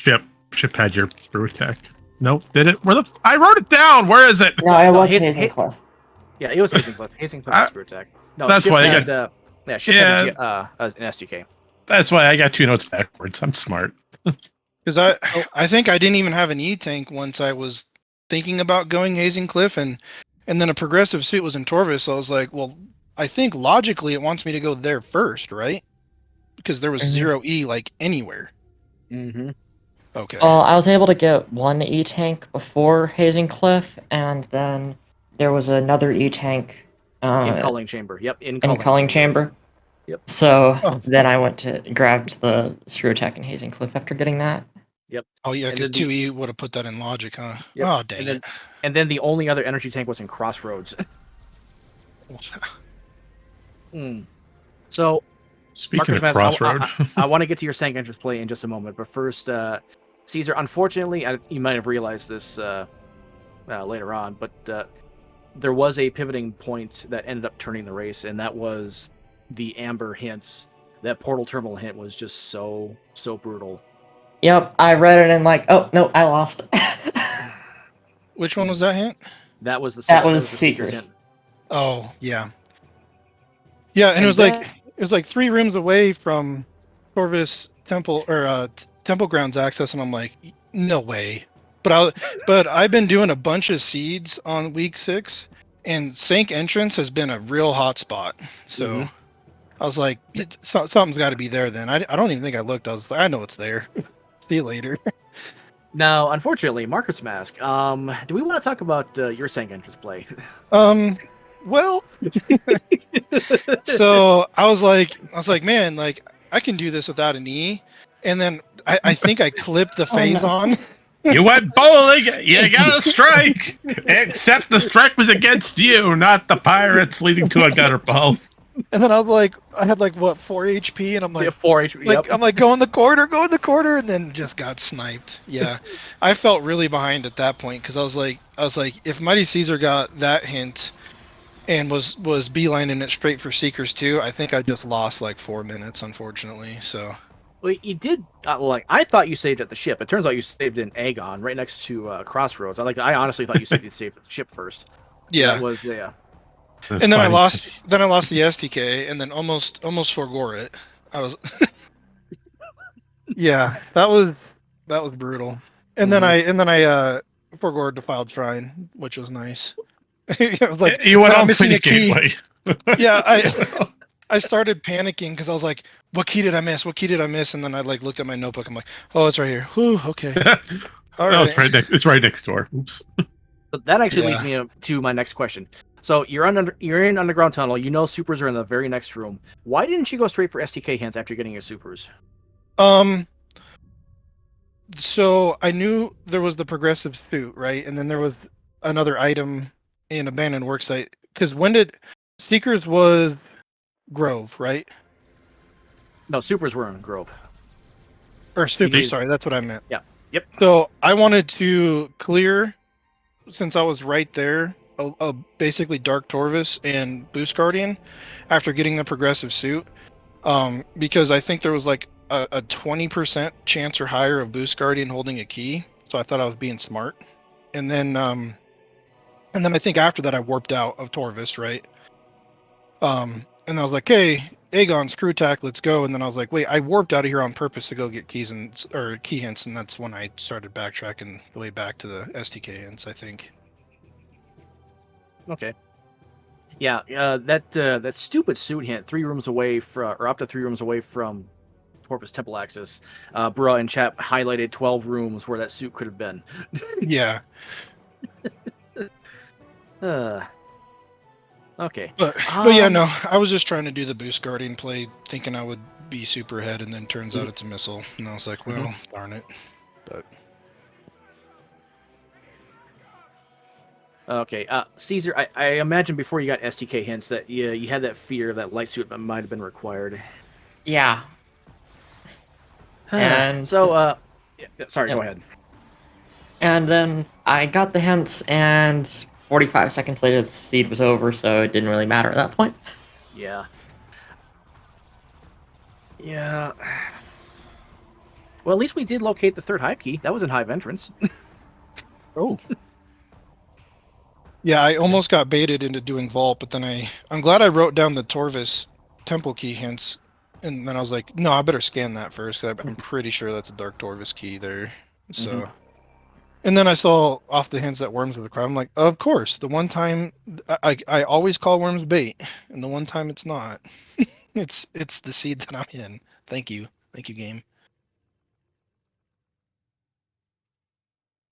Ship had your Screw Attack. Nope, did it? I wrote it down. Where is it? No, it was Hazen Cliff. Yeah, it was Hazen Cliff. Hazen Cliff was Screw Attack. No, that's Ship why had, Ship had an SDK. That's why I got 2 notes backwards. I'm smart. Because I think I didn't even have an E-tank once I was thinking about going Hazing Cliff, and then a progressive suit was in Torvis, so I was like, well, I think logically it wants me to go there first, right? Because there was Mhm. 0 E like anywhere. Mm-hmm. Okay. Well, I was able to get one E-tank before Hazing Cliff, and then there was another E-tank In culling chamber. Yep. In in Culling Chamber. Yep. So Oh. then I went to grabbed the Screw Attack in Hazing Cliff after getting that. Yep. Oh yeah, And because then 2E would have put that in logic, huh? Yep. Oh dang And then it. and then the only other energy tank was in Crossroads. So Speaking of Marcus Maz, Crossroad, I want to get to your Sank entrance play in just a moment, but first, Caesar, unfortunately, you might have realized this later on, but there was a pivoting point that ended up turning the race, and that was the Amber hints. That portal terminal hint was just so brutal. Yep, I read it and like, oh no, I lost. Which one was that hint? That was the That was the Seeker's Seekers. hint. Oh yeah. Yeah, and And it was like 3 rooms away from Torvis Temple or Temple Grounds access, and I'm like, no way. But I've been doing a bunch of seeds on week 6, and Sank entrance has been a real hot spot. So Mhm. I was like, something's got to be there. Then I don't even think I looked. I was like, I know it's there. See you later. Now, unfortunately, Marcus Mask. Do we want to talk about your Sank entrance play? Well, so I was like, man, like I can do this without an E, and then I think I clipped the phase no. on. you went bowling. You got a strike. Except the strike was against you, not the pirates, leading to a gutter ball. And then I was like, I had like what 4 HP, and I'm like, 4 HP. Yep. I'm like, go in the corner, and then just got sniped. Yeah, I felt really behind at that point because I was like, if Mighty Caesar got that hint and was beelining it straight for Seekers too, I think I just lost like 4 minutes, unfortunately. So Well, you did like. I thought you saved at the ship. It turns out you saved in Aegon, right next to Crossroads. I honestly thought you saved at the ship first. So yeah, that was yeah. and then I lost the STK, and then almost forgore it. I was yeah, that was brutal. And then I forgore Defiled Shrine, which was nice. I was like, you went but I'm on missing a key. Gateway. Yeah, I started panicking because I was like, what key did I miss? What key did I miss? And then I like looked at my notebook. I'm like, oh, it's right here. Whew, okay. All Oh, right. it's right next door. Oops. But that actually leads me to my next question. So you're in underground tunnel. You know supers are in the very next room. Why didn't you go straight for STK hints after getting your supers? So I knew there was the progressive suit, right? And then there was another item in abandoned worksite. Because when did Seekers was Grove, right? No, supers were in Grove. Or Super, needed- sorry, that's what I meant. Yeah. Yep. So I wanted to clear, since I was right there, a basically Dark Torvis and Boost Guardian after getting the progressive suit. Because I think there was like a 20% chance or higher of Boost Guardian holding a key. So I thought I was being smart. And then I think after that I warped out of Torvis, right? And I was like, hey, Aegon, Screw Attack, let's go. And then I was like, wait, I warped out of here on purpose to go get keys or key hints, and that's when I started backtracking the way back to the STK hints, I think. Okay. Yeah, that stupid suit hint 3 rooms away from, or up to 3 rooms away from Torvis Temple Axis. Bruh and chat highlighted 12 rooms where that suit could have been. Yeah. Okay. But yeah, no, I was just trying to do the Boost Guardian play, thinking I would be super ahead, and then turns out it's a missile. And I was like, well, darn it. But Okay, Caesar, I imagine before you got STK hints that you had that fear that light suit might have been required. Yeah. And so, sorry, Yep. go ahead. And then I got the hints, and 45 seconds later, the seed was over, so it didn't really matter at that point. Yeah. Yeah. Well, at least we did locate the 3rd hive key. That was in hive entrance. oh. Yeah, I almost got baited into doing Vault, but then I'm glad I wrote down the Torvis Temple key hints, And then I was like, no, I better scan that first. 'Cause I'm pretty sure that's a Dark Torvis key there. So, and then I saw off the hints that worms were the crowd. I'm like, of course. The one time I always call worms bait, and the one time it's not. It's the seed that I'm in. Thank you, game.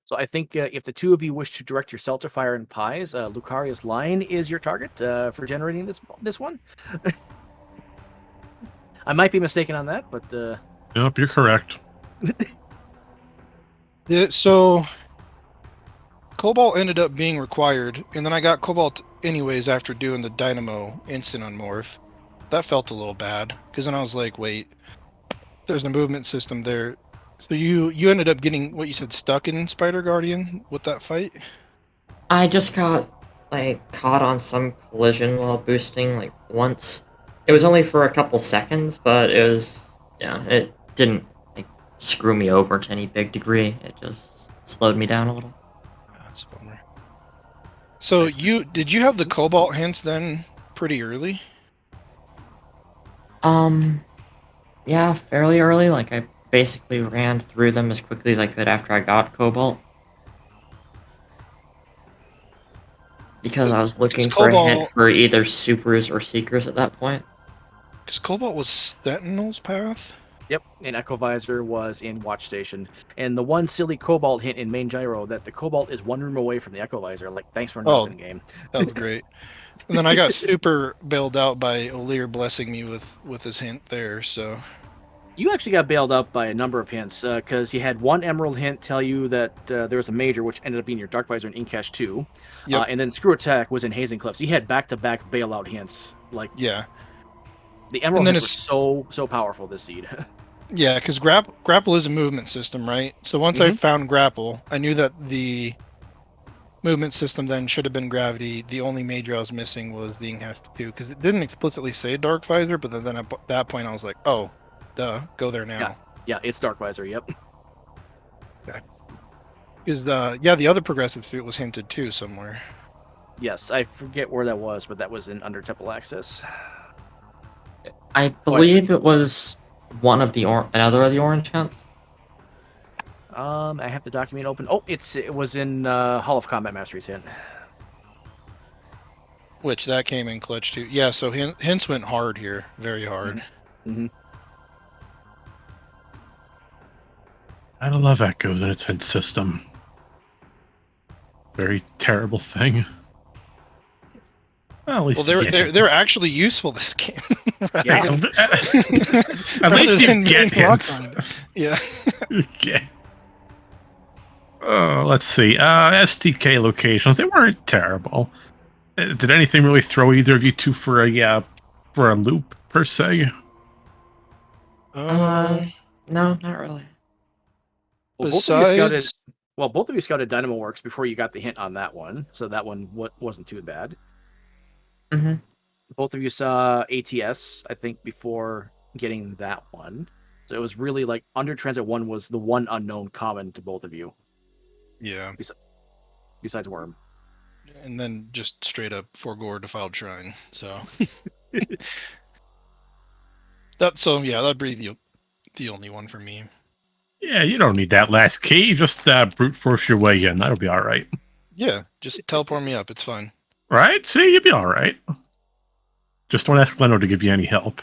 So I think if the two of you wish to direct your Celtic Fire and Pies, Lucaria's line is your target for generating this one. I might be mistaken on that, but Nope, you're correct. Yeah, so Cobalt ended up being required, and then I got Cobalt anyways after doing the Dynamo instant on Morph. That felt a little bad, because then I was like, wait, there's a movement system there. So you ended up getting what you said stuck in Spider Guardian with that fight? I just got like caught on some collision while boosting like once. It was only for a couple seconds, but it didn't like screw me over to any big degree. It just slowed me down a little. That's a bummer. So did you have the Cobalt hints then pretty early? Yeah, fairly early. Like I basically ran through them as quickly as I could after I got Cobalt. Because I was looking for a hint for either supers or seekers at that point. Because Cobalt was Sentinel's path? yep, and Echo Visor was in Watch Station. And the one silly Cobalt hint in Main Gyro, that the Cobalt is one room away from the Echo Visor. Like, thanks for nothing, game. That was great. And then I got super bailed out by O'Lear blessing me with his hint there, so... You actually got bailed out by a number of hints, because you had one Emerald hint tell you that there was a Major, which ended up being your Dark Visor and Incash 2. Yep. And then Screw Attack was in Hazen Cliff. So you had back-to-back bailout hints. Like, yeah. The Emerald hints were so powerful this seed. Yeah, because grapple is a movement system, right? So once I found grapple, I knew that the movement system then should have been gravity. The only major I was missing was the Incash 2, because it didn't explicitly say Dark Visor, but then at that point I was like, oh, duh, go there now. Yeah, it's Dark Visor, yep. Okay. Because, the other progressive suit was hinted too somewhere. Yes, I forget where that was, but that was in Under Temple Access. I believe it was one of another of the orange hints. I have the document open. Oh, it was in Hall of Combat Mastery's hint. Which that came in clutch too. Yeah, so hints went hard here, very hard. I don't love echoes in its hint system. Very terrible thing. Well, they're actually useful this game. Yeah. At least you get hints. Yeah. Okay. Oh, let's see. STK locations. They weren't terrible. Did anything really throw either of you two for a loop per se? No, not really. Well, both of you scouted Dynamo Works before you got the hint on that one, so that one wasn't too bad. Both of you saw ATS, I think, before getting that one. So it was really like Under Transit 1 was the one unknown common to both of you. Yeah. Besides Worm. And then just straight up Forgore Defiled Shrine. So that'd be the only one for me. Yeah, you don't need that last key. Just brute force your way in. That'll be all right. Yeah, just teleport me up. It's fine. Right? See, you'll be all right. Just don't ask Leno to give you any help.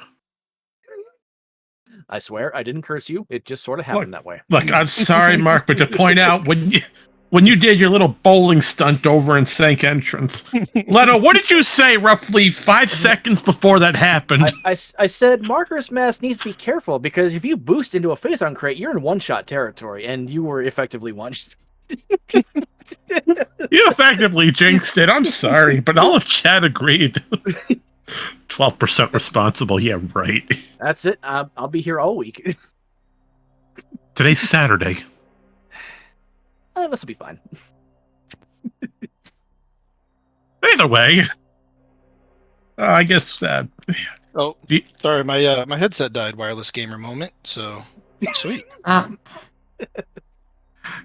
I swear, I didn't curse you. It just sort of happened that way. Look, I'm sorry, Mark, but to point out, when you did your little bowling stunt over in Sank Entrance, Leno, what did you say roughly 5 seconds before that happened? I said Marker's Mask needs to be careful, because if you boost into a face-on crate, you're in one-shot territory, and you were effectively one-shot. You effectively jinxed it. I'm sorry, but all of chat agreed. 12% responsible. Yeah, right. That's it. I'll be here all week. Today's Saturday. This will be fine. Either way, I guess. Sorry, my headset died. Wireless gamer moment. So sweet.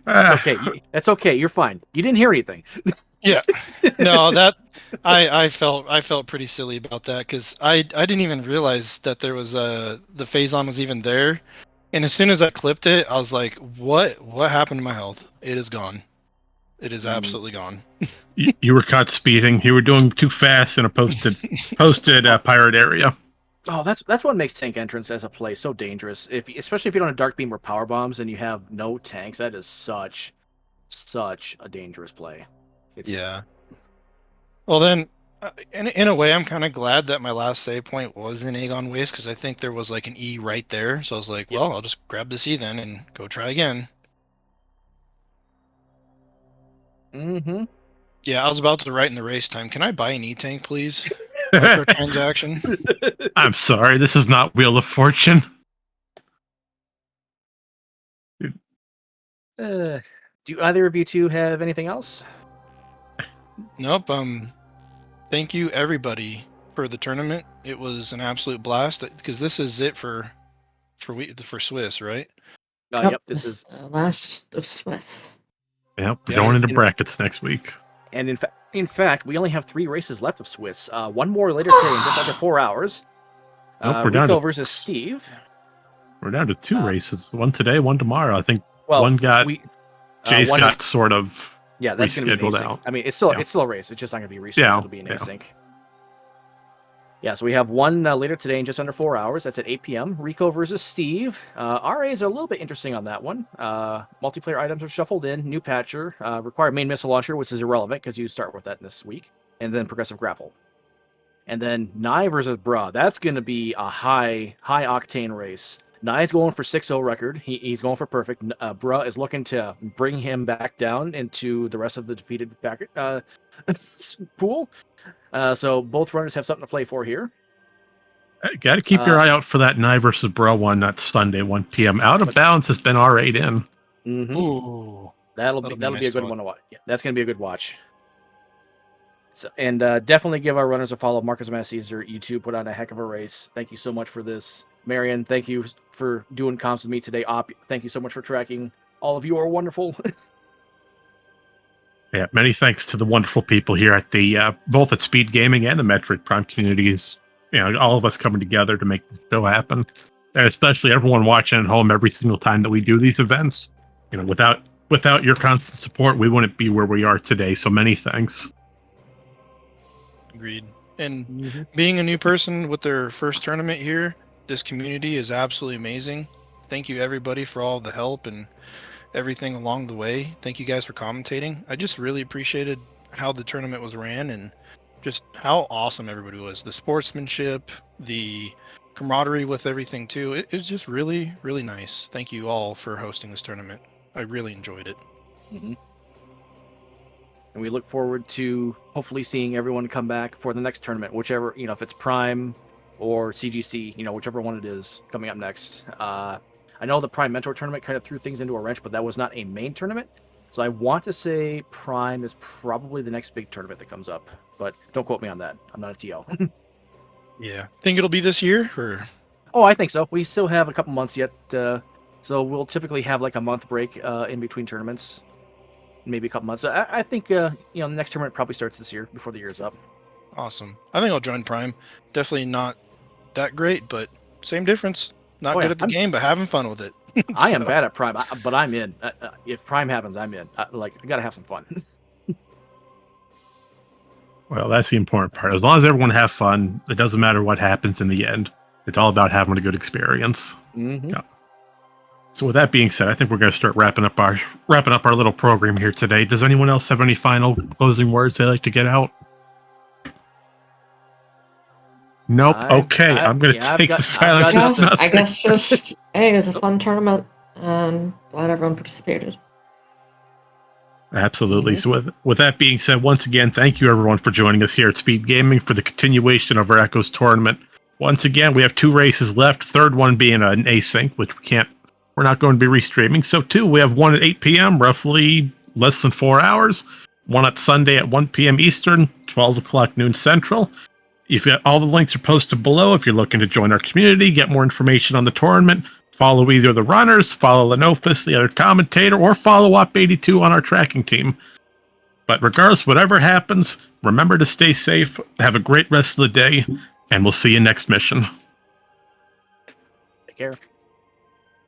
It's okay. That's okay. You're fine. You didn't hear anything. Yeah. No, I felt pretty silly about that because I didn't even realize that there was the phase-on was even there, and as soon as I clipped it, I was like, what happened to my health? It is gone. It is absolutely gone. You were caught speeding. You were doing too fast in a posted pirate area. Oh, that's what makes tank entrance as a play so dangerous. Especially if you don't have dark beam or power bombs and you have no tanks, that is such a dangerous play. It's, Yeah. Well then, in a way, I'm kind of glad that my last save point was in Aegon Waste because I think there was like an E right there. So I was like, Yep. well, I'll just grab this E then and go try again. Mm-hmm. Yeah, I was about to write in the race time. Can I buy an E tank, please? Microtransaction. I'm sorry, this is not Wheel of Fortune. Do either of you two have anything else? Nope. Thank you everybody for the tournament. It was an absolute blast because this is it for Swiss, right? Yep, this is, last of Swiss. Yep, we're Yeah, going into in- brackets next week. and in fact, we only have 3 races left of Swiss. One more later today in just under 4 hours. Nope, we're down Rico to versus Steve. We're down to 2 races. One today, one tomorrow. I think Well, one got Jay's one got sort of yeah, that's going to be an rescheduled async. out. I mean, it's still a race. It's just not going to be rescheduled. Yeah, It'll be an yeah. async. Yeah, so we have one later today in just under 4 hours. That's at 8 p.m. Rico versus Steve. RAs are a little bit interesting on that one. Multiplayer items are shuffled in. New patcher. Require main missile launcher, which is irrelevant because you start with that this week. And then progressive grapple. And then Nye versus Bruh. That's going to be a high octane race. Nye's going for 6-0 record. He's going for perfect. Bruh is looking to bring him back down into the rest of the defeated pool. So both runners have something to play for here. Got to keep your eye out for that Nye versus Bro one. That's Sunday, 1 p.m. Out of Bounds has been R8 in. Mm-hmm. Ooh, That'll be a good one to watch. Yeah, that's gonna be a good watch. So and definitely give our runners a follow. Marcus MightyCaesar, you two put on a heck of a race. Thank you so much for this, Marion. Thank you for doing comms with me today. Op, thank you so much for tracking. All of you are wonderful. Yeah, many thanks to the wonderful people here at the both at SpeedGaming and the Metroid Prime communities. You know, all of us coming together to make this show happen, and especially everyone watching at home every single time that we do these events. You know, without your constant support, we wouldn't be where we are today. So many thanks. agreed. And being a new person with their first tournament here, this community is absolutely amazing. Thank you everybody for all the help and everything along the way. Thank you guys for commentating. I just really appreciated how the tournament was ran and just how awesome everybody was. The sportsmanship, the camaraderie with everything too. It was just really, really nice. Thank you all for hosting this tournament. I really enjoyed it. Mm-hmm. And we look forward to hopefully seeing everyone come back for the next tournament, whichever, if it's Prime or CGC, whichever one it is coming up next. I know the Prime Mentor tournament kind of threw things into a wrench, but that was not a main tournament. So I want to say Prime is probably the next big tournament that comes up, but don't quote me on that. I'm not a TO. Yeah. Think it'll be this year or? Oh, I think so. We still have a couple months yet. So we'll typically have like a month break in between tournaments. Maybe a couple months. I think, the next tournament probably starts this year before the year's up. Awesome. I think I'll join Prime. Definitely not that great, but same difference. Not Oh, good yeah. at the game, but having fun with it. I am bad at Prime, but I'm in. If Prime happens, I'm in. I gotta have some fun. Well, that's the important part. As long as everyone have fun, it doesn't matter what happens in the end. It's all about having a good experience. Mm-hmm. Yeah. So with that being said, I think we're going to start wrapping up our little program here today. Does anyone else have any final closing words they'd like to get out? Nope. Okay, I'm going to take the silence as nothing. I guess just, hey, it was a fun tournament, and glad everyone participated. Absolutely. So with that being said, once again, thank you everyone for joining us here at Speed Gaming for the continuation of our Echoes tournament. Once again, we have 2 races left, third one being an async, which we're not going to be restreaming. So 2, we have one at 8 p.m., roughly less than 4 hours. One at Sunday at 1 p.m. Eastern, 12 o'clock noon Central. You've got all the links are posted below if you're looking to join our community, get more information on the tournament, follow either the runners, follow Lenofis, the other commentator, or follow Op82 on our tracking team. But regardless, whatever happens, remember to stay safe, have a great rest of the day, and we'll see you next mission. Take care.